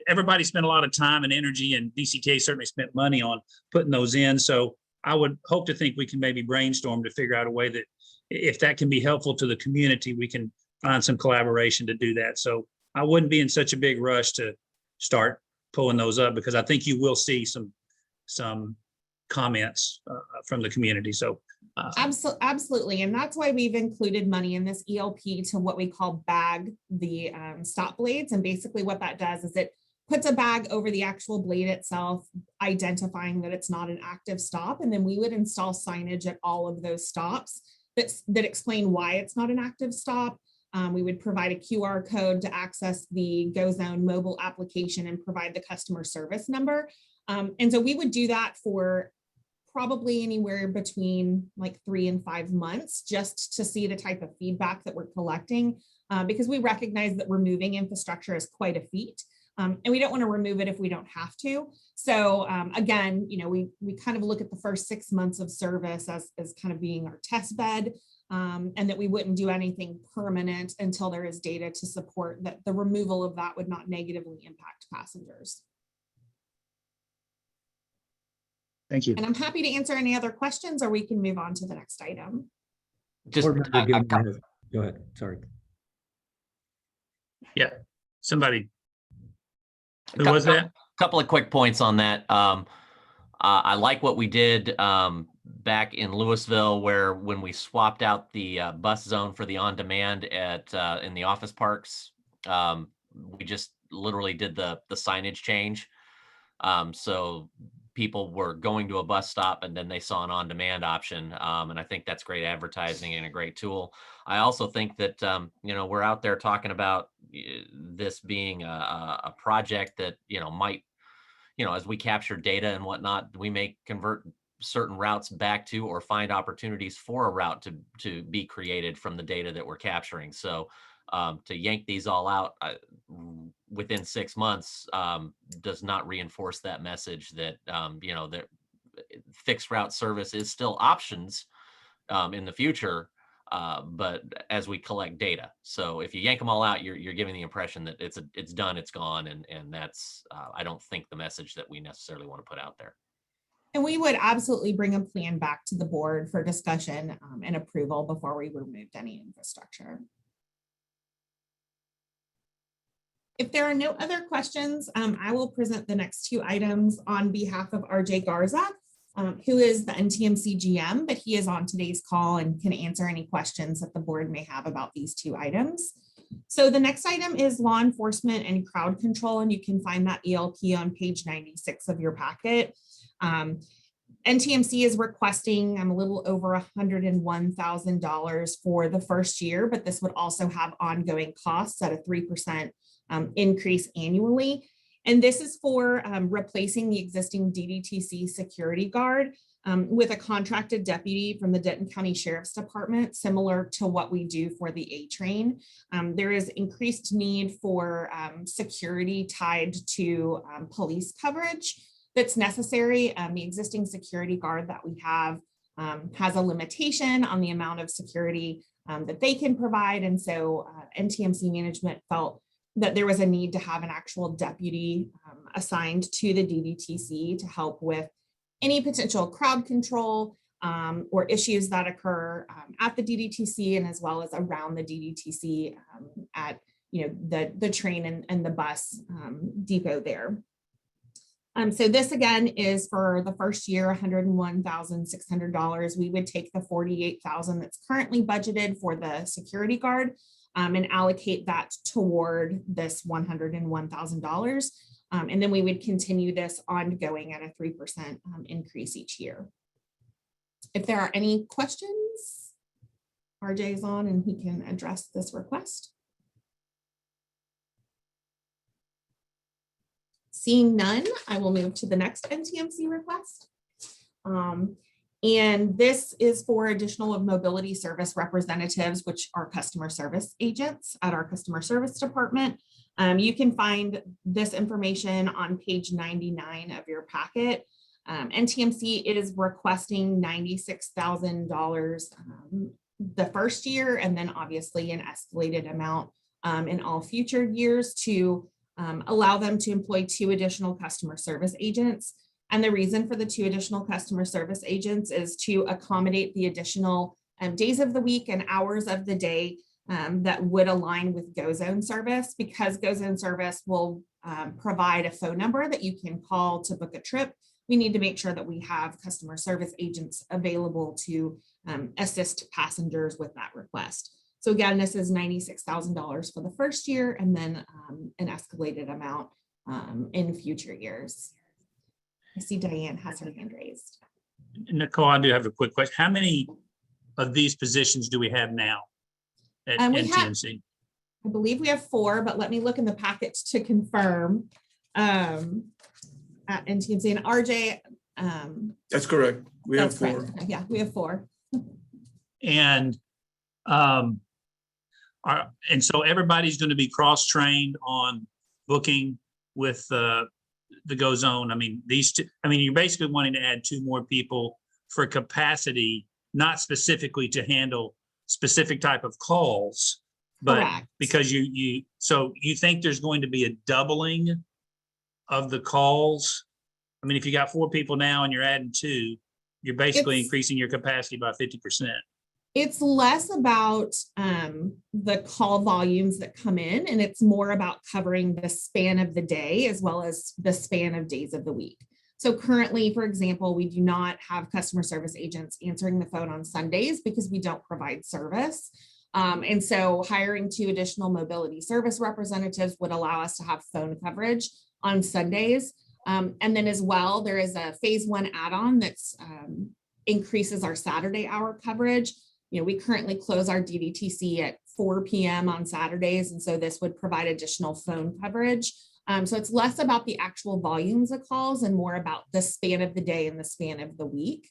everybody spent a lot of time and energy, and DCTA certainly spent money on putting those in. So I would hope to think we can maybe brainstorm to figure out a way that if that can be helpful to the community, we can find some collaboration to do that. So I wouldn't be in such a big rush to start pulling those up, because I think you will see some comments from the community. So absolutely. And that's why we've included money in this ELP to what we call bag the stop blades. And basically what that does is it puts a bag over the actual blade itself, identifying that it's not an active stop. And then we would install signage at all of those stops that explain why it's not an active stop. We would provide a QR code to access the GoZone mobile application and provide the customer service number. And so we would do that for probably anywhere between like 3 and 5 months, just to see the type of feedback that we're collecting, because we recognize that removing infrastructure is quite a feat. And we don't want to remove it if we don't have to. So again, you know, we kind of look at the first 6 months of service as kind of being our test bed, and that we wouldn't do anything permanent until there is data to support that the removal of that would not negatively impact passengers. Thank you. And I'm happy to answer any other questions, or we can move on to the next item. Just Board Member a Gilmore has- Go ahead, sorry. Somebody. Who was that? couple of quick points on that. I like what we did back in Louisville, where when we swapped out the bus zone for the on-demand at in the office parks, we just literally did the signage change. So people were going to a bus stop and then they saw an on-demand option. And I think that's great advertising and a great tool. I also think that, you know, we're out there talking about this being a project that, you know, might, you know, as we capture data and whatnot, we may convert certain routes back to or find opportunities for a route to be created from the data that we're capturing. So to yank these all out within 6 months does not reinforce that message that, you know, that fixed route service is still options in the future, but as we collect data. So if you yank them all out, you're giving the impression that it's done, it's gone, and that's I don't think the message that we necessarily want to put out there. And we would absolutely bring a plan back to the board for discussion and approval before we removed any infrastructure. If there are no other questions, I will present the next 2 items on behalf of RJ Garza, who is the NTMC GM, but he is on today's call and can answer any questions that the board may have about these 2 items. So the next item is law enforcement and crowd control, and you can find that ELP on page 96 of your packet. NTMC is requesting a little over $101,000 for the first year, but this would also have ongoing costs at a 3% increase annually. And this is for replacing the existing DDTC security guard with a contracted deputy from the Denton County Sheriff's Department, similar to what we do for the A-Train. There is increased need for security tied to police coverage that's necessary. The existing security guard that we have has a limitation on the amount of security that they can provide. And so NTMC management felt that there was a need to have an actual deputy assigned to the DDTC to help with any potential crowd control or issues that occur at the DDTC and as well as around the DDTC at, you know, the train and the bus depot there. So this again is for the first year, $101,600. We would take the $48,000 that's currently budgeted for the security guard and allocate that toward this $101,000. And then we would continue this ongoing at a 3% increase each year. If there are any questions, RJ is on and he can address this request. Seeing none, I will move to the next NTMC request. And this is for additional of mobility service representatives, which are customer service agents at our customer service department. You can find this information on page 99 of your packet. NTMC is requesting $96,000 the first year, and then obviously an escalated amount in all future years to allow them to employ 2 additional customer service agents. And the reason for the 2 additional customer service agents is to accommodate the additional days of the week and hours of the day that would align with GoZone service, because GoZone service will provide a phone number that you can call to book a trip. We need to make sure that we have customer service agents available to assist passengers with that request. So again, this is $96,000 for the first year and then an escalated amount in future years. I see Diane has her hand raised. Nicole, I do have a quick question. How many of these positions do we have now at We have- NTMC? I believe we have 4, but let me look in the package to confirm. At NTMC and RJ. That's correct. We have That's correct. 4. Okay, yeah, we have 4. And and so everybody's going to be cross-trained on booking with the Go Zone. I mean, these two, I mean, you're basically wanting to add 2 more people for capacity, not specifically to handle specific type of calls, but Correct. because so you think there's going to be a doubling of the calls? I mean, if you got 4 people now and you're adding 2, you're basically It's- increasing your capacity by 50%. It's less about the call volumes that come in, and it's more about covering the span of the day as well as the span of days of the week. So currently, for example, we do not have customer service agents answering the phone on Sundays because we don't provide service. And so hiring 2 additional mobility service representatives would allow us to have phone coverage on Sundays. And then as well, there is a phase 1 add-on that's increases our Saturday hour coverage. You know, we currently close our DDTC at 4 p.m. on Saturdays, and so this would provide additional phone coverage. So it's less about the actual volumes of calls and more about the span of the day and the span of the week.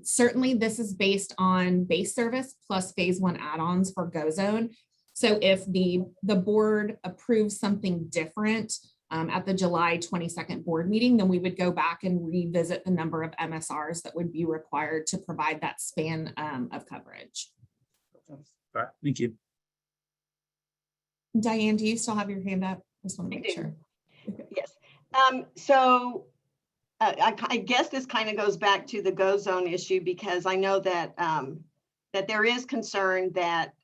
Certainly, this is based on base service plus phase 1 add-ons for GoZone. So if the board approves something different at the July 22nd board meeting, then we would go back and revisit the number of MSRs that would be required to provide that span of coverage. All right, thank you. Diane, do you still have your hand up? I just want to I make do. sure. Yes. So I guess this kind of goes back to the Go Zone issue, because I know that that there is concern that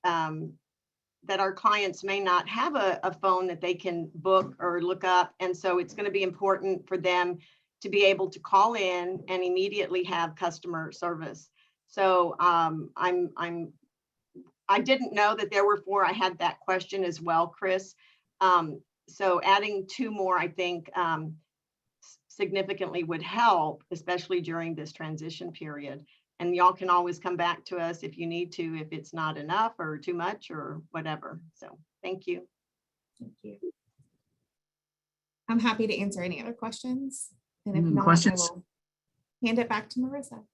that our clients may not have a phone that they can book or look up. And so it's going to be important for them to be able to call in and immediately have customer service. So I didn't know that there were 4. I had that question as well, Chris. So adding 2 more, I think, significantly would help, especially during this transition period. And y'all can always come back to us if you need to, if it's not enough or too much or whatever. So thank you. Thank you. I'm happy to answer any other questions. And if Any not, questions? I will hand it back to Marissa.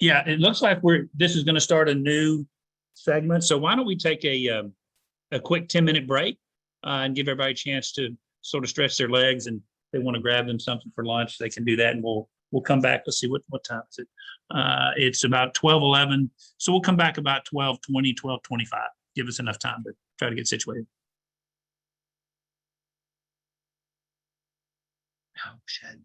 Yeah, it looks like this is going to start a new segment. So why don't we take a quick 10-minute break and give everybody a chance to sort of stretch their legs, and if they want to grab them something for lunch, they can do that, and we'll come back. Let's see, what time is it? It's about 12:11. So we'll come back about 12:20, 12:25. Give us enough time to try to get situated. Oh, shit.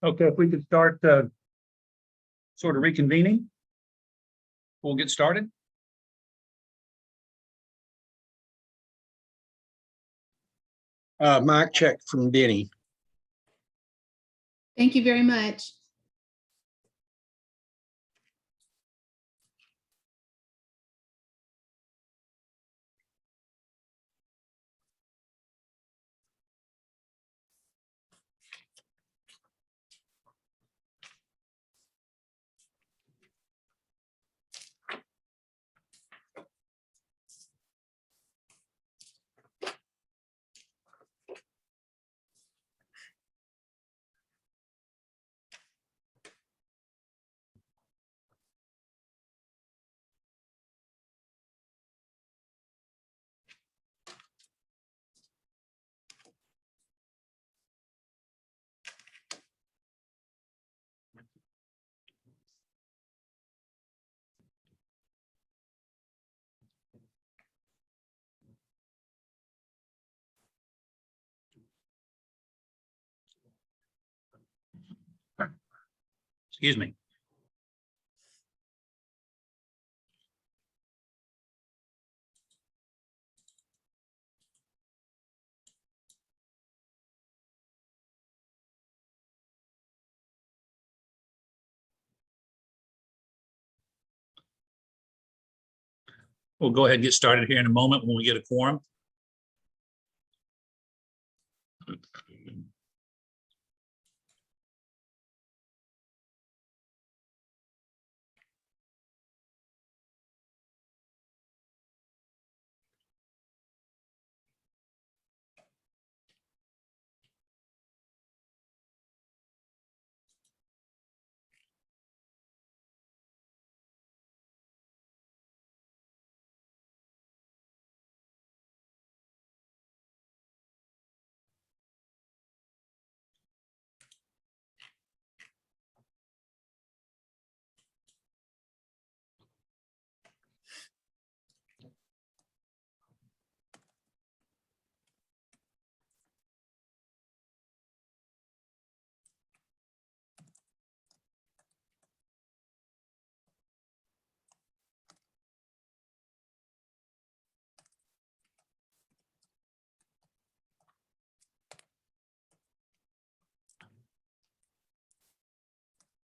Okay, if we could start sort of reconvening, we'll get started. Mic check from Denny. Thank you very much. Excuse me. We'll go ahead and get started here in a moment when we get a quorum.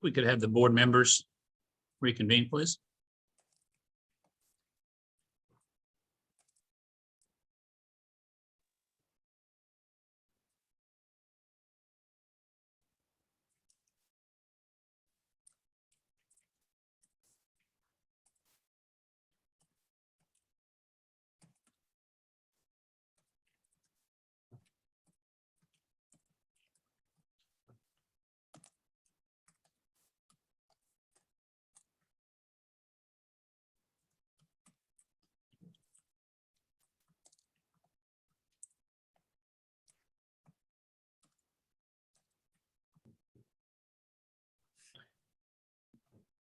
We could have the board members reconvene, please.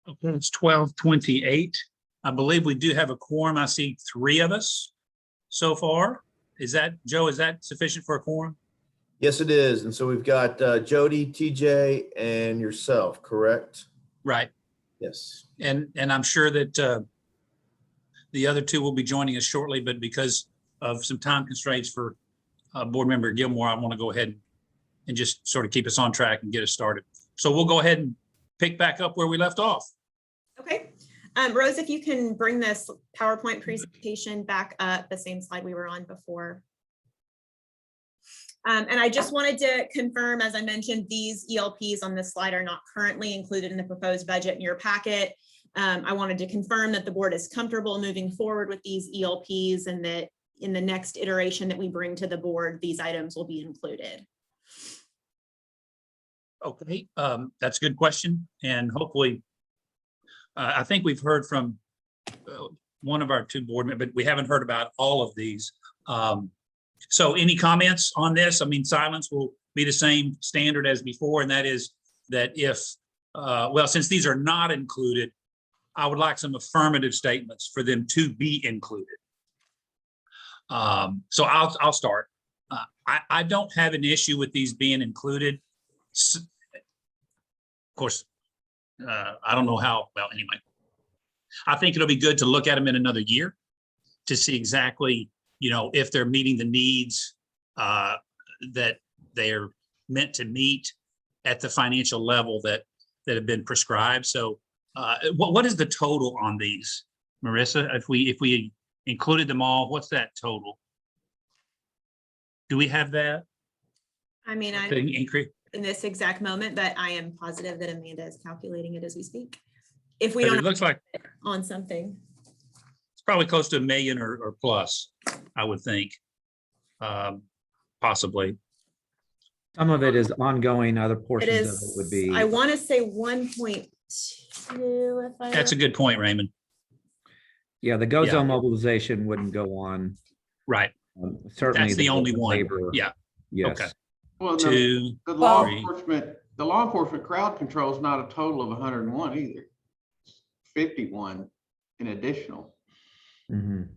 Okay, it's 12:28. I believe we do have a quorum. I see 3 of us so far. Is that, Joe, is that sufficient for a quorum? Yes, it is. And so we've got Jody, TJ, and yourself, correct? Right. Yes. And I'm sure that the other 2 will be joining us shortly, but because of some time constraints for Board Member Gilmore, I want to go ahead and just sort of keep us on track and get us started. So we'll go ahead and pick back up where we left off. Okay. Rose, if you can bring this PowerPoint presentation back up, the same slide we were on before. And I just wanted to confirm, as I mentioned, these ELPs on this slide are not currently included in the proposed budget in your packet. I wanted to confirm that the board is comfortable moving forward with these ELPs and that in the next iteration that we bring to the board, these items will be included. Okay, that's a good question. And hopefully, I think we've heard from one of our 2 board members, but we haven't heard about all of these. So any comments on this? I mean, silence will be the same standard as before, and that is that if, well, since these are not included, I would like some affirmative statements for them to be included. So I'll start. I don't have an issue with these being included. course, I don't know how, well, anyway. I think it'll be good to look at them in another year to see exactly, if they're meeting the needs that they're meant to meet at the financial level that have been prescribed. So what is the total on these, Marissa? If we included them all, what's that total? Do we have that? I mean, I The increase? in this exact moment, but I am positive that Amanda is calculating it as we speak. If we 'Cause don't it looks like on something. it's probably close to $1 million or plus, I would think. Possibly. Some of it is ongoing, other It portions of it would is, be. I want to say 1.2 if I. That's a good point, Raymond. Yeah, the Yeah. GoZo mobilization wouldn't go on. Right. Certainly. That's the only one. labor, Yeah. Yes. Okay. Well, Two, the law three. enforcement crowd control is not a total of 101 either. It's 51 in additional. Mhm.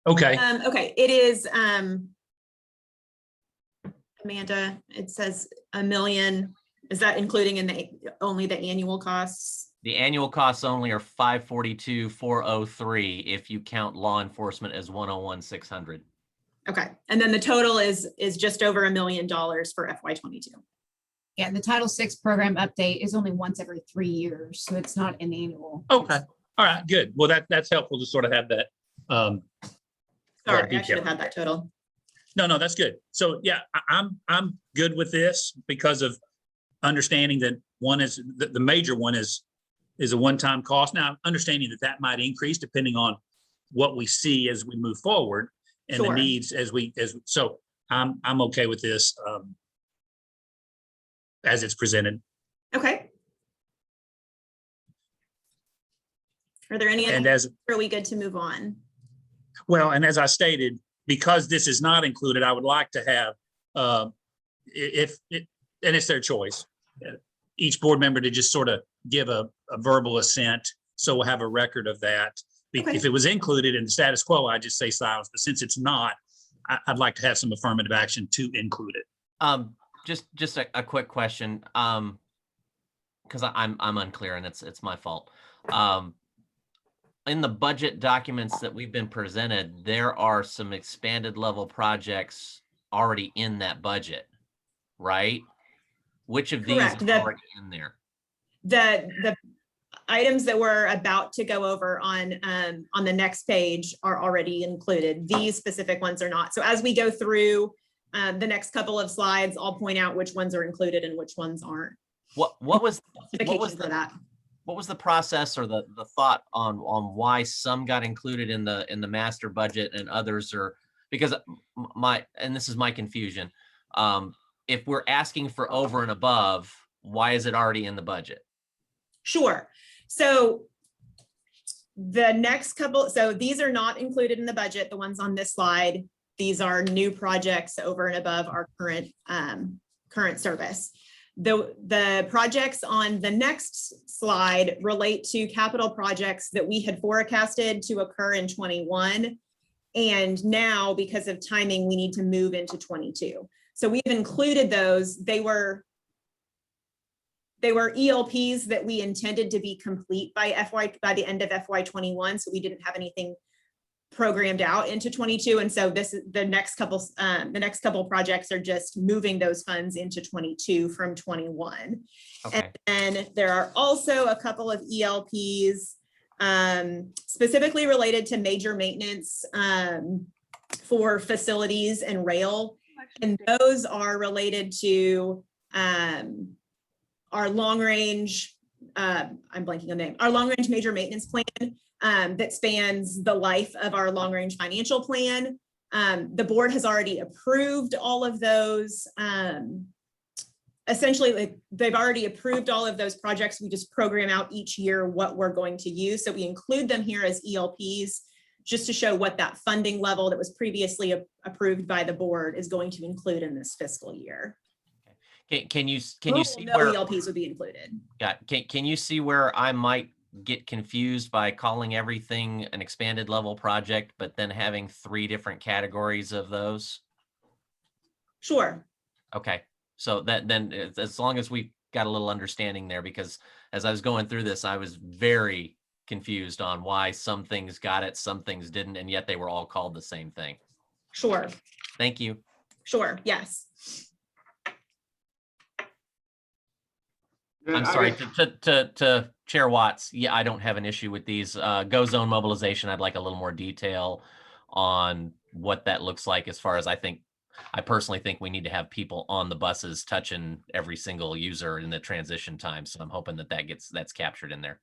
Okay. Okay, it is, Amanda, it says $1 million. Is that including in only the annual costs? The annual costs only are 542,403 if you count law enforcement as 101,600. Okay, and then the total is just over $1 million for FY22. Yeah, the Title VI program update is only once every 3 years, so it's not an annual. Okay. All right, good. Well, that's helpful to sort of have that. Sorry, I detail. should have had that total. No, that's good. So yeah, I'm good with this because of understanding that one is the major one is a one-time cost. Now, understanding that might increase depending on what we see as we move forward and the Sure. needs so I'm okay with this as it's presented. Okay. Are there any, And other- as are we good to move on? well, and as I stated, because this is not included, I would like to have, and it's their choice, each board member to just sort of give a verbal assent. So we'll have a record of that. Okay. If it was included in the status quo, I just say silence. But since it's not, I'd like to have some affirmative action to include it. Just a quick question, because I'm unclear and it's my fault. In the budget documents that we've been presented, there are some expanded level projects already in that budget, right? Which of these Correct. are already in there? The items that we're about to go over on the next page are already included. These specific ones are not. So as we go through the next couple of slides, I'll point out which ones are included and which ones aren't. What was For that. what was the process or the thought on why some got included in the master budget and others are, because and this is my confusion. If we're asking for over and above, why is it already in the budget? Sure. So the next couple, so these are not included in the budget, the ones on this slide. These are new projects over and above our current service. The projects on the next slide relate to capital projects that we had forecasted to occur in 21. And now, because of timing, we need to move into 22. So we've included those. They were ELPs that we intended to be complete by the end of FY21. So we didn't have anything programmed out into 22. And so this is the next couple projects are just moving those funds into 22 from 21. Okay. And then there are also a couple of ELPs specifically related to major maintenance for facilities and rail. And those are related to our long range, I'm blanking on the name, our long range major maintenance plan that spans the life of our long range financial plan. The board has already approved all of those. Essentially, they've already approved all of those projects. We just program out each year what we're going to use. So we include them here as ELPs just to show what that funding level that was previously approved by the board is going to include in this fiscal year. Can you see No where ELPs would be included. can you see where I might get confused by calling everything an expanded level project, but then having 3 different categories of those? Sure. Okay, so that then as long as we got a little understanding there, because as I was going through this, I was very confused on why some things got it, some things didn't, and yet they were all called the same thing. Sure, Thank you. sure, yes. Yeah, I'm I sorry, guess- to Chair Watts. Yeah, I don't have an issue with these. Go zone mobilization, I'd like a little more detail on what that looks like, as far as I personally think we need to have people on the buses touching every single user in the transition time. So I'm hoping that's captured in there.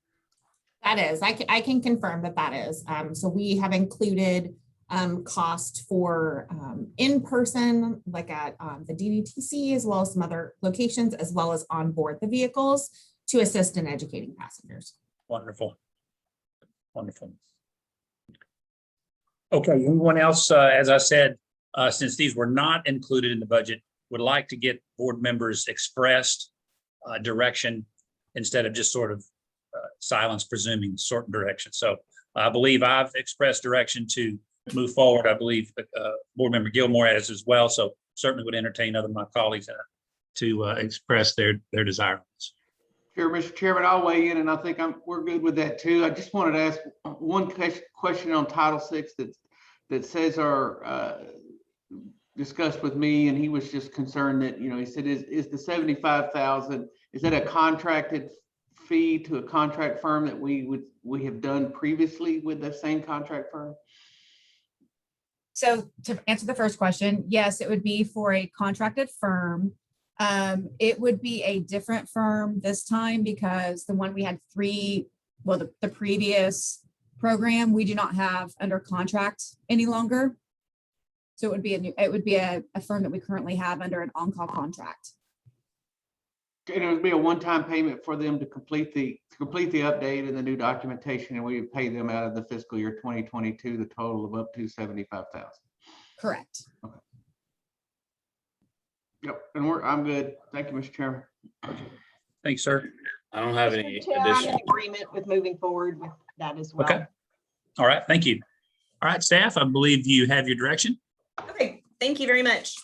That is, I can confirm that is. So we have included cost for in-person, like at the DDTC, as well as some other locations, as well as on board the vehicles to assist in educating passengers. Wonderful. Wonderful. Okay, anyone else, as I said, since these were not included in the budget, would like to get board members expressed direction instead of just sort of silence presuming certain direction. So I believe I've expressed direction to move forward. I believe board member Gilmore has as well. So certainly would entertain other of my colleagues to express their desire. Sure, Mr. Chairman, I'll weigh in, and I think we're good with that too. I just wanted to ask one question on Title VI that says discussed with me, and he was just concerned that, he said, is the 75,000, is that a contracted fee to a contract firm that we have done previously with the same contract firm? So to answer the first question, yes, it would be for a contracted firm. It would be a different firm this time because the one we had the previous program, we do not have under contract any longer. So it would be a firm that we currently have under an on-call contract. And it would be a one-time payment for them to complete the update and the new documentation, and we would pay them out of the fiscal year 2022, the total of up to 75,000. Correct. Okay. Yep, and I'm good. Thank you, Mr. Chairman. Thanks, sir. I don't have any Mr. Chair, I'm in additional. agreement with moving forward with that as well. Okay. All right, thank you. All right, staff, I believe you have your direction. Okay, thank you very much.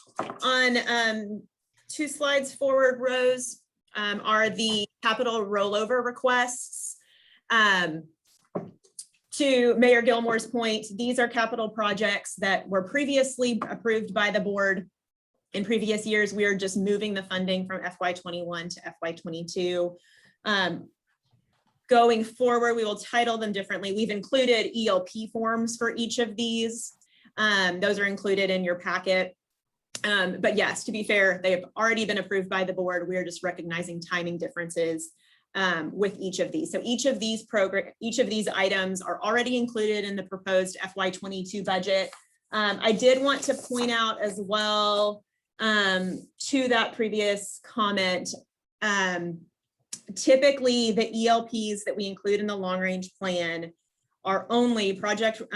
On 2 slides forward, Rose, are the capital rollover requests. To Mayor Gilmore's point, these are capital projects that were previously approved by the board in previous years. We are just moving the funding from FY21 to FY22. Going forward, we will title them differently. We've included ELP forms for each of these. Those are included in your packet. But yes, to be fair, they have already been approved by the board. We are just recognizing timing differences with each of these. So each of these items are already included in the proposed FY22 budget. I did want to point out as well to that previous comment, typically the ELPs that we include in the long range plan are only capital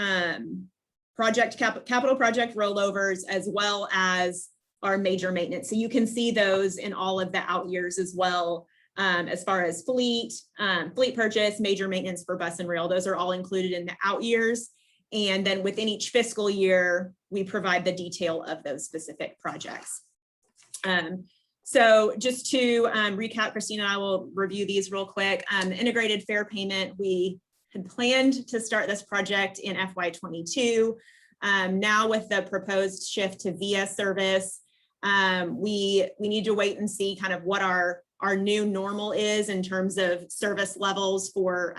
project rollovers, as well as our major maintenance. So you can see those in all of the out years as well, as far as fleet purchase, major maintenance for bus and rail. Those are all included in the out years. And then within each fiscal year, we provide the detail of those specific projects. So just to recap, Christina and I will review these real quick. Integrated fare payment, we had planned to start this project in FY22. Now with the proposed shift to VIA service, we need to wait and see kind of what our new normal is in terms of service levels for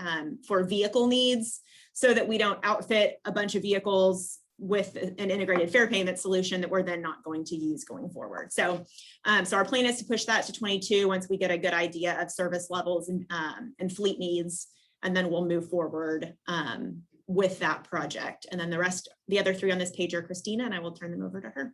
vehicle needs, so that we don't outfit a bunch of vehicles with an integrated fare payment solution that we're then not going to use going forward. So our plan is to push that to 22 once we get a good idea of service levels and fleet needs, and then we'll move forward with that project. And then the other 3 on this page are Christina, and I will turn them over to her.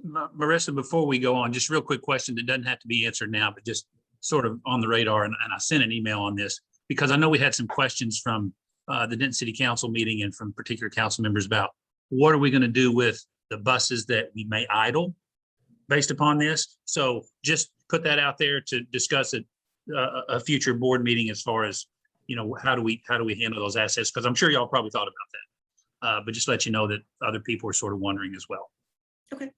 Marissa, before we go on, just real quick question that doesn't have to be answered now, but just sort of on the radar. And I sent an email on this because I know we had some questions from the Denton City Council meeting and from particular council members about what are we going to do with the buses that we may idle based upon this. So just put that out there to discuss at a future board meeting as far as, how do we handle those assets? Because I'm sure y'all probably thought about that. But just let you know that other people are sort of wondering as well. Okay.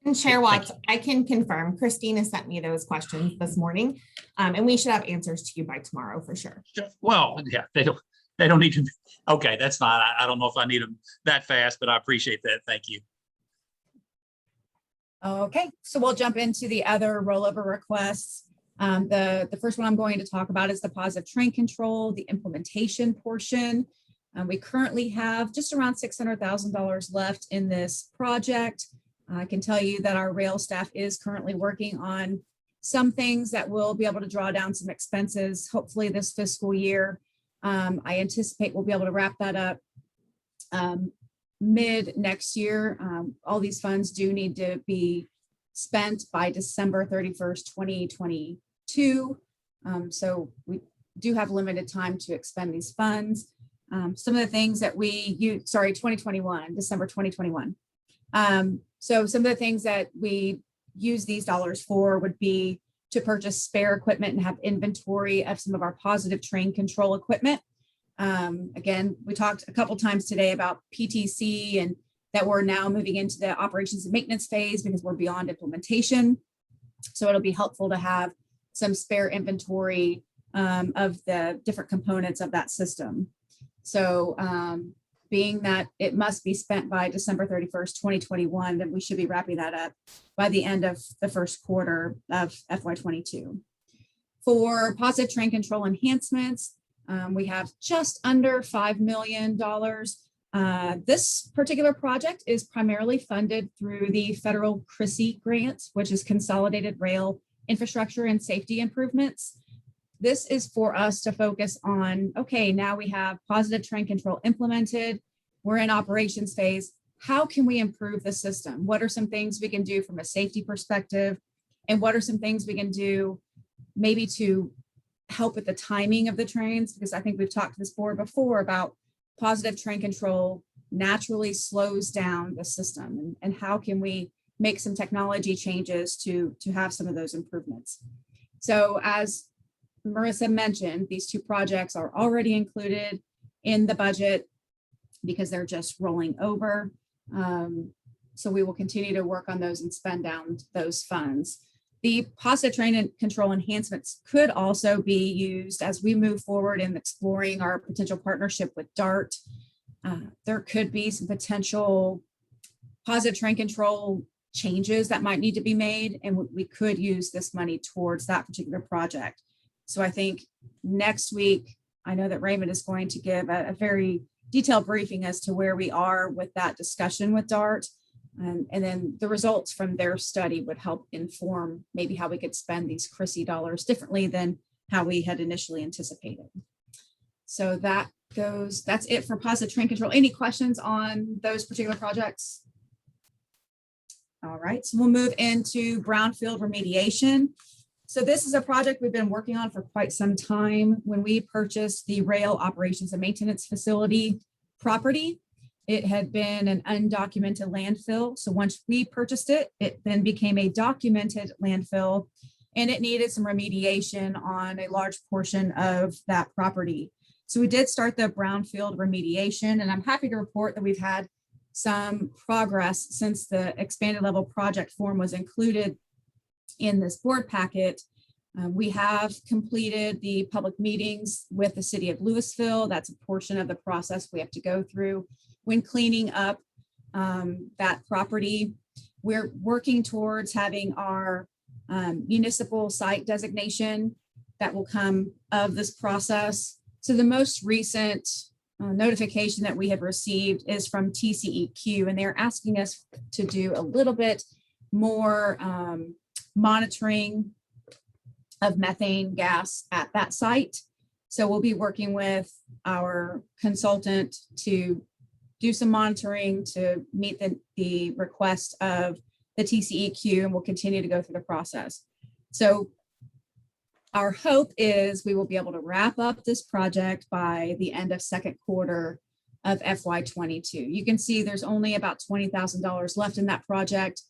And Chair Thank Watts, I can confirm, Christina sent me those questions this morning, and we should have answers to you by tomorrow for sure. Well, yeah, they don't need to, okay, that's fine. I don't know if I need them that fast, but I appreciate that. Thank you. Okay, so we'll jump into the other rollover requests. The first one I'm going to talk about is the positive train control, the implementation portion. We currently have just around $600,000 left in this project. I can tell you that our rail staff is currently working on some things that will be able to draw down some expenses, hopefully this fiscal year. I anticipate we'll be able to wrap that up mid next year. All these funds do need to be spent by December 31st, 2022. So we do have limited time to expend these funds. Some of the things that we use, sorry, 2021, December 2021. So some of the things that we use these dollars for would be to purchase spare equipment and have inventory of some of our positive train control equipment. Again, we talked a couple times today about PTC and that we're now moving into the operations and maintenance phase because we're beyond implementation. So it'll be helpful to have some spare inventory of the different components of that system. So being that it must be spent by December 31st, 2021, then we should be wrapping that up by the end of the first quarter of FY22. For positive train control enhancements, we have just under $5 million. This particular project is primarily funded through the federal CRISI grant, which is Consolidated Rail Infrastructure and Safety Improvements. This is for us to focus on, okay, now we have positive train control implemented. We're in operations phase. How can we improve the system? What are some things we can do from a safety perspective? And what are some things we can do maybe to help with the timing of the trains? Because I think we've talked to this board before about positive train control naturally slows down the system. And how can we make some technology changes to have some of those improvements? So as Marissa mentioned, these two projects are already included in the budget because they're just rolling over. So we will continue to work on those and spend down those funds. The positive train control enhancements could also be used as we move forward in exploring our potential partnership with DART. There could be some potential positive train control changes that might need to be made, and we could use this money towards that particular project. So I think next week, I know that Raymond is going to give a very detailed briefing as to where we are with that discussion with DART. And then the results from their study would help inform maybe how we could spend these CRISI dollars differently than how we had initially anticipated. So that's it for positive train control. Any questions on those particular projects? All right, so we'll move into brownfield remediation. So this is a project we've been working on for quite some time. When we purchased the rail operations and maintenance facility property, it had been an undocumented landfill. So once we purchased it, it then became a documented landfill, and it needed some remediation on a large portion of that property. So we did start the brownfield remediation, and I'm happy to report that we've had some progress since the expanded level project form was included in this board packet. We have completed the public meetings with the city of Louisville. That's a portion of the process we have to go through when cleaning up that property. We're working towards having our municipal site designation that will come of this process. So the most recent notification that we have received is from TCEQ, and they're asking us to do a little bit more monitoring of methane gas at that site. So we'll be working with our consultant to do some monitoring to meet the request of the TCEQ, and we'll continue to go through the process. So our hope is we will be able to wrap up this project by the end of second quarter of FY22. You can see there's only about $20,000 left in that project.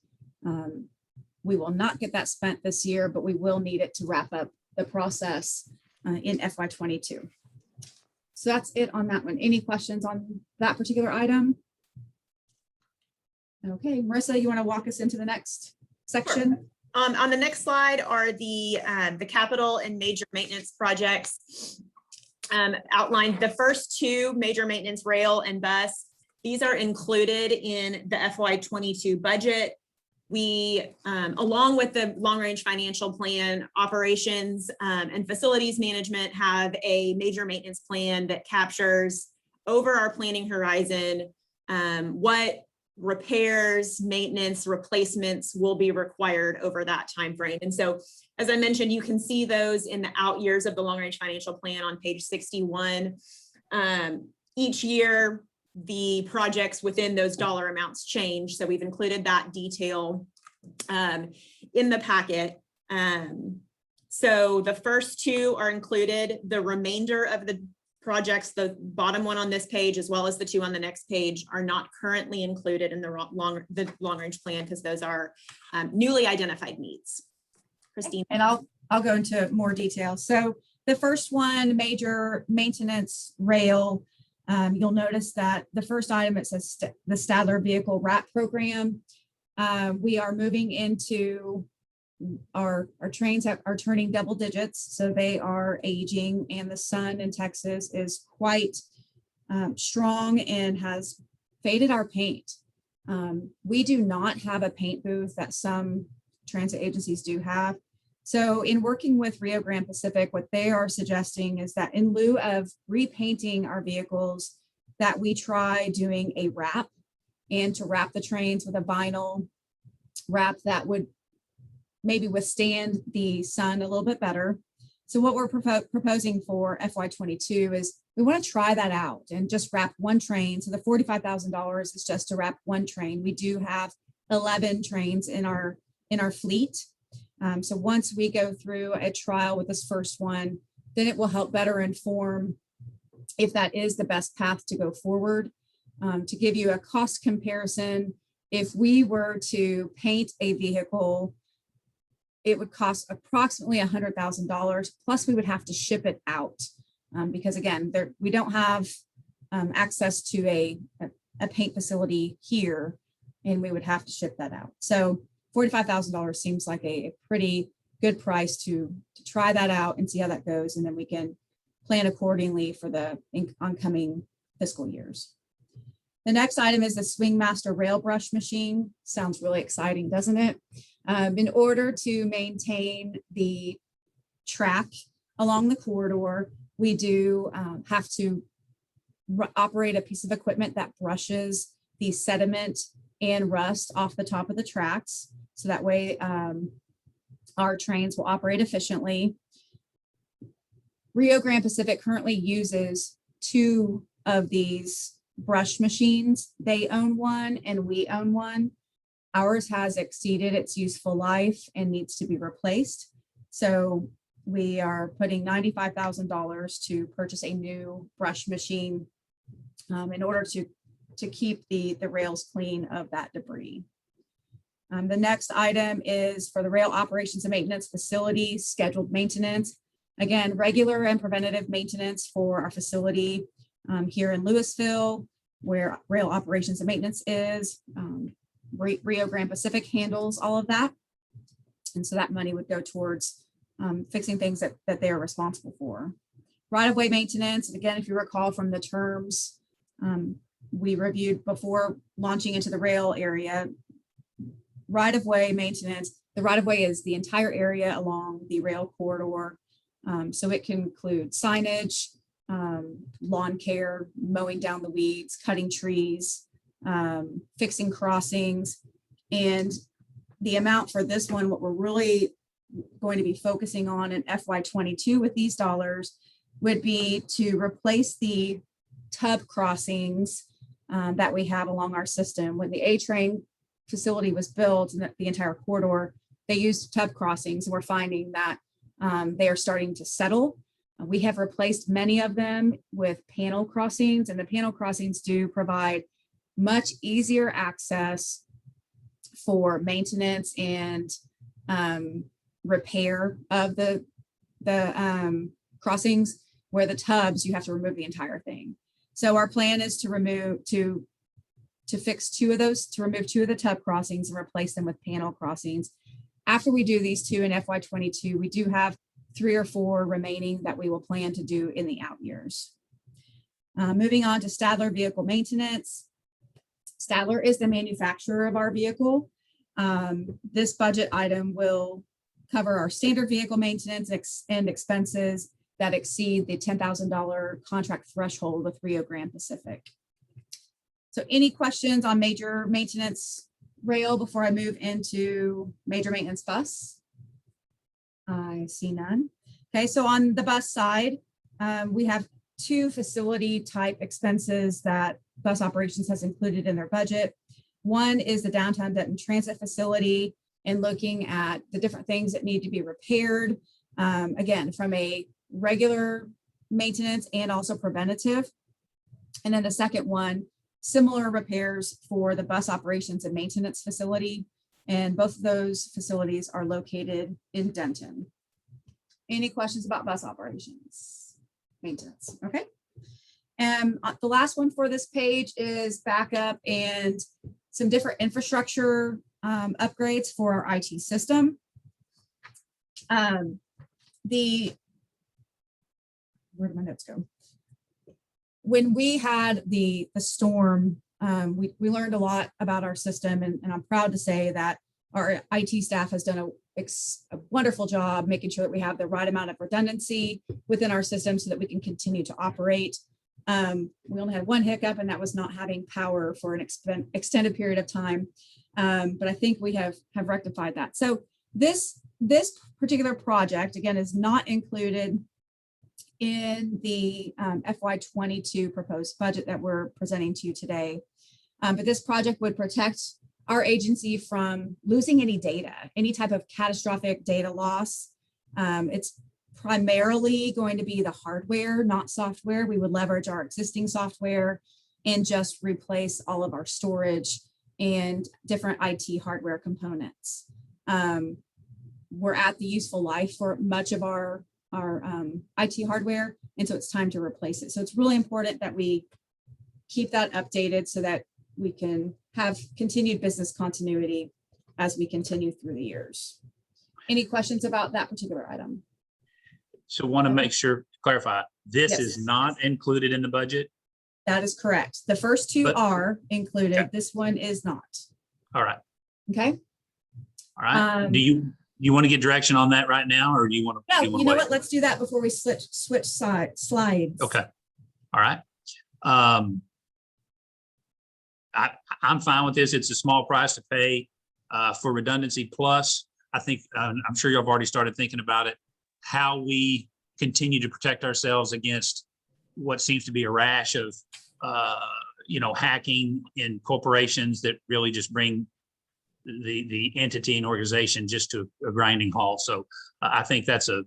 We will not get that spent this year, but we will need it to wrap up the process in FY22. So that's it on that one. Any questions on that particular item? Okay, Marissa, you want to walk us into the next section? On the next slide are the capital and major maintenance projects outlined. The first two, major maintenance rail and bus, these are included in the FY22 budget. We, along with the long-range financial plan, operations and facilities management have a major maintenance plan that captures over our planning horizon what repairs, maintenance, replacements will be required over that time frame. And so, as I mentioned, you can see those in the out years of the long-range financial plan on page 61. Each year, the projects within those dollar amounts change. So we've included that detail in the packet. So the first two are included. The remainder of the projects, the bottom one on this page, as well as the two on the next page, are not currently included in the long-range plan because those are newly identified needs. Christine. And I'll go into more detail. So the first one, major maintenance rail, you'll notice that the first item, it says the Stadler Vehicle Wrap Program. We are moving into our trains are turning double digits, so they are aging, and the sun in Texas is quite strong and has faded our paint. We do not have a paint booth that some transit agencies do have. So in working with Rio Grande Pacific, what they are suggesting is that in lieu of repainting our vehicles, that we try doing a wrap, and to wrap the trains with a vinyl wrap that would maybe withstand the sun a little bit better. So what we're proposing for FY22 is we want to try that out and just wrap one train. So the $45,000 is just to wrap one train. We do have 11 trains in our fleet. So once we go through a trial with this first one, then it will help better inform if that is the best path to go forward. To give you a cost comparison, if we were to paint a vehicle, it would cost approximately $100,000, plus we would have to ship it out because again, we don't have access to a paint facility here, and we would have to ship that out. So $45,000 seems like a pretty good price to try that out and see how that goes, and then we can plan accordingly for the oncoming fiscal years. The next item is the Swing Master Rail Brush Machine. Sounds really exciting, doesn't it? In order to maintain the track along the corridor, we do have to operate a piece of equipment that brushes the sediment and rust off the top of the tracks. So that way our trains will operate efficiently. Rio Grande Pacific currently uses 2 of these brush machines. They own one and we own one. Ours has exceeded its useful life and needs to be replaced. So we are putting $95,000 to purchase a new brush machine in order to keep the rails clean of that debris. The next item is for the rail operations and maintenance facility, scheduled maintenance. Again, regular and preventative maintenance for our facility here in Louisville, where rail operations and maintenance is. Rio Grande Pacific handles all of that. And so that money would go towards fixing things that they are responsible for. Right-of-way maintenance, and again, if you recall from the terms we reviewed before launching into the rail area, right-of-way maintenance, the right-of-way is the entire area along the rail corridor. So it can include signage, lawn care, mowing down the weeds, cutting trees, fixing crossings. And the amount for this one, what we're really going to be focusing on in FY22 with these dollars would be to replace the tub crossings that we have along our system. When the A-train facility was built and the entire corridor, they used tub crossings, and we're finding that they are starting to settle. We have replaced many of them with panel crossings, and the panel crossings do provide much easier access for maintenance and repair of the crossings, where the tubs, you have to remove the entire thing. So our plan is to to fix 2 of those, to remove 2 of the tub crossings and replace them with panel crossings. After we do these 2 in FY22, we do have 3 or 4 remaining that we will plan to do in the out years. Moving on to Stadler vehicle maintenance. Stadler is the manufacturer of our vehicle. This budget item will cover our standard vehicle maintenance and expenses that exceed the $10,000 contract threshold with Rio Grande Pacific. So any questions on major maintenance rail before I move into major maintenance bus? I see none. Okay, so on the bus side, we have 2 facility type expenses that bus operations has included in their budget. One is the downtown Denton Transit Facility and looking at the different things that need to be repaired. Again, from a regular maintenance and also preventative. And then the second one, similar repairs for the bus operations and maintenance facility. And both of those facilities are located in Denton. Any questions about bus operations? Maintenance, okay. And the last one for this page is backup and some different infrastructure upgrades for our IT system. Where did my notes go? When we had the storm, we learned a lot about our system, and I'm proud to say that our IT staff has done a wonderful job making sure that we have the right amount of redundancy within our system so that we can continue to operate. We only had one hiccup, and that was not having power for an extended period of time. But I think we have rectified that. So this particular project, again, is not included in the FY22 proposed budget that we're presenting to you today. But this project would protect our agency from losing any data, any type of catastrophic data loss. It's primarily going to be the hardware, not software. We would leverage our existing software and just replace all of our storage and different IT hardware components. We're at the useful life for much of our IT hardware, and so it's time to replace it. So it's really important that we keep that updated so that we can have continued business continuity as we continue through the years. Any questions about that particular item? So want to make sure, clarify, this Yes. is not included in the budget? That is correct. The first 2 But- are included. Okay. This one is not. All right, Okay. all right. Um, Do you want to get direction on that right now, or do you want to? No, you know what? Let's do that before we switch slides. Okay, all right. I'm fine with this. It's a small price to pay for redundancy. Plus, I think, I'm sure you've already started thinking about it, how we continue to protect ourselves against what seems to be a rash of, hacking in corporations that really just bring the entity and organization just to a grinding halt. So I think that's a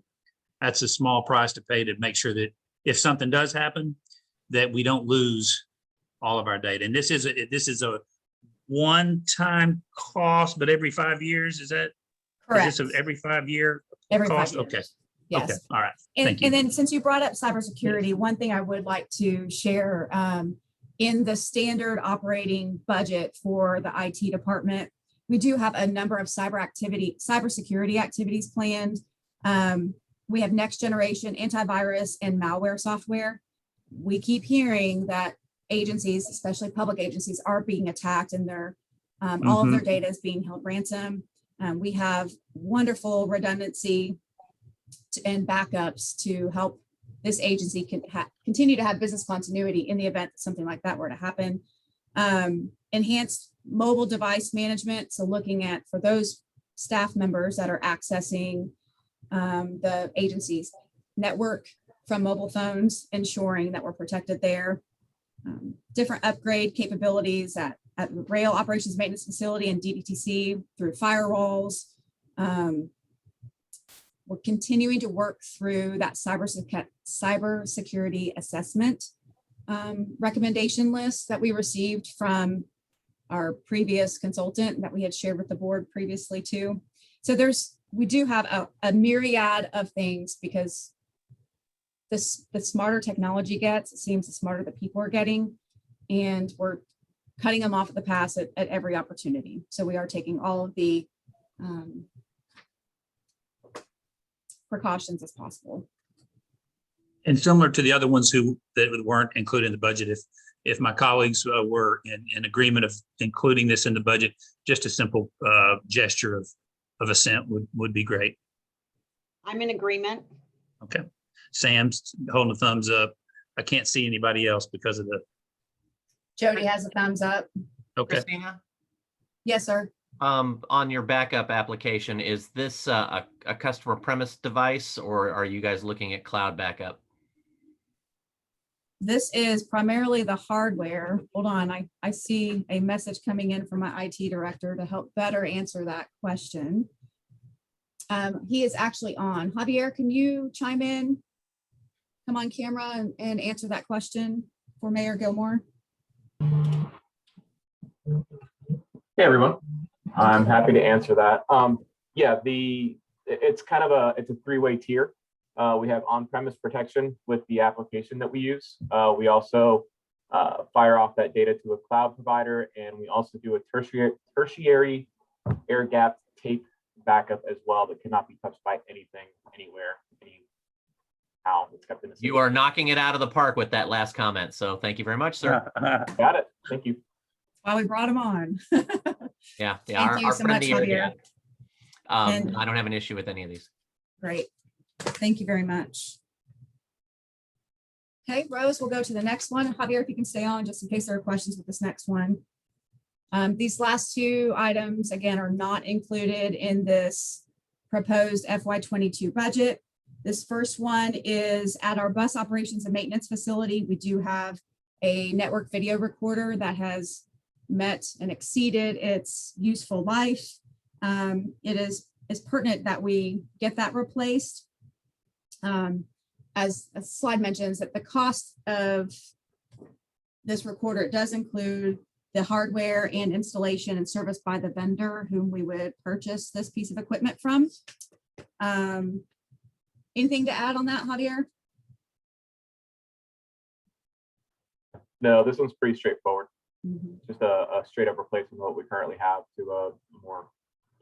small price to pay to make sure that if something does happen, that we don't lose all of our data. And this is a one-time cost, but every 5 years, is that? Correct. Is this every 5 year Every 5 cost? years. Okay. Yes. Okay. All right. And, Thank you. and then since you brought up cybersecurity, one thing I would like to share in the standard operating budget for the IT department, we do have a number of cybersecurity activities planned. We have next generation antivirus and malware software. We keep hearing that agencies, especially public agencies, are being attacked and their all of their data is being held ransom. We have wonderful redundancy and backups to help this agency can continue to have business continuity in the event that something like that were to happen. Enhanced mobile device management. So looking at, for those staff members that are accessing the agency's network from mobile phones, ensuring that we're protected there. Different upgrade capabilities at rail operations maintenance facility and DDTC through firewalls. We're continuing to work through that cybersecurity assessment recommendation list that we received from our previous consultant that we had shared with the board previously too. So we do have a myriad of things, because the smarter technology gets, it seems the smarter the people are getting. And we're cutting them off at the pass at every opportunity. So we are taking all of the precautions as possible. And similar to the other ones that weren't included in the budget, if my colleagues were in agreement of including this in the budget, just a simple gesture of assent would be great. I'm in agreement. Okay. Sam's holding a thumbs up. I can't see anybody else because of the, Jody has a thumbs up. okay. Christina, Yes, sir. on your backup application, is this a customer premise device, or are you guys looking at cloud backup? This is primarily the hardware. Hold on, I see a message coming in from my IT director to help better answer that question. He is actually on. Javier, can you chime in? Come on camera and answer that question for Mayor Gilmore. Hey, everyone. I'm happy to answer that. Yeah, it's kind of it's a three-way tier. We have on-premise protection with the application that we use. We also fire off that data to a cloud provider, and we also do a tertiary air gap tape backup as well that cannot be touched by anything, anywhere, anyhow. It's kept in the You are knocking it out of the park with that last comment. So thank you very much, sir. Got it. Thank you. Well, we brought him on. Yeah. Thank you so much, Javier. And- I don't have an issue with any of these. Great. Thank you very much. Okay, Rose, we'll go to the next one. Javier, if you can stay on just in case there are questions with this next one. These last two items, again, are not included in this proposed FY22 budget. This first one is at our bus operations and maintenance facility. We do have a network video recorder that has met and exceeded its useful life. It is pertinent that we get that replaced. As the slide mentions, that the cost of this recorder does include the hardware and installation and service by the vendor whom we would purchase this piece of equipment from. Anything to add on that, Javier? No, this one's pretty straightforward. Mm-hmm. Just a straight up replacement of what we currently have to a more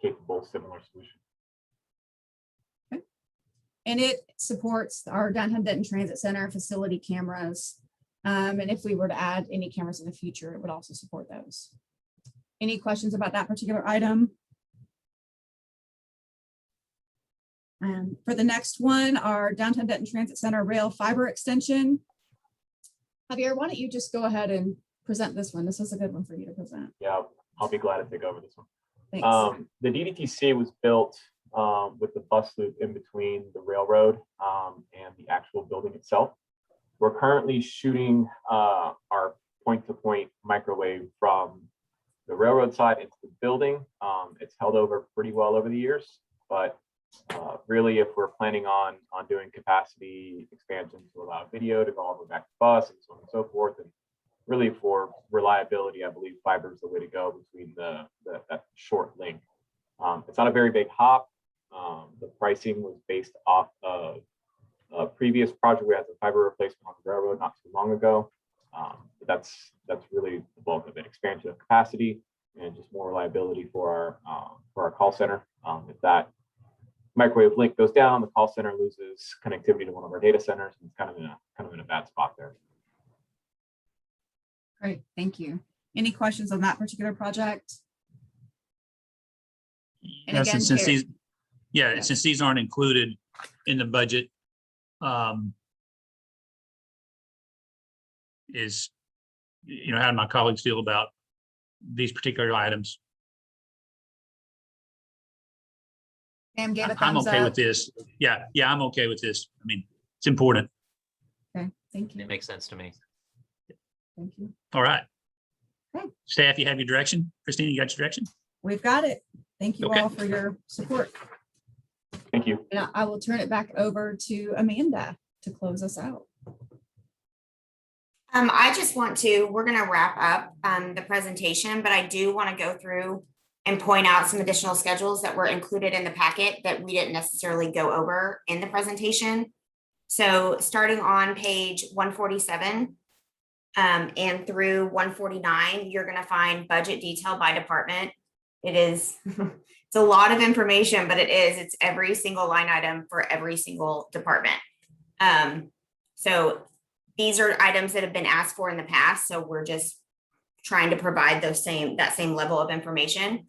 capable, similar solution. Okay. And it supports our downtown Denton Transit Center facility cameras. And if we were to add any cameras in the future, it would also support those. Any questions about that particular item? For the next one, our downtown Denton Transit Center rail fiber extension. Javier, why don't you just go ahead and present this one? This is a good one for you to present. Yeah, I'll be glad to take over this one. Thanks. The DDTC was built with the bus loop in between the railroad and the actual building itself. We're currently shooting our point-to-point microwave from the railroad side into the building. It's held over pretty well over the years, but really, if we're planning on doing capacity expansion to allow video to go all the way back to bus and so on and so forth, and really for reliability, I believe fiber is the way to go between that short link. It's not a very big hop. The pricing was based off of a previous project we had the fiber replacement on the railroad not too long ago. But that's really the bulk of it: expansion of capacity and just more reliability for our call center. If that microwave link goes down, the call center loses connectivity to one of our data centers, and it's kind of in a bad spot there. Great, thank you. Any questions on that particular project? And Yeah, again, since Carrie- these, since these aren't included in the budget, is, how do my colleagues feel about these particular items? Sam gave a I'm thumbs okay up. with this. Yeah, I'm okay with this. I mean, it's important. Okay, thank you. It makes sense to me. Thank you. All right. Okay. Staff, you have your direction? Christina, you got your direction? We've got it. Thank you Okay. all for your support. Thank you. And I will turn it back over to Amanda to close us out. I just want to, we're going to wrap up the presentation, but I do want to go through and point out some additional schedules that were included in the packet that we didn't necessarily go over in the presentation. So starting on page 147, And through 149, you're gonna find budget detail by department. It is, it's a lot of information, but it's every single line item for every single department. So these are items that have been asked for in the past, so we're just trying to provide that same level of information.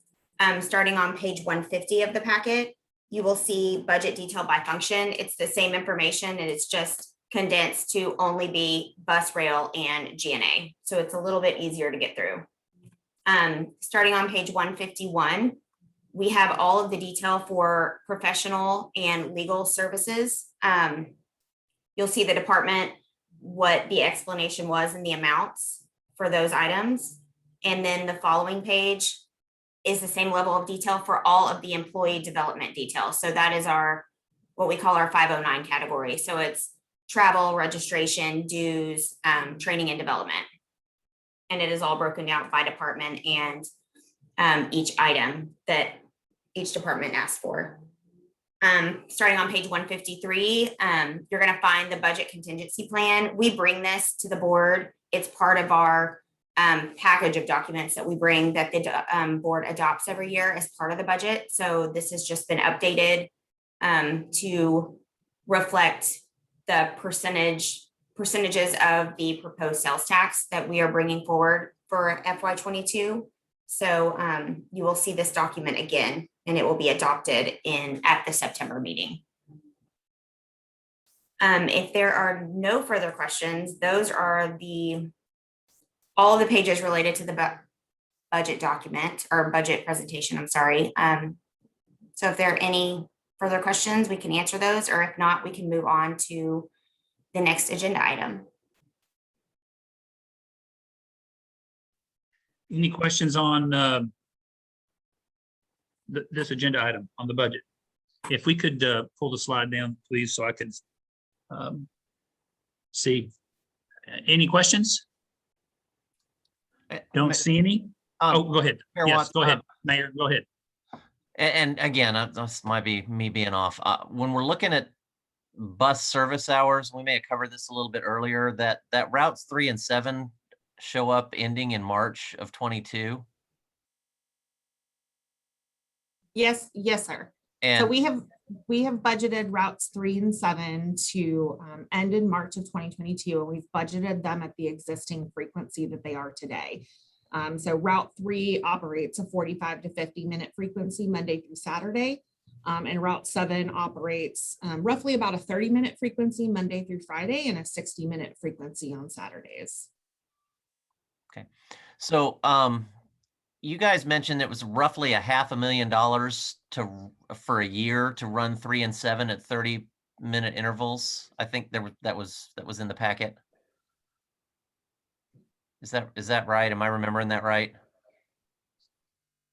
Starting on page 150 of the packet, you will see budget detail by function. It's the same information and it's just condensed to only be bus, rail, and GNA. So it's a little bit easier to get through. Starting on page 151, we have all of the detail for professional and legal services. You'll see the department, what the explanation was and the amounts for those items. And then the following page is the same level of detail for all of the employee development details. So that is what we call our 509 category. So it's travel, registration, dues, training and development. And it is all broken down by department and each item that each department asked for. Starting on page 153, you're going to find the budget contingency plan. We bring this to the board. It's part of our package of documents that we bring that the board adopts every year as part of the budget. So this has just been updated to reflect the percentages of the proposed sales tax that we are bringing forward for FY22. So you will see this document again, and it will be adopted at the September meeting. If there are no further questions, those are all the pages related to the budget document or budget presentation, I'm sorry. So if there are any further questions, we can answer those, or if not, we can move on to the next agenda item. Any questions on this agenda item on the budget? If we could pull the slide down, please, so I can see. Any questions? Don't see any. Oh, go ahead. Mayor Yes, Watts, go ahead, Mayor, go ahead. And again, this might be me being off. When we're looking at bus service hours, we may have covered this a little bit earlier, that routes 3 and 7 show up ending in March of 22. Yes, sir. And So we have budgeted routes 3 and 7 to end in March of 2022, and we've budgeted them at the existing frequency that they are today. So Route 3 operates a 45 to 50 minute frequency Monday through Saturday, and Route 7 operates roughly about a 30-minute frequency Monday through Friday and a 60-minute frequency on Saturdays. okay, so you guys mentioned it was roughly $500,000 for a year to run 3 and 7 at 30-minute intervals. I think that was in the packet. Is that right? Am I remembering that right?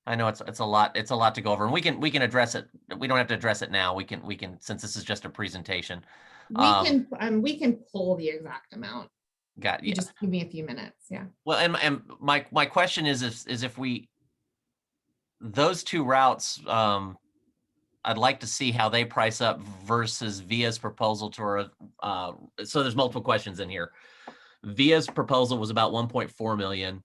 I know it's a lot to go over, and we can address it. We don't have to address it now. We can since this is just a presentation. We can pull the exact amount. Got you. You just give me a few minutes. Yeah. Well, and my question is if those two routes, I'd like to see how they price up versus VIA's proposal to so there's multiple questions in here. VIA's proposal was about 1.4 million.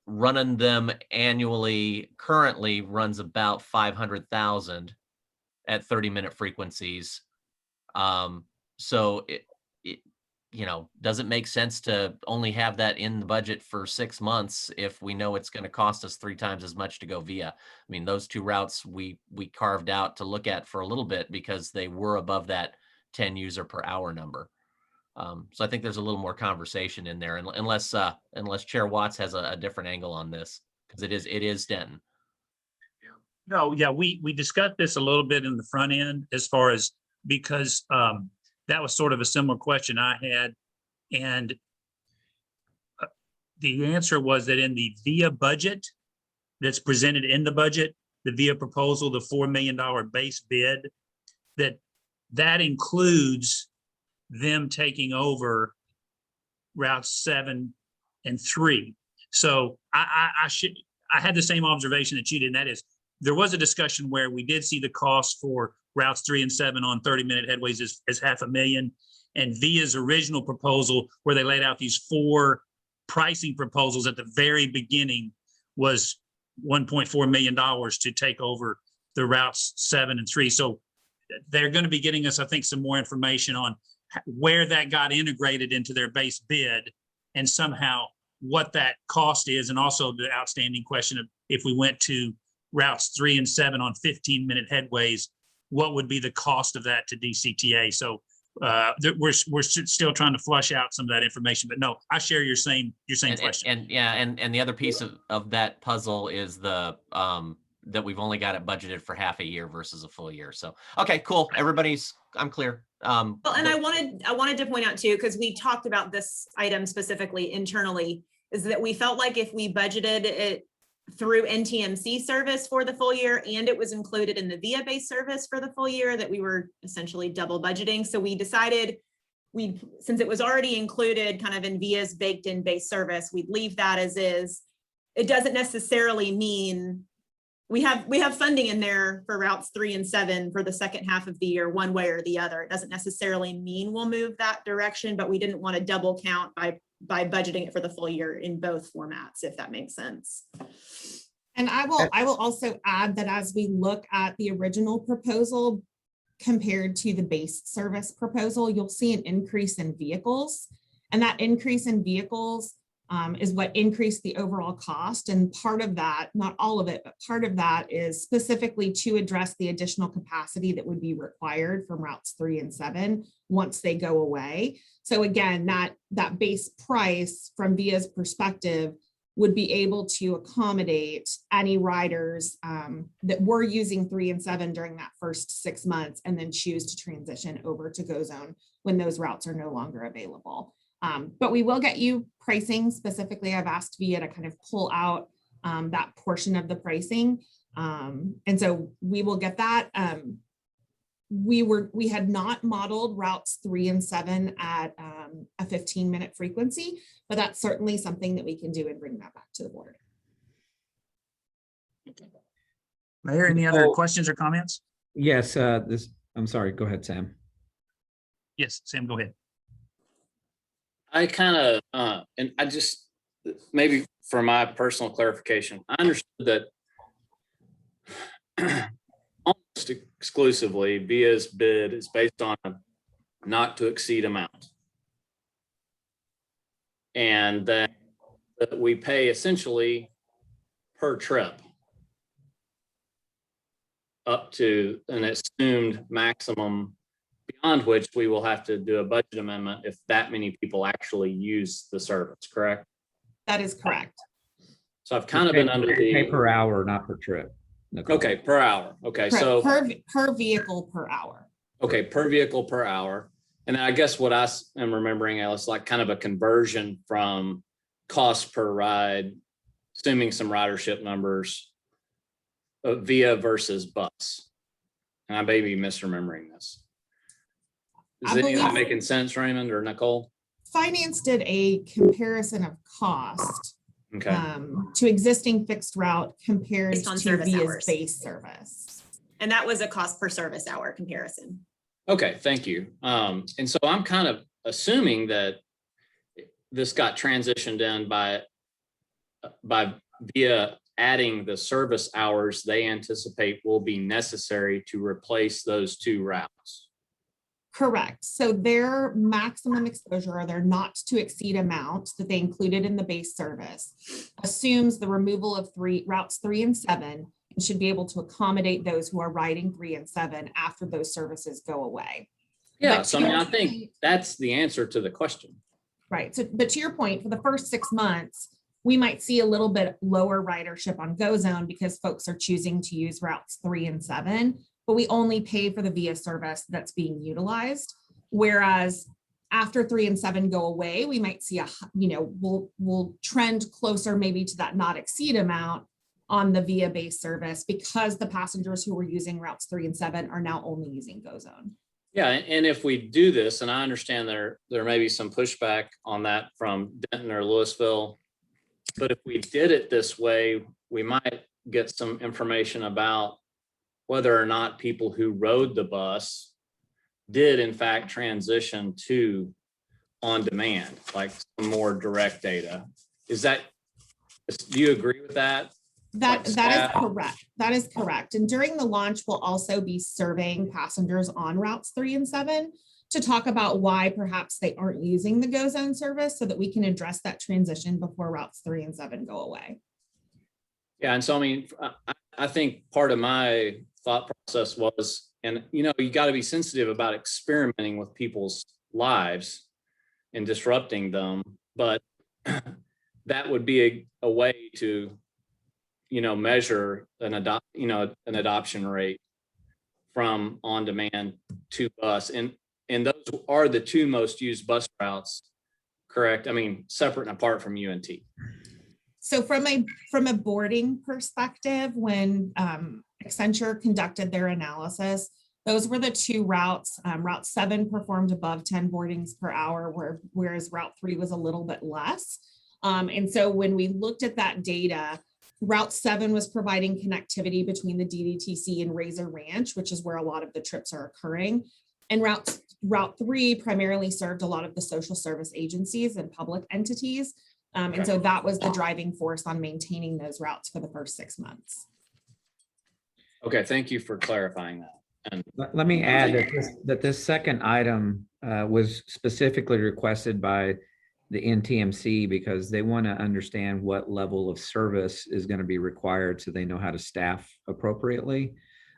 Running them annually currently runs about 500,000 at 30-minute frequencies. So it does it make sense to only have that in the budget for 6 months if we know it's going to cost us 3 times as much to go VIA? I mean, those two routes we carved out to look at for a little bit because they were above that 10 user per hour number. So I think there's a little more conversation in there, unless Chair Watts has a different angle on this, because it is Denton. No, yeah, we discussed this a little bit in the front end as far as, because that was sort of a similar question I had. And the answer was that in the VIA budget that's presented in the budget, the VIA proposal, the $4 million base bid, that includes them taking over routes 7 and 3. So I had the same observation that you did, and that is there was a discussion where we did see the cost for routes 3 and 7 on 30-minute headways as $500,000. And VIA's original proposal, where they laid out these 4 pricing proposals at the very beginning, was $1.4 million to take over the routes 7 and 3. So they're going to be getting us, I think, some more information on where that got integrated into their base bid, and somehow what that cost is, and also the outstanding question of if we went to routes 3 and 7 on 15-minute headways, what would be the cost of that to DCTA? So we're still trying to flush out some of that information, but no, I share your same question. And the other piece of that puzzle is the that we've only got it budgeted for half a year versus a full year. So, okay, cool. I'm clear. Well, and I wanted to point out too, because we talked about this item specifically internally, is that we felt like if we budgeted it through NTMC service for the full year and it was included in the VIA-based service for the full year, that we were essentially double budgeting. So we decided since it was already included kind of in VIA's baked in base service, we'd leave that as is. It doesn't necessarily mean we have funding in there for routes 3 and 7 for the second half of the year, one way or the other. It doesn't necessarily mean we'll move that direction, but we didn't want to double count by budgeting it for the full year in both formats, if that makes sense. And I will also add that as we look at the original proposal compared to the base service proposal, you'll see an increase in vehicles. And that increase in vehicles is what increased the overall cost. And part of that, not all of it, but part of that is specifically to address the additional capacity that would be required from routes 3 and 7 once they go away. So again, that base price from VIA's perspective would be able to accommodate any riders that were using 3 and 7 during that first 6 months and then choose to transition over to GoZone when those routes are no longer available. But we will get you pricing specifically. I've asked VIA to kind of pull out that portion of the pricing. And so we will get that. We had not modeled routes 3 and 7 at a 15-minute frequency, but that's certainly something that we can do and bring that back to the board. Mayor, any other questions or comments? Yes, I'm sorry, go ahead, Sam. Yes, Sam, go ahead. I kind of, and I just, maybe for my personal clarification, I understood that almost exclusively VIA's bid is based on a not to exceed amount. And that we pay essentially per trip up to an assumed maximum, beyond which we will have to do a budget amendment if that many people actually use the service, correct? That is correct. So I've kind of been under the pay per hour, not per trip. Nicole. Okay, per hour. Okay, Correct. so per vehicle per hour. okay, per vehicle per hour. And then I guess what I am remembering, Alice, like kind of a conversion from cost per ride, assuming some ridership numbers, VIA versus bus. And I may be misremembering this. Is it making sense, Raymond or Nicole? Finance did a comparison of cost to existing fixed route compared to VIA's base service. And that was a cost per service hour comparison. Okay, thank you. And so I'm kind of assuming that this got transitioned in by VIA adding the service hours they anticipate will be necessary to replace those 2 routes. Correct. So their maximum exposure, or their not to exceed amount that they included in the base service, assumes the removal of routes 3 and 7 and should be able to accommodate those who are riding 3 and 7 after those services go away. Yeah, so I mean, I think that's the answer to the question. Right. So, but to your point, for the first 6 months, we might see a little bit lower ridership on GoZone because folks are choosing to use routes 3 and 7, but we only pay for the VIA service that's being utilized. Whereas after 3 and 7 go away, we might see we'll trend closer maybe to that not exceed amount on the VIA based service because the passengers who were using routes 3 and 7 are now only using GoZone. Yeah, and if we do this, and I understand there may be some pushback on that from Denton or Louisville, but if we did it this way, we might get some information about whether or not people who rode the bus did in fact transition to on demand, like some more direct data. Do you agree with that? That Like that is staff? correct. That is correct. And during the launch, we'll also be surveying passengers on routes 3 and 7 to talk about why perhaps they aren't using the Go Zone service so that we can address that transition before routes 3 and 7 go away. Yeah, and so I mean, I think part of my thought process was, and you got to be sensitive about experimenting with people's lives and disrupting them, but that would be a way to, measure an adoption rate from on demand to bus, and those are the two most used bus routes, correct? I mean, separate and apart from UNT. So from a boarding perspective, when Accenture conducted their analysis, those were the two routes. Route 7 performed above 10 boardings per hour, whereas Route 3 was a little bit less. And so when we looked at that data, Route 7 was providing connectivity between the DDTC and Razor Ranch, which is where a lot of the trips are occurring. And Route 3 primarily served a lot of the social service agencies and public entities. And so that was the driving force on maintaining those routes for the first 6 months. Okay, thank you for clarifying that. And Let me add that this second item was specifically requested by the NTMC because they want to understand what level of service is going to be required so they know how to staff appropriately.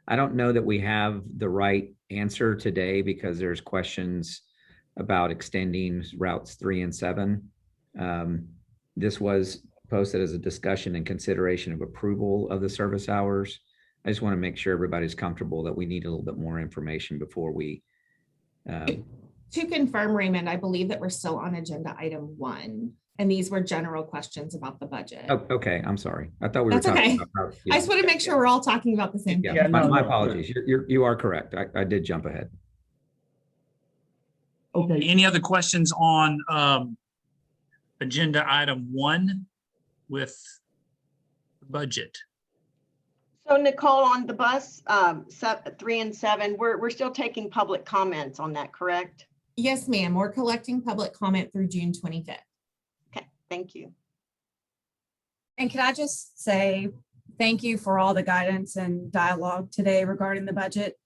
I don't know that we have the right answer today because there's questions about extending routes 3 and 7. This was posted as a discussion and consideration of approval of the service hours. I just want to make sure everybody's comfortable that we need a little bit more information before we. To confirm, Raymond, I believe that we're still on agenda item 1, and these were general questions about the budget. Oh, okay, I'm sorry. I thought we were That's talking okay. about. I just want to make sure we're all talking about the same thing. Yeah, my apologies. You are correct. I did jump ahead. Okay, any other questions on agenda item 1 with the budget? So Nicole, on the bus 3 and 7, we're still taking public comments on that, correct? Yes, ma'am. We're collecting public comment through June 25th. Okay, thank you. And can I just say thank you for all the guidance and dialogue today regarding the budget.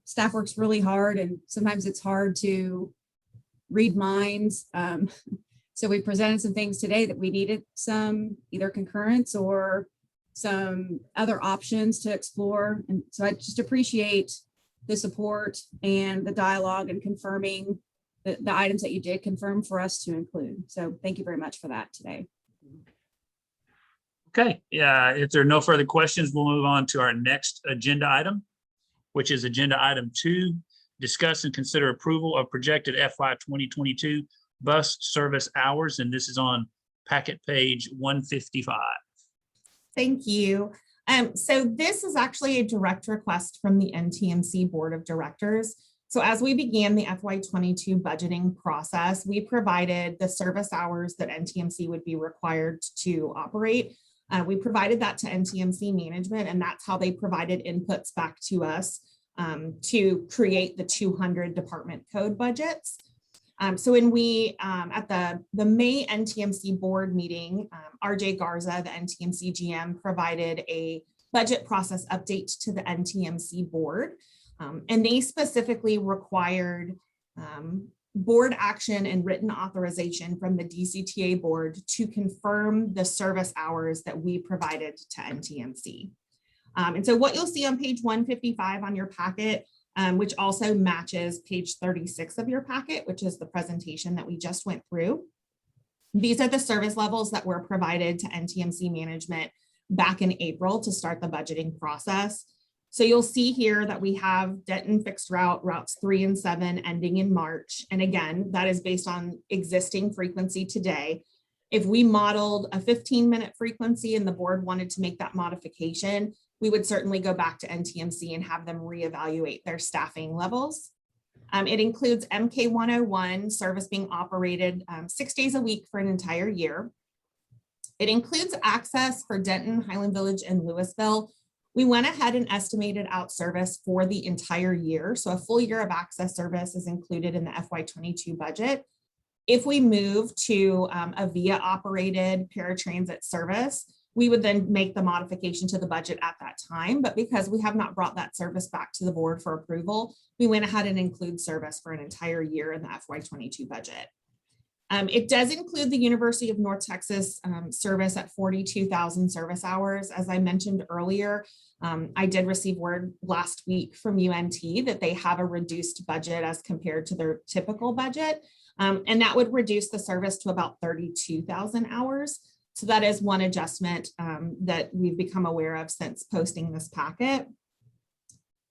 Staff works really hard and sometimes it's hard to read minds. So we presented some things today that we needed some either concurrence or some other options to explore. And so I just appreciate the support and the dialogue and confirming the items that you did confirm for us to include. So thank you very much for that today. Okay, yeah, if there are no further questions, we'll move on to our next agenda item, which is agenda item 2, discuss and consider approval of projected FY 2022 bus service hours. And this is on packet page 155. Thank you. So this is actually a direct request from the NTMC Board of Directors. So as we began the FY22 budgeting process, we provided the service hours that NTMC would be required to operate. We provided that to NTMC management, and that's how they provided inputs back to us to create the 200 department code budgets. So when we, at the May NTMC board meeting, RJ Garza, the NTMC GM, provided a budget process update to the NTMC board. And they specifically required board action and written authorization from the DCTA board to confirm the service hours that we provided to NTMC. And so what you'll see on page 155 on your packet, which also matches page 36 of your packet, which is the presentation that we just went through. These are the service levels that were provided to NTMC management back in April to start the budgeting process. So you'll see here that we have Denton fixed routes 3 and 7 ending in March. And again, that is based on existing frequency today. If we modeled a 15-minute frequency and the board wanted to make that modification, we would certainly go back to NTMC and have them reevaluate their staffing levels. It includes MK 101 service being operated 6 days a week for an entire year. It includes access for Denton, Highland Village, and Louisville. We went ahead and estimated out service for the entire year. So a full year of access service is included in the FY22 budget. If we move to a VIA operated paratransit service, we would then make the modification to the budget at that time. But because we have not brought that service back to the board for approval, we went ahead and include service for an entire year in the FY22 budget. It does include the University of North Texas service at 42,000 service hours. As I mentioned earlier, I did receive word last week from UNT that they have a reduced budget as compared to their typical budget. And that would reduce the service to about 32,000 hours. So that is one adjustment that we've become aware of since posting this packet.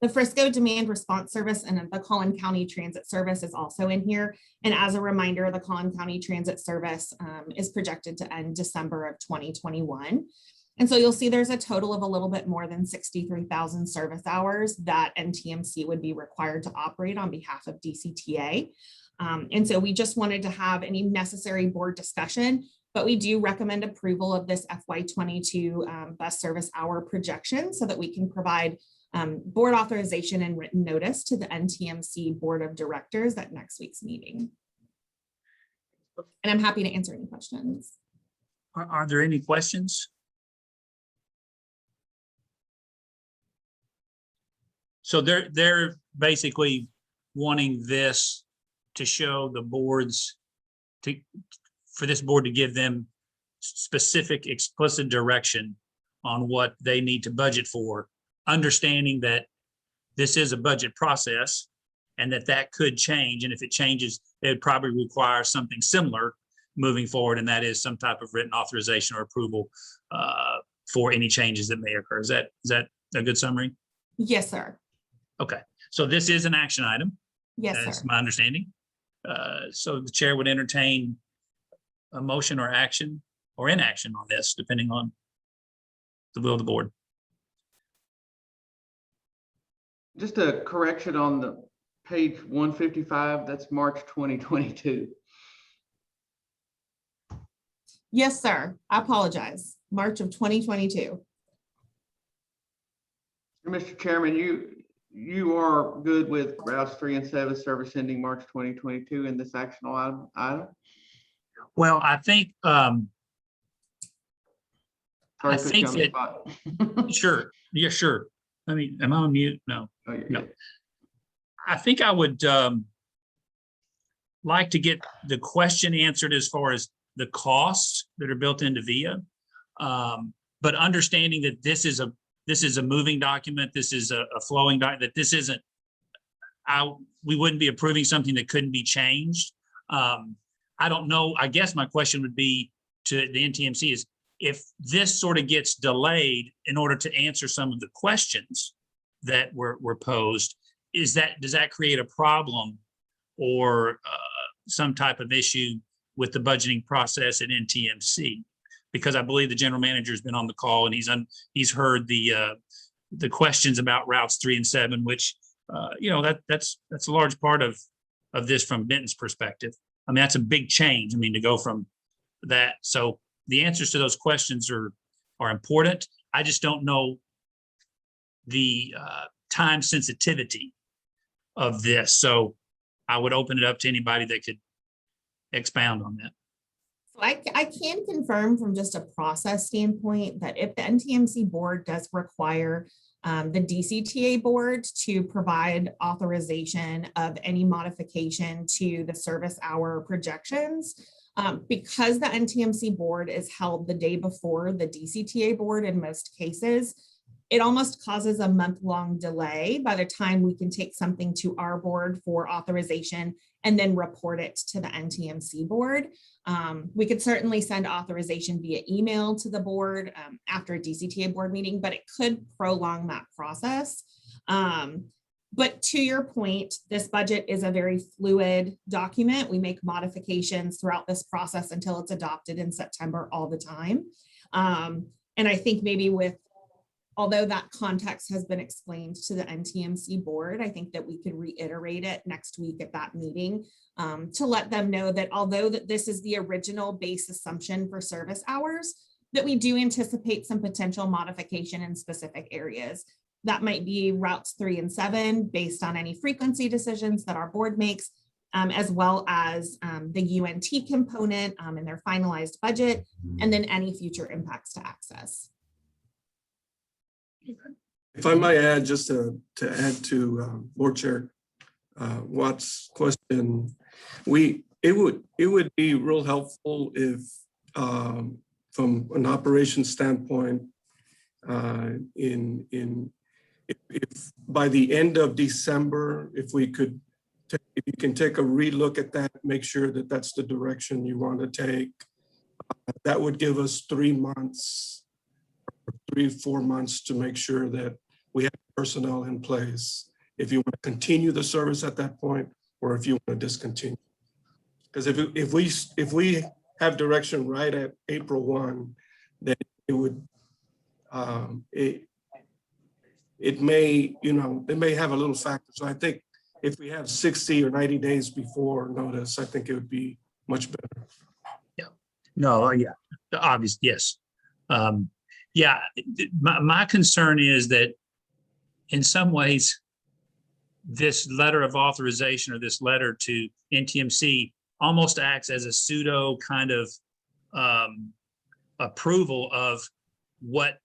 The Frisco Demand Response Service and the Collin County Transit Service is also in here. And as a reminder, the Collin County Transit Service is projected to end December of 2021. And so you'll see there's a total of a little bit more than 63,000 service hours that NTMC would be required to operate on behalf of DCTA. And so we just wanted to have any necessary board discussion, but we do recommend approval of this FY22 bus service hour projection so that we can provide board authorization and written notice to the NTMC Board of Directors at next week's meeting. And I'm happy to answer any questions. Are there any questions? So they're basically wanting this to show the boards for this board to give them specific explicit direction on what they need to budget for, understanding that this is a budget process and that could change. And if it changes, it would probably require something similar moving forward. And that is some type of written authorization or approval for any changes that may occur. Is that a good summary? Yes, sir. Okay, so this is an action item. Yes, That's sir. my understanding. So the chair would entertain a motion or action or inaction on this, depending on the will of the board. Just a correction on the page 155, that's March 2022. Yes, sir. I apologize. March of 2022. Mr. Chairman, you are good with routes 3 and 7 service ending March 2022 in this action item? Well, I think Sorry I to put you think on the that spot. sure. Yeah, sure. I mean, am I on mute? No. Oh, you're No. good. I think I would like to get the question answered as far as the costs that are built into VIA. But understanding that this is a moving document, this is a flowing document, that this isn't, we wouldn't be approving something that couldn't be changed. I don't know. I guess my question would be to the NTMC is, if this sort of gets delayed in order to answer some of the questions that were posed, does that create a problem or some type of issue with the budgeting process at NTMC? Because I believe the general manager has been on the call and he's heard the questions about routes 3 and 7, which that's a large part of this from Benton's perspective. I mean, that's a big change. I mean, to go from that. So the answers to those questions are important. I just don't know the time sensitivity of this. So I would open it up to anybody that could expound on that. So I can confirm from just a process standpoint that if the NTMC board does require the DCTA board to provide authorization of any modification to the service hour projections, because the NTMC board is held the day before the DCTA board in most cases, it almost causes a month-long delay by the time we can take something to our board for authorization and then report it to the NTMC board. We could certainly send authorization via email to the board after a DCTA board meeting, but it could prolong that process. But to your point, this budget is a very fluid document. We make modifications throughout this process until it's adopted in September all the time. And I think maybe although that context has been explained to the NTMC board, I think that we could reiterate it next week at that meeting to let them know that although that this is the original base assumption for service hours, that we do anticipate some potential modification in specific areas. That might be routes 3 and 7 based on any frequency decisions that our board makes, as well as the UNT component in their finalized budget, and then any future impacts to access. If I might add, just to add to Board Chair Watt's question, it would be real helpful if from an operations standpoint, if by the end of December, if you can take a relook at that, make sure that that's the direction you want to take, that would give us 3 months, 3 to 4 months to make sure that we have personnel in place. If you want to continue the service at that point, or if you want to discontinue. Because if we have direction right at April 1, then it would, it may, it may have a little factor. So I think if we have 60 or 90 days before notice, I think it would be much better. Yeah. No, yeah, obvious, yes. Yeah, my concern is that in some ways, this letter of authorization or this letter to NTMC almost acts as a pseudo kind of approval of what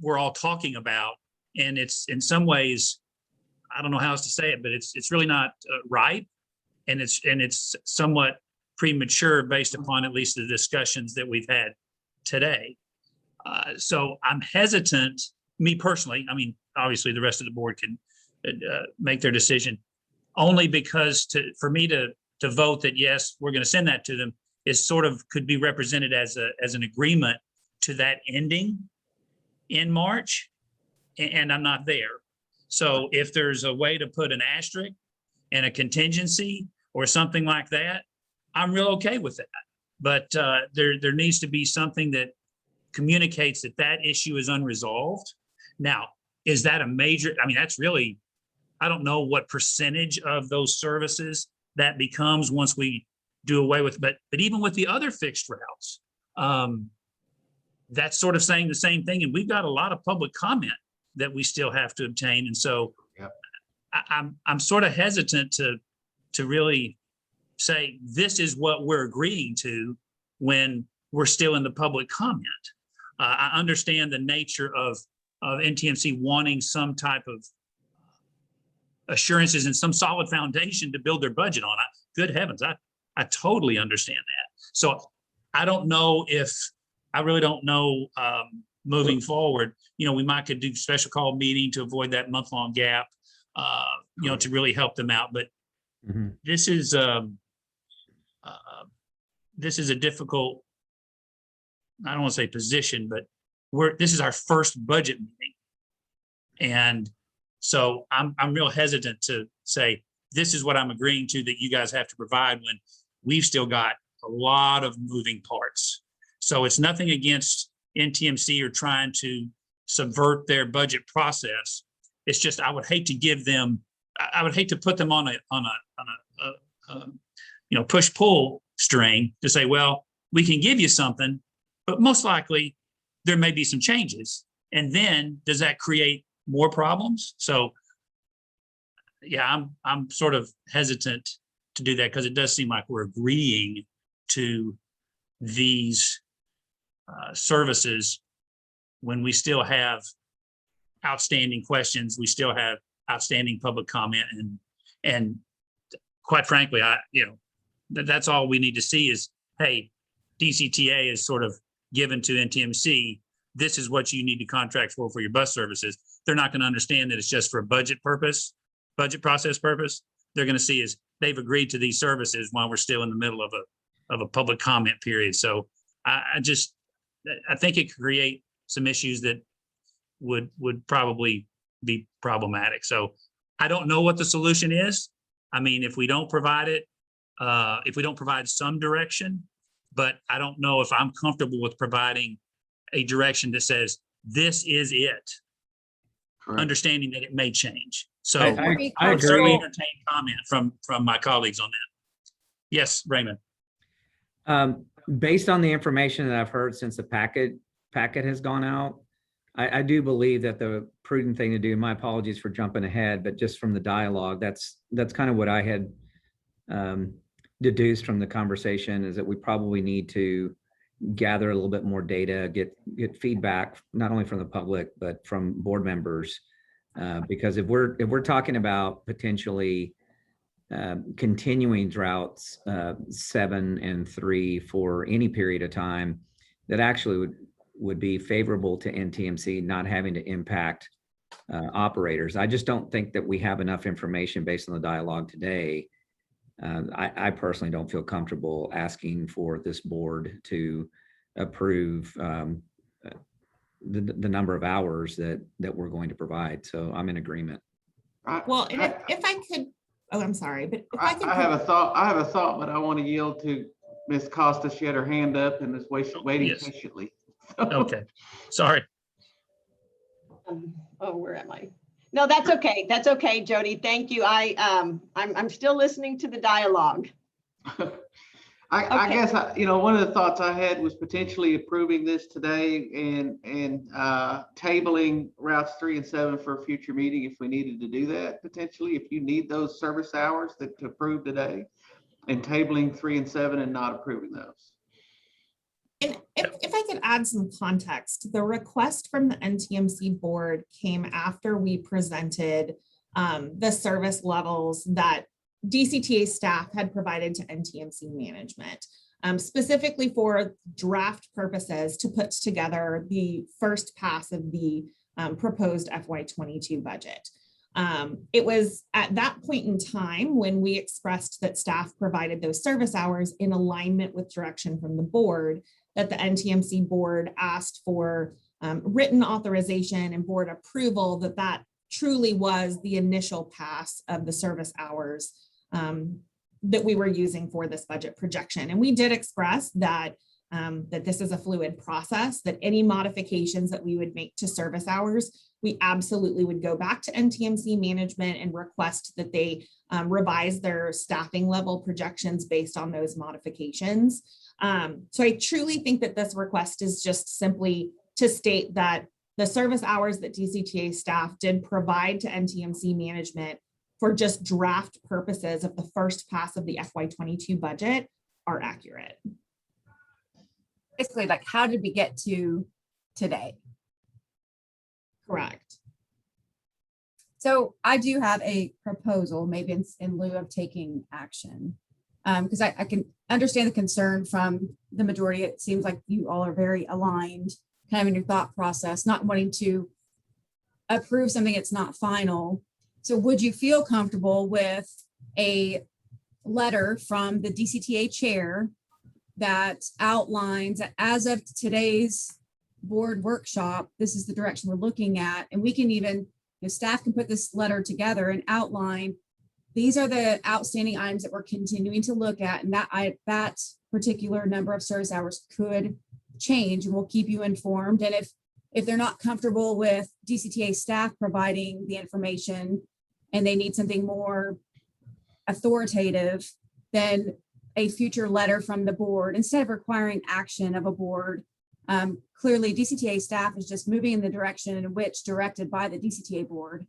we're all talking about. And it's in some ways, I don't know how else to say it, but it's really not right. And it's somewhat premature based upon at least the discussions that we've had today. So I'm hesitant, me personally, I mean, obviously the rest of the board can make their decision, only because for me to vote that, yes, we're going to send that to them is sort of could be represented as an agreement to that ending in March, and I'm not there. So if there's a way to put an asterisk and a contingency or something like that, I'm real okay with that. But there needs to be something that communicates that that issue is unresolved. Now, is that a major, I mean, that's really, I don't know what percentage of those services that becomes once we do away with, but even with the other fixed routes, that's sort of saying the same thing. And we've got a lot of public comment that we still have to obtain. And so Yep. I'm sort of hesitant to really say, this is what we're agreeing to when we're still in the public comment. I understand the nature of NTMC wanting some type of assurances and some solid foundation to build their budget on. Good heavens, I totally understand that. So I don't know I really don't know moving forward, we might could do special call meeting to avoid that month-long gap, to really help them out. But this is a difficult, I don't want to say position, but this is our first budget meeting. And so I'm real hesitant to say, this is what I'm agreeing to that you guys have to provide when we've still got a lot of moving parts. So it's nothing against NTMC or trying to subvert their budget process. It's just, I would hate to give them, I would hate to put them on a push-pull string to say, well, we can give you something, but most likely there may be some changes. And then does that create more problems? So yeah, I'm sort of hesitant to do that because it does seem like we're agreeing to these services when we still have outstanding questions, we still have outstanding public comment, and quite frankly, that's all we need to see is, hey, DCTA is sort of given to NTMC. This is what you need to contract for your bus services. They're not going to understand that it's just for budget process purpose. They're going to see is they've agreed to these services while we're still in the middle of a public comment period. So I think it could create some issues that would probably be problematic. So I don't know what the solution is. I mean, if we don't provide it, if we don't provide some direction, but I don't know if I'm comfortable with providing a direction that says, this is it. Correct. Understanding that it may change. So I would certainly entertain comment from my colleagues on that. Yes, Raymond. Based on the information that I've heard since the packet packet has gone out. I do believe that the prudent thing to do, my apologies for jumping ahead, but just from the dialogue, that's kind of what I had deduced from the conversation, is that we probably need to gather a little bit more data, get feedback, not only from the public, but from board members. Because if we're talking about potentially continuing droughts 7 and 3 for any period of time, that actually would be favorable to NTMC not having to impact operators. I just don't think that we have enough information based on the dialogue today. I personally don't feel comfortable asking for this board to approve the number of hours that we're going to provide. So I'm in agreement. Well, and if I could, oh, I'm sorry, but if I could. I have a thought, but I want to yield to Ms. Costa. She had her hand up and is waiting Yes. patiently. Okay, sorry. Oh, where am I? No, that's okay. That's okay, Jody. Thank you. I'm still listening to the dialogue. I guess, one of the thoughts I had was potentially approving this today and tabling routes 3 and 7 for a future meeting if we needed to do that, potentially, if you need those service hours to approve today, and tabling 3 and 7 and not approving those. And if I could add some context, the request from the NTMC board came after we presented the service levels that DCTA staff had provided to NTMC management, specifically for draft purposes to put together the first pass of the proposed FY22 budget. It was at that point in time when we expressed that staff provided those service hours in alignment with direction from the board, that the NTMC board asked for written authorization and board approval that truly was the initial pass of the service hours that we were using for this budget projection. And we did express that that this is a fluid process, that any modifications that we would make to service hours, we absolutely would go back to NTMC management and request that they revise their staffing level projections based on those modifications. So I truly think that this request is just simply to state that the service hours that DCTA staff did provide to NTMC management for just draft purposes of the first pass of the FY22 budget are accurate. Basically, like, how did we get to today? Correct. So I do have a proposal, maybe in lieu of taking action, because I can understand the concern from the majority. It seems like you all are very aligned kind of in your thought process, not wanting to approve something that's not final. So would you feel comfortable with a letter from the DCTA chair that outlines that as of today's board workshop, this is the direction we're looking at, and we can even, staff can put this letter together and outline, these are the outstanding items that we're continuing to look at, and that particular number of service hours could change, and we'll keep you informed. And if they're not comfortable with DCTA staff providing the information and they need something more authoritative, then a future letter from the board, instead of requiring action of a board, clearly DCTA staff is just moving in the direction in which directed by the DCTA board.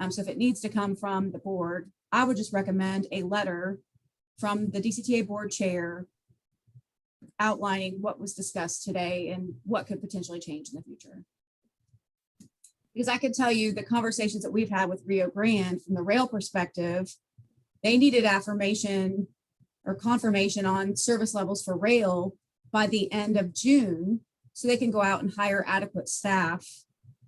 So if it needs to come from the board, I would just recommend a letter from the DCTA board chair outlining what was discussed today and what could potentially change in the future. Because I could tell you the conversations that we've had with Rio Grande from the rail perspective, they needed affirmation or confirmation on service levels for rail by the end of June, so they can go out and hire adequate staff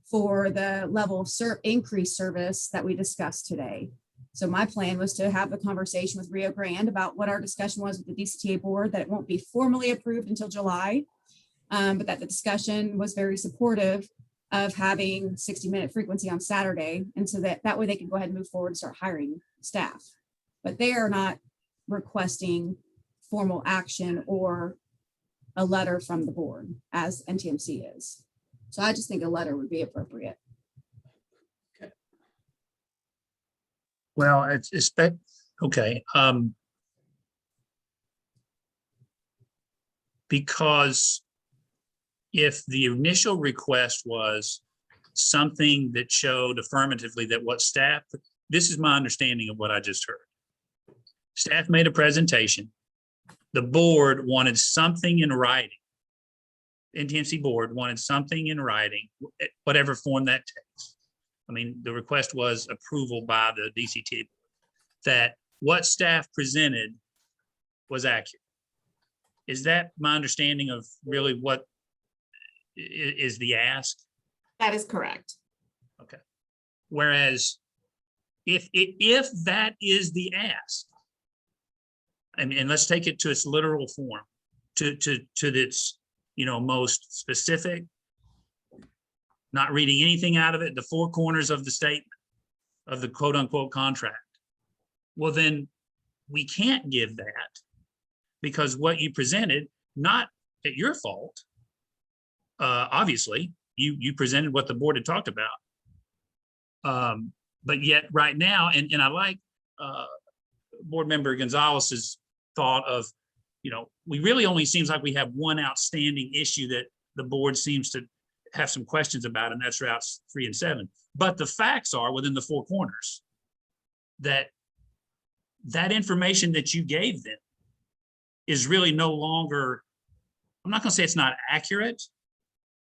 for the level of increased service that we discussed today. So my plan was to have the conversation with Rio Grande about what our discussion was with the DCTA board, that it won't be formally approved until July, but that the discussion was very supportive of having 60-minute frequency on Saturday. And so that way they can go ahead and move forward and start hiring staff. But they are not requesting formal action or a letter from the board as NTMC is. So I just think a letter would be appropriate. Well, it's okay. Because if the initial request was something that showed affirmatively that what staff, this is my understanding of what I just heard. Staff made a presentation. The board wanted something in writing. NTMC board wanted something in writing, whatever form that takes. I mean, the request was approval by the DCTA board that what staff presented was accurate. Is that my understanding of really what is the ask? That is correct. Okay. Whereas if that is the ask, and let's take it to its literal form, to its, most specific, not reading anything out of it, the four corners of the statement of the quote unquote contract. Well, then we can't give that because what you presented, not at your fault, obviously, you presented what the board had talked about. But yet right now, and I like board member Gonzalez's thought of, we really only seems like we have one outstanding issue that the board seems to have some questions about, and that's routes 3 and 7. But the facts are within the four corners that information that you gave them is really no longer, I'm not going to say it's not accurate,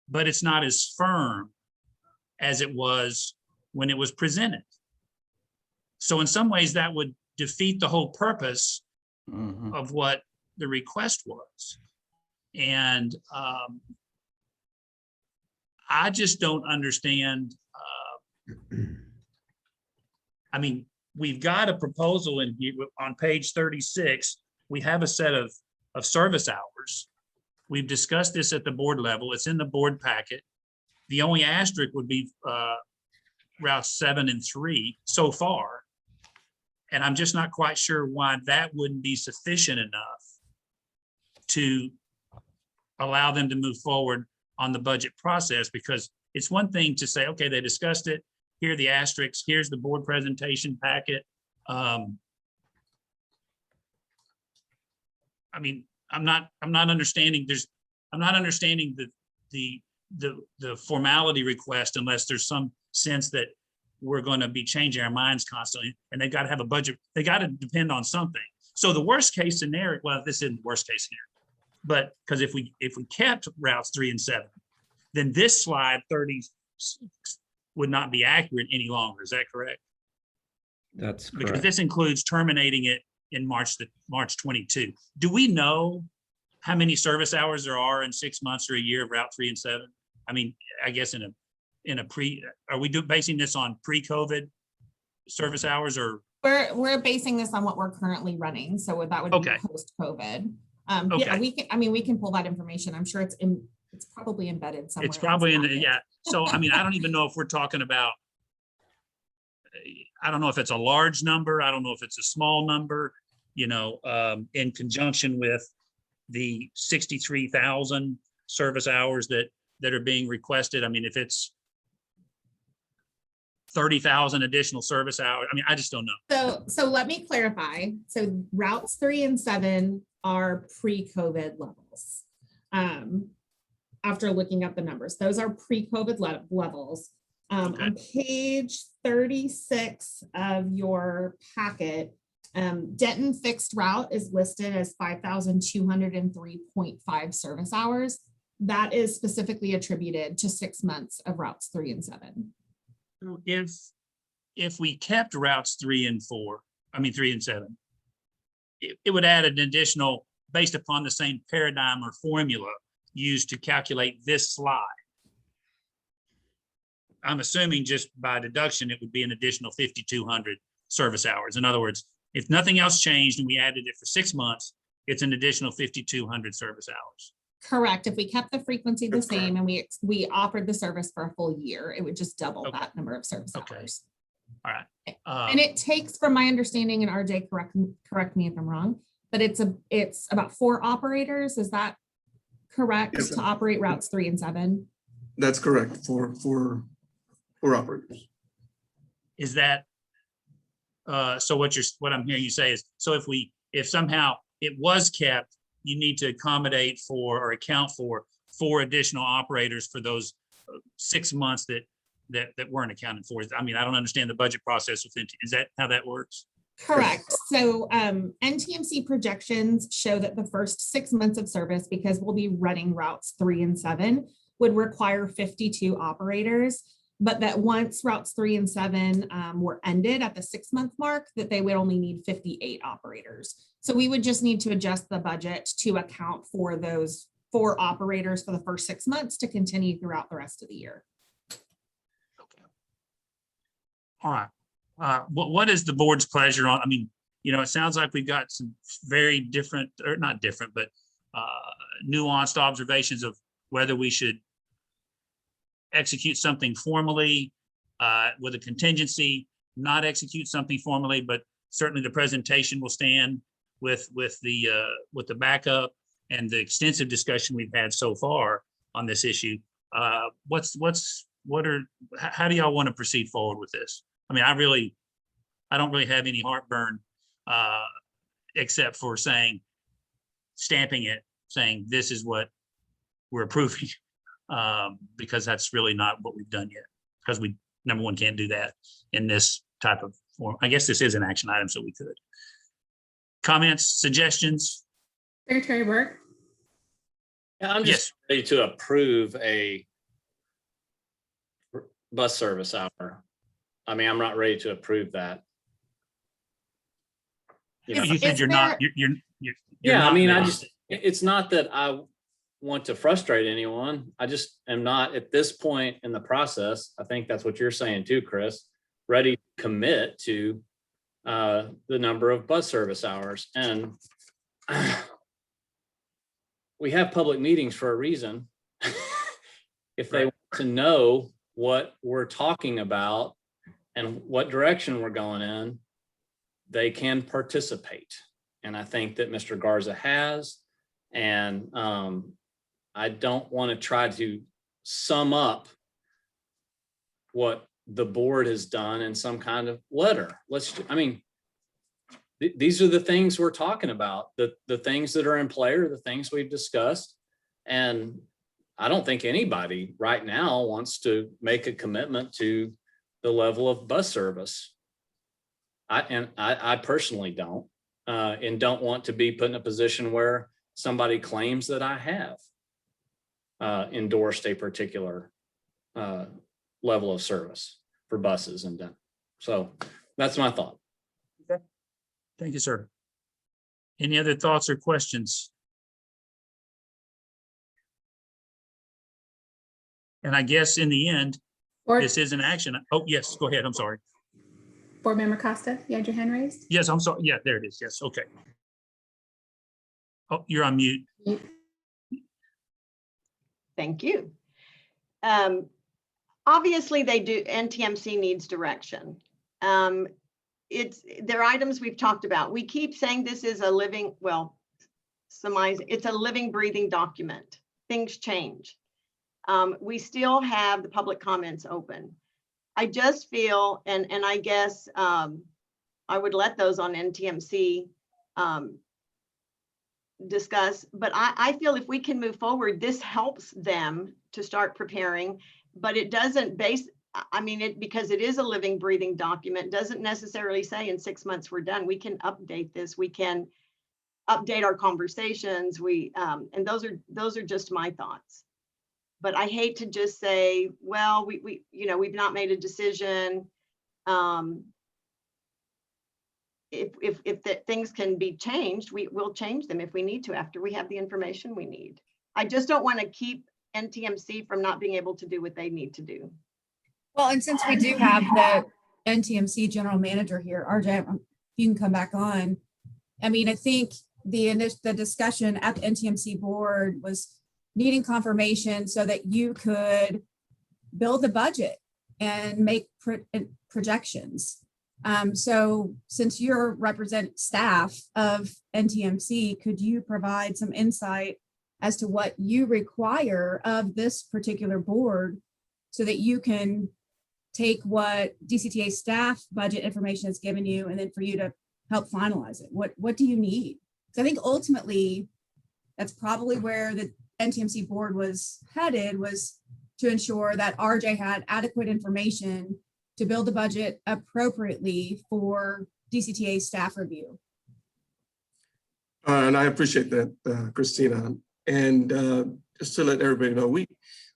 but it's not as firm as it was when it was presented. So in some ways that would defeat the whole purpose of what the request was. And I just don't understand. I mean, we've got a proposal in here on page 36. We have a set of service hours. We've discussed this at the board level. It's in the board packet. The only asterisk would be routes 7 and 3 so far. And I'm just not quite sure why that wouldn't be sufficient enough to allow them to move forward on the budget process, because it's one thing to say, okay, they discussed it. Here are the asterisks. Here's the board presentation packet. I mean, I'm not understanding. I'm not understanding the formality request unless there's some sense that we're going to be changing our minds constantly, and they've got to have a budget. They got to depend on something. So the worst case scenario, well, this isn't the worst case scenario, but because if we kept routes 3 and 7, then this slide 30 would not be accurate any longer. Is that correct? That's correct. Because this includes terminating it in March 22. Do we know how many service hours there are in 6 months or a year of route 3 and 7? I mean, I guess are we basing this on pre-COVID service hours, or? We're basing this on what we're currently running. So that would be post-COVID. Yeah, we can pull that information. I'm sure it's probably embedded somewhere. It's probably in the, yeah. So, I mean, I don't even know if we're talking about, I don't know if it's a large number. I don't know if it's a small number, in conjunction with the 63,000 service hours that are being requested. I mean, if it's 30,000 additional service hours, I mean, I just don't know. So let me clarify. So routes 3 and 7 are pre-COVID levels. After looking at the numbers, those are pre-COVID levels. On page 36 of your packet, Denton fixed route is listed as 5,203.5 service hours. That is specifically attributed to 6 months of routes 3 and 7. If we kept routes 3 and 7, it would add an additional, based upon the same paradigm or formula used to calculate this slide. I'm assuming just by deduction, it would be an additional 5,200 service hours. In other words, if nothing else changed and we added it for 6 months, it's an additional 5,200 service hours. Correct. If we kept the frequency the same and we offered the service for a full year, it would just double that number of service hours. All right. And it takes, from my understanding, and RJ, correct me if I'm wrong, but it's about 4 operators. Is that correct? Yes, to operate routes 3 and 7? That's correct. For operators. Is that so? What I'm hearing you say is, so if somehow it was kept, you need to accommodate for or account for 4 additional operators for those 6 months that weren't accounted for. I mean, I don't understand the budget process within, is that how that works? Correct. So NTMC projections show that the first 6 months of service, because we'll be running routes 3 and 7, would require 52 operators, but that once routes 3 and 7 were ended at the 6-month mark, that they would only need 58 operators. So we would just need to adjust the budget to account for those 4 operators for the first 6 months to continue throughout the rest of the year. All right. What is the board's pleasure on? I mean, it sounds like we've got some very different, or not different, but nuanced observations of whether we should execute something formally with a contingency, not execute something formally, but certainly the presentation will stand with the backup and the extensive discussion we've had so far on this issue. How do y'all want to proceed forward with this? I mean, I don't really have any heartburn except for stamping it, saying this is what we're approving, because that's really not what we've done yet. Because we, number one, can't do that in this type of form. I guess this is an action item, so we could. Comments, suggestions? Secretary Burke. I'm just ready to approve a bus service hour. I mean, I'm not ready to approve that. You said you're not. Yeah, I mean, it's not that I want to frustrate anyone. I just am not at this point in the process. I think that's what you're saying too, Chris, ready to commit to the number of bus service hours. And we have public meetings for a reason. If they want to know what we're talking about and what direction we're going in, they can participate. And I think that Mr. Garza has, and I don't want to try to sum up what the board has done in some kind of letter. These are the things we're talking about. The things that are in play are the things we've discussed. And I don't think anybody right now wants to make a commitment to the level of bus service. I personally don't, and don't want to be put in a position where somebody claims that I have endorsed a particular level of service for buses and done. So that's my thought. Okay. Thank you, sir. Any other thoughts or questions? And I guess in the end, this is an action. Oh, yes, go ahead. I'm sorry. Board Member Costa, you had your hand raised? Yes, I'm sorry. Yeah, there it is. Yes, okay. Oh, you're on mute. Thank you. Obviously, they do. NTMC needs direction. They're items we've talked about. We keep saying this is a living, it's a living, breathing document. Things change. We still have the public comments open. I just feel, and I guess I would let those on NTMC discuss, but I feel if we can move forward, this helps them to start preparing, but it doesn't because it is a living, breathing document, doesn't necessarily say in 6 months we're done. We can update this. We can update our conversations. And those are just my thoughts. But I hate to just say, well, we've not made a decision. If things can be changed, we will change them if we need to after we have the information we need. I just don't want to keep NTMC from not being able to do what they need to do. Well, and since we do have the NTMC general manager here, RJ, if you can come back on. I mean, I think the discussion at the NTMC board was needing confirmation so that you could build the budget and make projections. So since you're represent staff of NTMC, could you provide some insight as to what you require of this particular board so that you can take what DCTA staff budget information has given you and then for you to help finalize it? What do you need? So I think ultimately that's probably where the NTMC board was headed was to ensure that RJ had adequate information to build the budget appropriately for DCTA staff review. And I appreciate that, Christina. And just to let everybody know,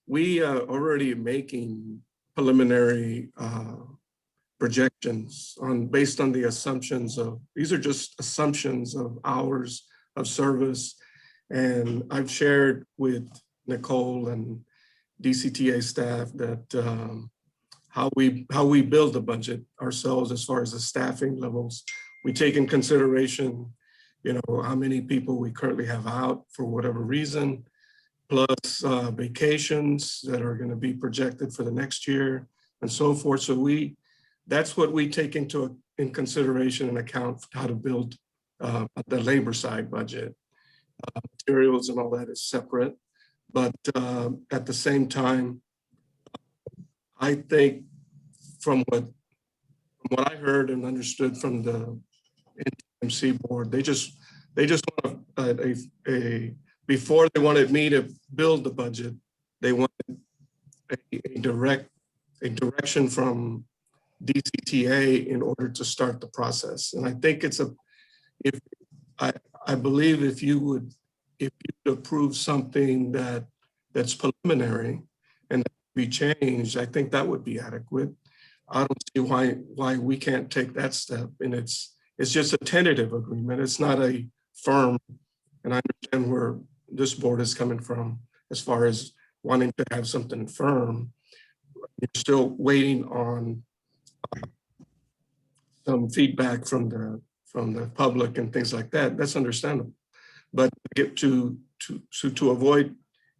we are already making preliminary projections based on the assumptions of, these are just assumptions of hours of service. And I've shared with Nicole and DCTA staff that how we build the budget ourselves as far as the staffing levels. We take in consideration, how many people we currently have out for whatever reason, plus vacations that are going to be projected for the next year and so forth. So that's what we take in consideration and account for how to build the labor side budget. Materials and all that is separate, but at the same time, I think from what I heard and understood from the NTMC board, they just want before they wanted me to build the budget, they wanted a direction from DCTA in order to start the process. And I think I believe if you approve something that's preliminary and be changed, I think that would be adequate. I don't see why we can't take that step. And it's just a tentative agreement. It's not a firm. And I understand where this board is coming from as far as wanting to have something firm. You're still waiting on some feedback from the public and things like that. That's understandable. But to avoid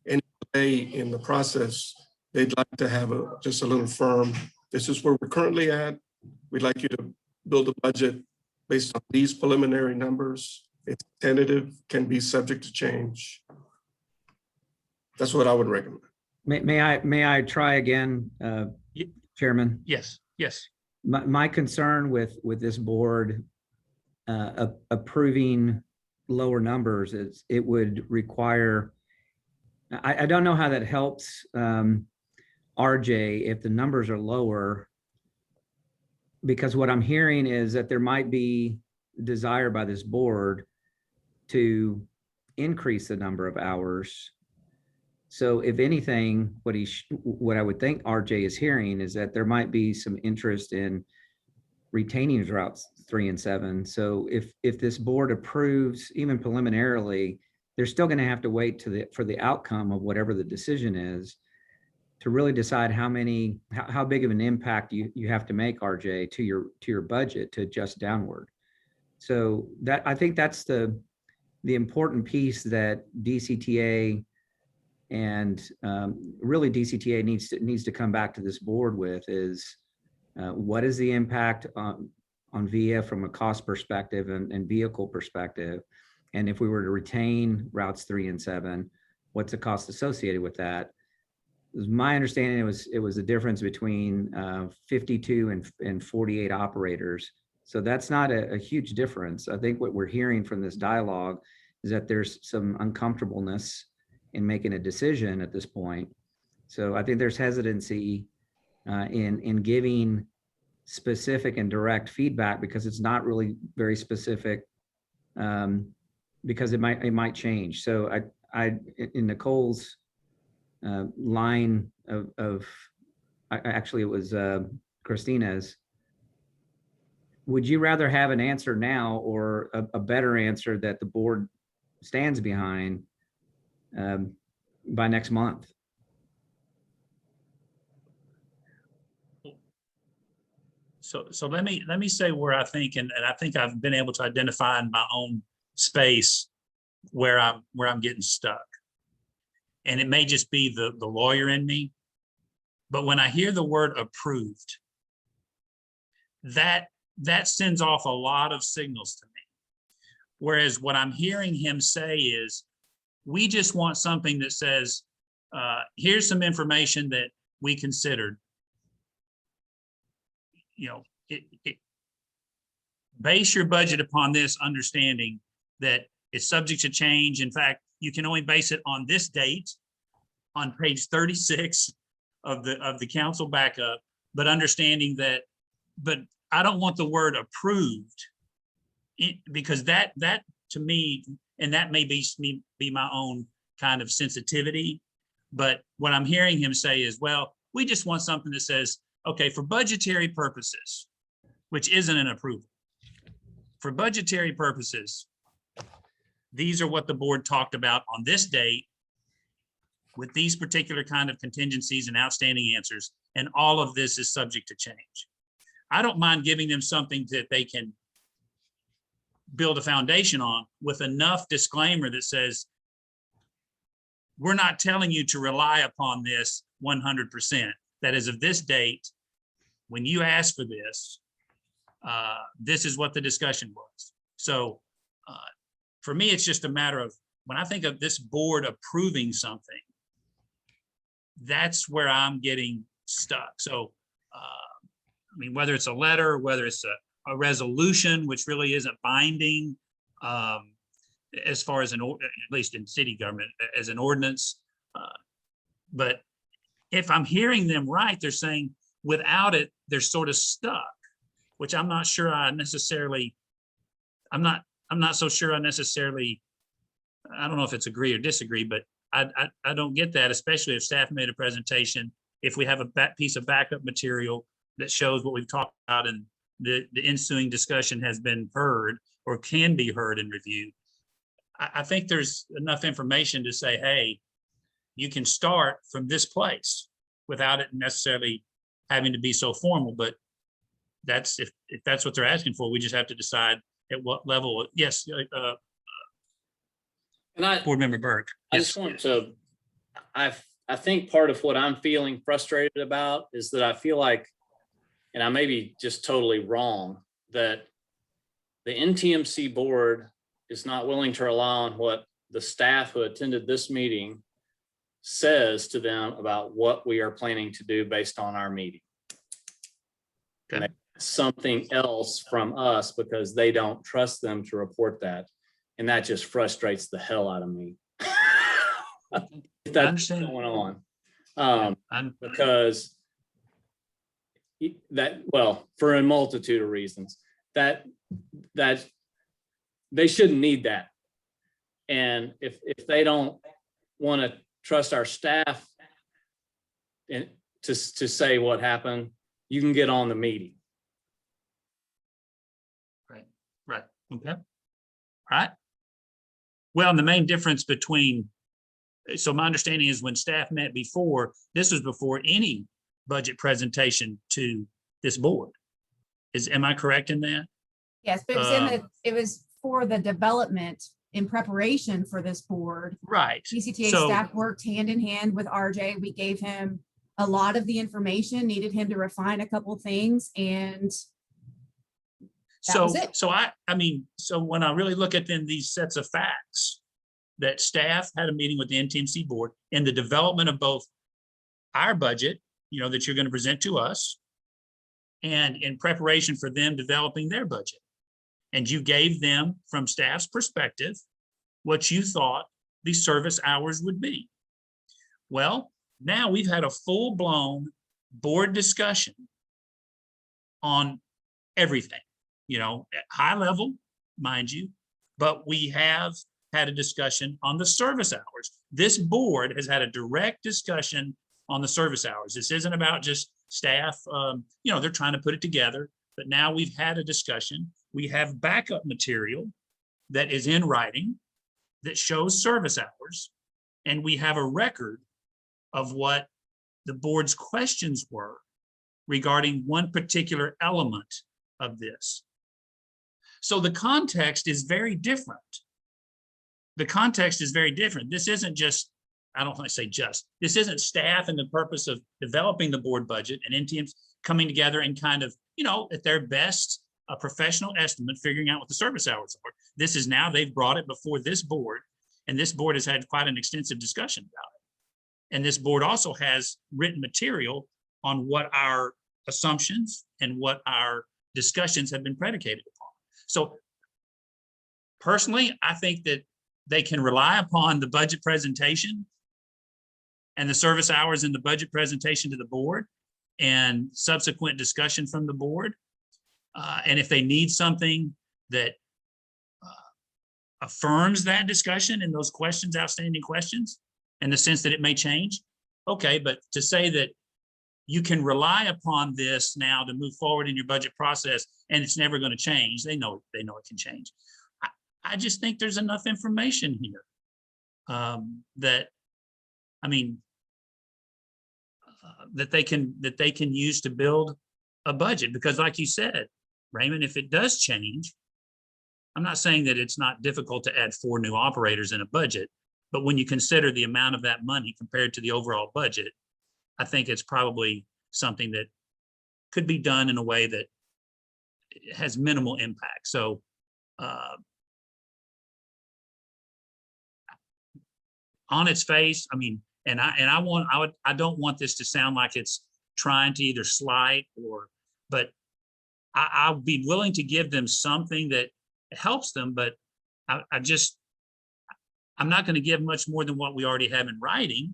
any delay in the process, they'd like to have just a little firm. This is where we're currently at. We'd like you to build a budget based on these preliminary numbers. It's tentative, can be subject to change. That's what I would recommend. May I try again, Chairman? Yes. My concern with this board approving lower numbers is it would require, I don't know how that helps RJ if the numbers are lower, because what I'm hearing is that there might be desire by this board to increase the number of hours. So if anything, what I would think RJ is hearing is that there might be some interest in retaining routes 3 and 7. So if this board approves, even preliminarily, they're still going to have to wait for the outcome of whatever the decision is to really decide how big of an impact you have to make, RJ, to your budget to adjust downward. So that, I think that's the important piece that DCTA and really DCTA needs to come back to this board with is what is the impact on VIA from a cost perspective and vehicle perspective, and if we were to retain routes 3 and 7, what's the cost associated with that? My understanding it was the difference between 52 and 48 operators. So that's not a huge difference. I think what we're hearing from this dialogue is that there's some uncomfortableness in making a decision at this point. So I think there's hesitancy in giving specific and direct feedback because it's not really very specific because it might change. So I in Nicole's line of actually it was Christina's, would you rather have an answer now or a better answer that the board stands behind by next month? So let me say where I think, and I think I've been able to identify in my own space where I'm getting stuck. And it may just be the lawyer in me, but when I hear the word approved, that sends off a lot of signals to me. Whereas what I'm hearing him say is, we just want something that says, here's some information that we considered. Base your budget upon this understanding that it's subject to change. In fact, you can only base it on this date on page 36 of the council backup, but understanding that, but I don't want the word approved because that to me, and that may be my own kind of sensitivity, but what I'm hearing him say is, well, we just want something that says, okay, for budgetary purposes, which isn't an approval. For budgetary purposes, these are what the board talked about on this date with these particular kind of contingencies and outstanding answers, and all of this is subject to change. I don't mind giving them something that they can build a foundation on with enough disclaimer that says, we're not telling you to rely upon this 100%. That as of this date, when you asked for this, this is what the discussion was. So for me, it's just a matter of, when I think of this board approving something, that's where I'm getting stuck. So, I mean, whether it's a letter, whether it's a resolution, which really isn't binding, as far as at least in city government, as an ordinance. But if I'm hearing them right, they're saying without it, they're sort of stuck, which I'm not sure I necessarily, I'm not so sure I necessarily, I don't know if it's agree or disagree, but I don't get that, especially if staff made a presentation, if we have a piece of backup material that shows what we've talked about and the ensuing discussion has been heard or can be heard and reviewed. I think there's enough information to say, hey, you can start from this place without it necessarily having to be so formal, but that's, if that's what they're asking for, we just have to decide at what level. Yes. And Board Member Burke. I Yes. just want to, I think part of what I'm feeling frustrated about is that I feel like, and I may be just totally wrong, that the NTMC board is not willing to rely on what the staff who attended this meeting says to them about what we are planning to do based on our meeting. Okay. Something else from us because they don't trust them to report that. And that just frustrates the hell out of me. That's going on. Because that, well, for a multitude of reasons, that they shouldn't need that. And if they don't want to trust our staff and to say what happened, you can get on the meeting. Right. Okay. All right. Well, and the main difference between, so my understanding is when staff met before, this was before any budget presentation to this board. Am I correct in that? Yes, but it was it was for the development in preparation for this board. Right. DCTA So- staff worked hand in hand with RJ. We gave him a lot of the information, needed him to refine a couple things, and that was it. So I mean, so when I really look at then these sets of facts, that staff had a meeting with the NTMC board in the development of both our budget, you know, that you're going to present to us, and in preparation for them developing their budget. And you gave them, from staff's perspective, what you thought the service hours would be. Well, now we've had a full-blown board discussion on everything, you know, at high level, mind you, but we have had a discussion on the service hours. This board has had a direct discussion on the service hours. This isn't about just staff, you know, they're trying to put it together, but now we've had a discussion. We have backup material that is in writing that shows service hours, and we have a record of what the board's questions were regarding one particular element of this. So the context is very different. The context is very different. This isn't just, I don't want to say just, this isn't staff and the purpose of developing the board budget and NTMs coming together and kind of, you know, at their best, a professional estimate, figuring out what the service hours are. This is now, they've brought it before this board, and this board has had quite an extensive discussion about it. And this board also has written material on what our assumptions and what our discussions have been predicated upon. So personally, I think that they can rely upon the budget presentation and the service hours in the budget presentation to the board and subsequent discussion from the board. And if they need something that affirms that discussion and those questions, outstanding questions, in the sense that it may change, okay, but to say that you can rely upon this now to move forward in your budget process and it's never going to change, they know it can change. I just think there's enough information here that, I mean, that they can use to build a budget, because like you said, Raymond, if it does change, I'm not saying that it's not difficult to add 4 new operators in a budget, but when you consider the amount of that money compared to the overall budget, I think it's probably something that could be done in a way that has minimal impact. So on its face, I mean, I don't want this to sound like it's trying to either slight but I'll be willing to give them something that helps them, but I'm not going to give much more than what we already have in writing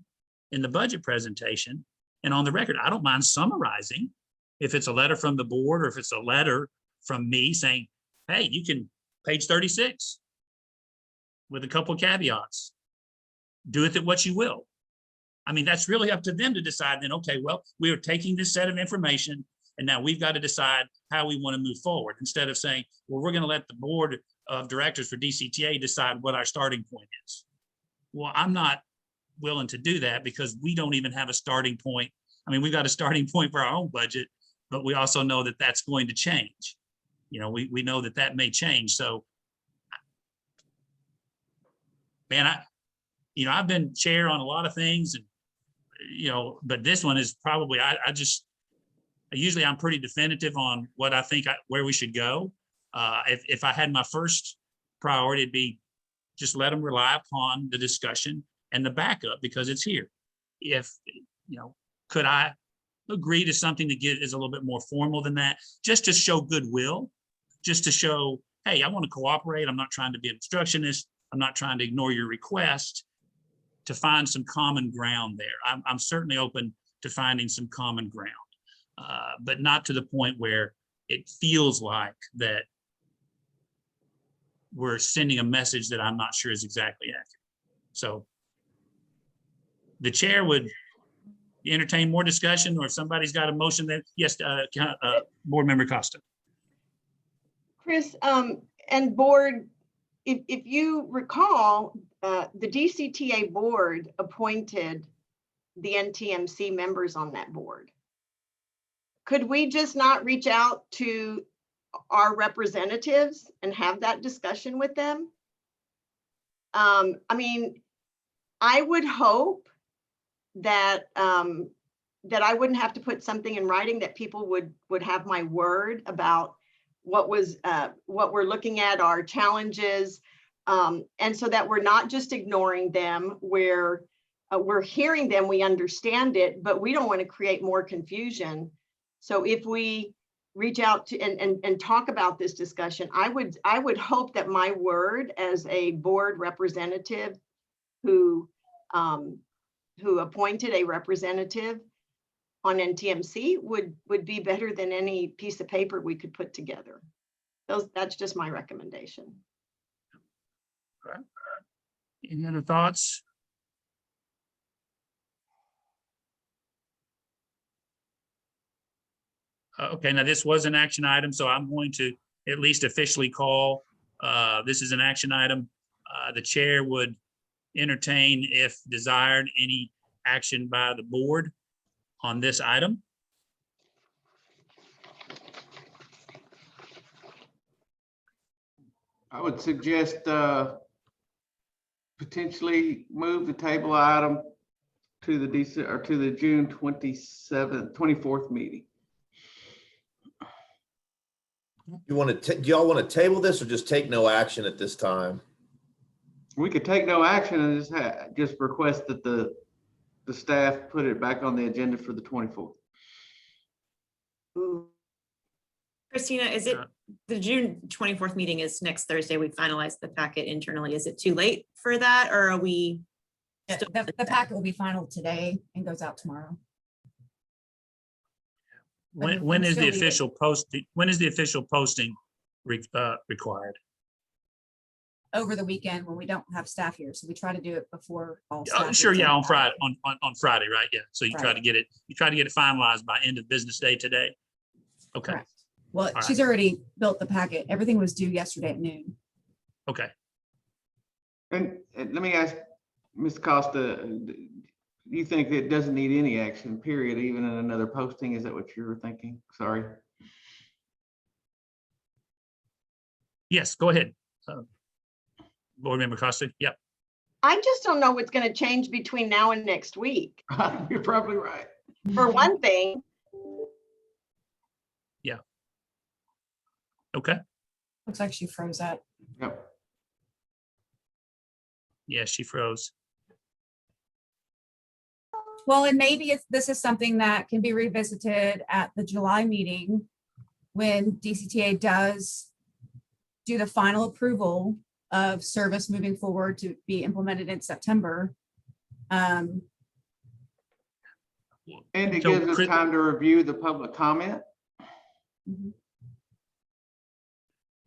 in the budget presentation and on the record. I don't mind summarizing if it's a letter from the board or if it's a letter from me saying, hey, you can page 36 with a couple of caveats. Do with it what you will. I mean, that's really up to them to decide then, okay, well, we are taking this set of information and now we've got to decide how we want to move forward, instead of saying, well, we're going to let the board of directors for DCTA decide what our starting point is. Well, I'm not willing to do that because we don't even have a starting point. I mean, we've got a starting point for our own budget, but we also know that that's going to change. You know, we know that that may change. So, man, I've been chair on a lot of things, and but this one is probably, usually I'm pretty definitive on what I think where we should go. If I had my first priority, it'd be just let them rely upon the discussion and the backup because it's here. If, could I agree to something that is a little bit more formal than that, just to show goodwill, just to show, hey, I want to cooperate. I'm not trying to be an obstructionist. I'm not trying to ignore your request, to find some common ground there. I'm certainly open to finding some common ground, but not to the point where it feels like that we're sending a message that I'm not sure is exactly accurate. So the chair would entertain more discussion, or if somebody's got a motion that, yes, board member Costa. Chris, and board, if you recall, the DCTA board appointed the NTMC members on that board. Could we just not reach out to our representatives and have that discussion with them? I mean, I would hope that that I wouldn't have to put something in writing, that people would have my word about what we're looking at, our challenges, and so that we're not just ignoring them, we're hearing them, we understand it, but we don't want to create more confusion. So if we reach out to and talk about this discussion, I would hope that my word as a board representative who appointed a representative on NTMC would be better than any piece of paper we could put together. That's just my recommendation. Okay. Any other thoughts? Okay, now this was an action item, so I'm going to at least officially call this is an action item. The chair would entertain, if desired, any action by the board on this item. I would suggest potentially move the table item to the June 24th meeting. Do y'all want to table this or just take no action at this time? We could take no action and just request that the staff put it back on the agenda for the 24th. Christina, is it the June 24th meeting is next Thursday. We finalized the packet internally. Is it too late for that, or are we? The packet will be final today and goes out tomorrow. When is the official posting? When is the official posting required? Over the weekend when we don't have staff here. So we try to do it before all. Oh, staff sure, is yeah, in. on Friday, on Friday, right? Yeah. So you try Right. to get it finalized by end of business day today. Okay. Correct. Well, All she's already built the packet. Everything was due yesterday at noon. Okay. And let me ask, Ms. Costa, do you think it doesn't need any action, period, even in another posting? Is that what you were thinking? Sorry. Yes, go ahead. Board Member Costa. Yep. I just don't know what's going to change between now and next week. You're probably right. For one thing, Yeah. Okay. Looks like she froze up. Yep. Yeah, she froze. Well, and maybe if this is something that can be revisited at the July meeting, when DCTA does do the final approval of service moving forward to be implemented in September. And it So, gives us Chris- time to review the public comment.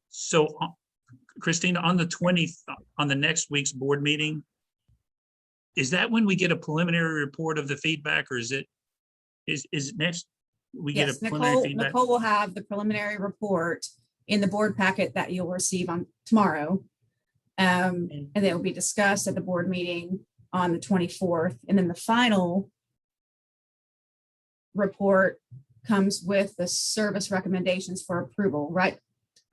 So Christina, on the 20th, on the next week's board meeting, is that when we get a preliminary report of the feedback, or is it next? We get a Yes, preliminary feedback? Nicole will have the preliminary report in the board packet that you'll receive on tomorrow. And then it will be discussed at the board meeting on the 24th. And then the final report comes with the service recommendations for approval, right?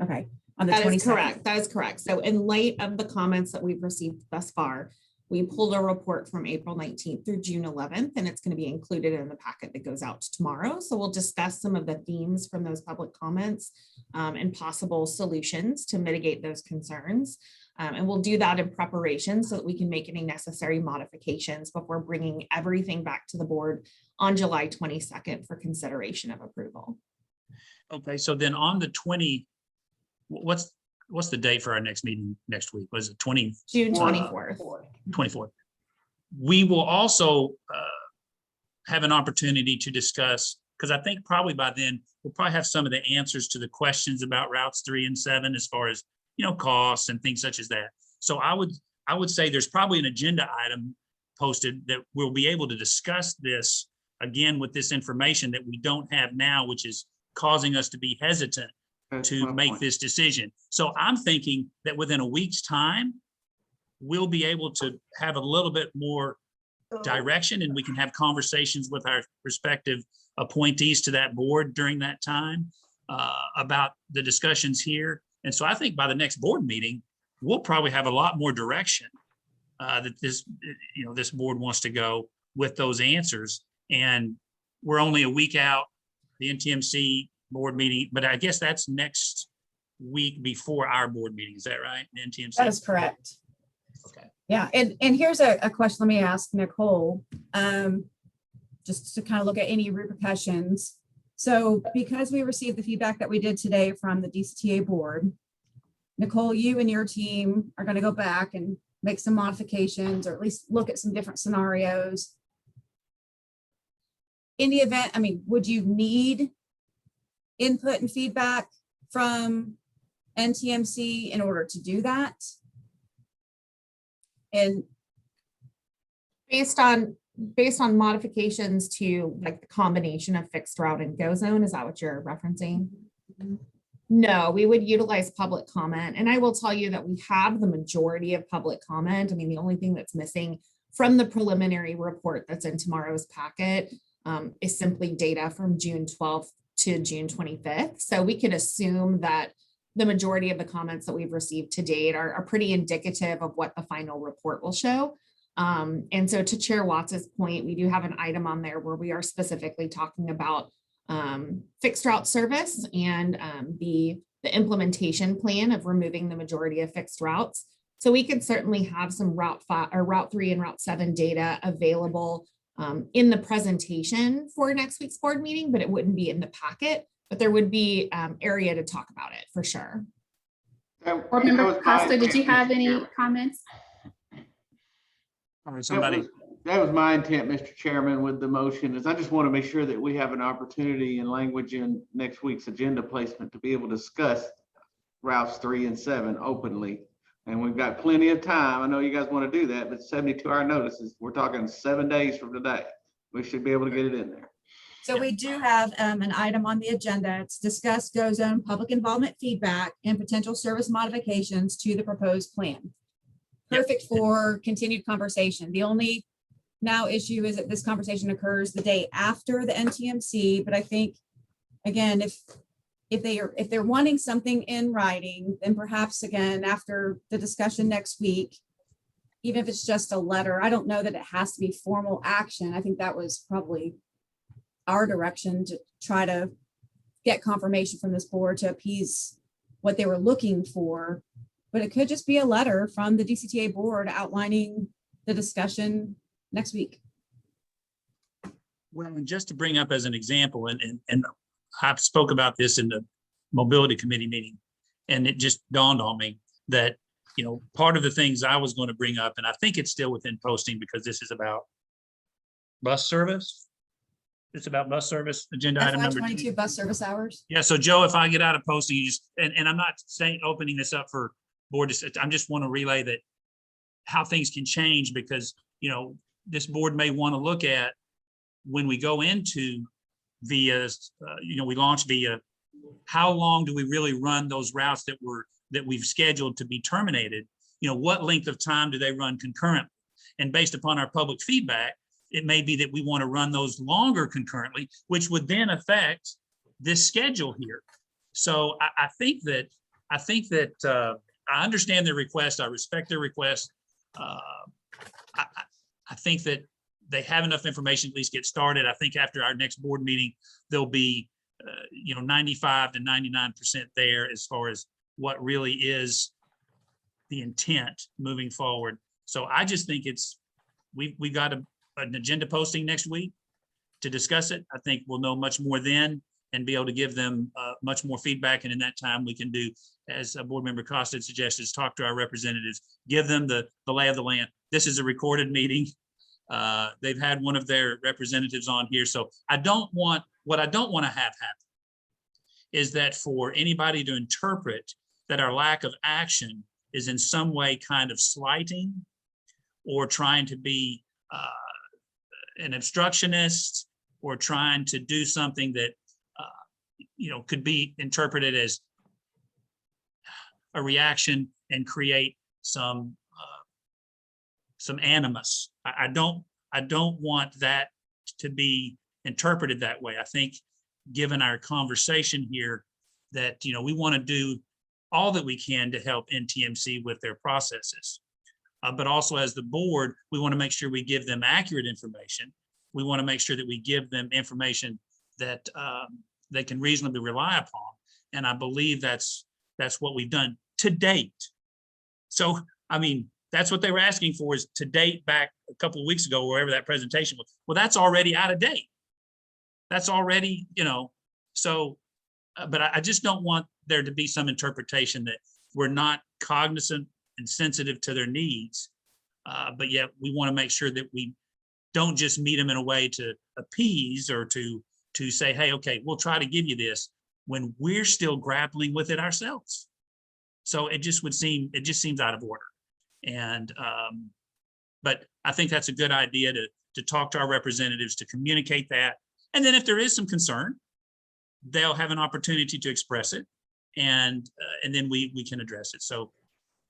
Okay, on the That 22nd. is correct. That is correct. So in light of the comments that we've received thus far, we pulled a report from April 19th through June 11th, and it's going to be included in the packet that goes out tomorrow. So we'll discuss some of the themes from those public comments and possible solutions to mitigate those concerns. And we'll do that in preparation so that we can make any necessary modifications before bringing everything back to the board on July 22nd for consideration of approval. Okay, so then on the 20, what's the date for our next meeting next week? Was it June 24th. 24th? We will also have an opportunity to discuss, because I think probably by then, we'll probably have some of the answers to the questions about routes 3 and 7 as far as, costs and things such as that. So I would say there's probably an agenda item posted that we'll be able to discuss this again with this information that we don't have now, which is causing us to be hesitant to make this decision. So I'm thinking that within a week's time, we'll be able to have a little bit more direction, and we can have conversations with our respective appointees to that board during that time about the discussions here. And so I think by the next board meeting, we'll probably have a lot more direction that this board wants to go with those answers. And we're only a week out, the NTMC board meeting, but I guess that's next week before our board meeting. Is that right? The NTMC? That is correct. Okay. Yeah, and here's a question. Let me ask Nicole, just to kind of look at any repercussions. So because we received the feedback that we did today from the DCTA board, Nicole, you and your team are going to go back and make some modifications, or at least look at some different scenarios. In the event, I mean, would you need input and feedback from NTMC in order to do that? And Based on modifications to like the combination of fixed route and go zone, is that what you're referencing? No, we would utilize public comment. And I will tell you that we have the majority of public comment. I mean, the only thing that's missing from the preliminary report that's in tomorrow's packet is simply data from June 12th to June 25th. So we could assume that the majority of the comments that we've received to date are pretty indicative of what the final report will show. And so to Chair Watts's point, we do have an item on there where we are specifically talking about fixed route service and the implementation plan of removing the majority of fixed routes. So we could certainly have some Route 3 and Route 7 data available in the presentation for next week's board meeting, but it wouldn't be in the packet But there would be area to talk about it for sure. Board Member Costa, did you have any comments? Or somebody, That was my intent, Mr. Chairman, with the motion, is I just want to make sure that we have an opportunity and language in next week's agenda placement to be able to discuss routes 3 and 7 openly. And we've got plenty of time. I know you guys want to do that, but 72-hour notices, we're talking 7 days from today. We should be able to get it in there. So we do have an item on the agenda. It's discuss Go Zone public involvement feedback and potential service modifications to the proposed plan. Perfect for continued conversation. The only now issue is that this conversation occurs the day after the NTMC, but I think, again, if they're wanting something in writing, then perhaps again, after the discussion next week, even if it's just a letter, I don't know that it has to be formal action. I think that was probably our direction to try to get confirmation from this board to appease what they were looking for. But it could just be a letter from the DCTA board outlining the discussion next week. well, and just to bring up as an example, and I spoke about this in the mobility committee meeting, and it just dawned on me that, you know, part of the things I was going to bring up, and I think it's still within posting because this is about bus service. It's about bus service, agenda item number 22 bus service hours. Yeah, so Joe, if I get out of posting, you just, and I'm not saying opening this up for board, I'm just want to relay that how things can change because, you know, this board may want to look at when we go into via, you know, we launch via, how long do we really run those routes that we've scheduled to be terminated? You know, what length of time do they run concurrently? And based upon our public feedback, it may be that we want to run those longer concurrently, which would then affect this schedule here. So I think that I understand their request. I respect their request. I think that they have enough information to at least get started. I think after our next board meeting, there'll be, you know, 95 to 99% there as far as what really is the intent moving forward. So I just think we got an agenda posting next week to discuss it. I think we'll know much more then and be able to give them much more feedback. And in that time, we can do, as Board Member Costa had suggested, is talk to our representatives, give them the lay of the land. This is a recorded meeting. They've had one of their representatives on here. So what I don't want to have happen is that for anybody to interpret that our lack of action is in some way kind of slighting or trying to be an obstructionist or trying to do something that you know, could be interpreted as a reaction and create some animus. I don't want that to be interpreted that way. I think given our conversation here that, you know, we want to do all that we can to help NTMC with their processes. But also as the board, we want to make sure we give them accurate information. We want to make sure that we give them information that they can reasonably rely upon. And I believe that's what we've done to date. So, I mean, that's what they were asking for, is to date back a couple of weeks ago, wherever that presentation was. Well, that's already out of date. That's already, you know, so, but I just don't want there to be some interpretation that we're not cognizant and sensitive to their needs. But yet we want to make sure that we don't just meet them in a way to appease or to say, hey, okay, we'll try to give you this when we're still grappling with it ourselves. So it just seems out of order. And, but I think that's a good idea to talk to our representatives, to communicate that. And then if there is some concern, they'll have an opportunity to express it, and then we can address it. So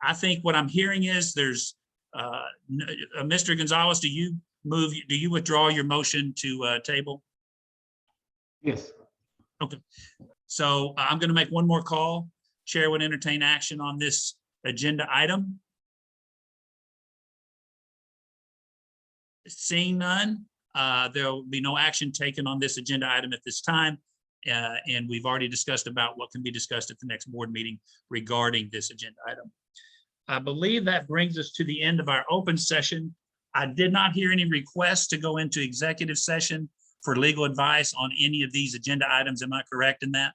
I think what I'm hearing is there's, Mr. Gonzalez, do you withdraw your motion to table? Yes. Okay. So I'm going to make one more call. Chair would entertain action on this agenda item. Seeing none, there will be no action taken on this agenda item at this time. And we've already discussed about what can be discussed at the next board meeting regarding this agenda item. I believe that brings us to the end of our open session. I did not hear any requests to go into executive session for legal advice on any of these agenda items. Am I correct in that?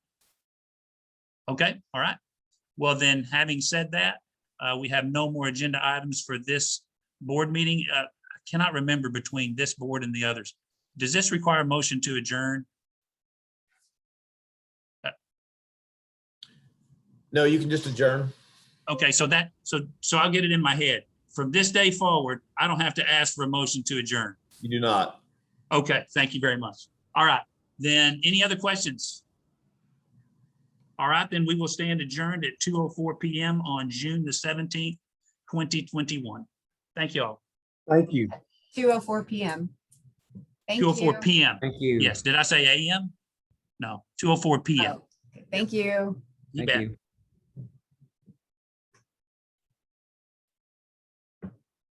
Okay, all right. Well, then, having said that, we have no more agenda items for this board meeting. I cannot remember between this board and the others. Does this require a motion to adjourn? No, you can just adjourn. Okay, so I'll get it in my head. From this day forward, I don't have to ask for a motion to adjourn. You do not. Okay, thank you very much. All right, then any other questions? All right, then we will stand adjourned at 2:04 PM on June the 17th, 2021. Thank you all. Thank you. 2:04 PM. Thank 2:04 you. PM. Thank you. Yes, did I say AM? No, 2:04 PM. Oh, Thank you. You Thank bet. you.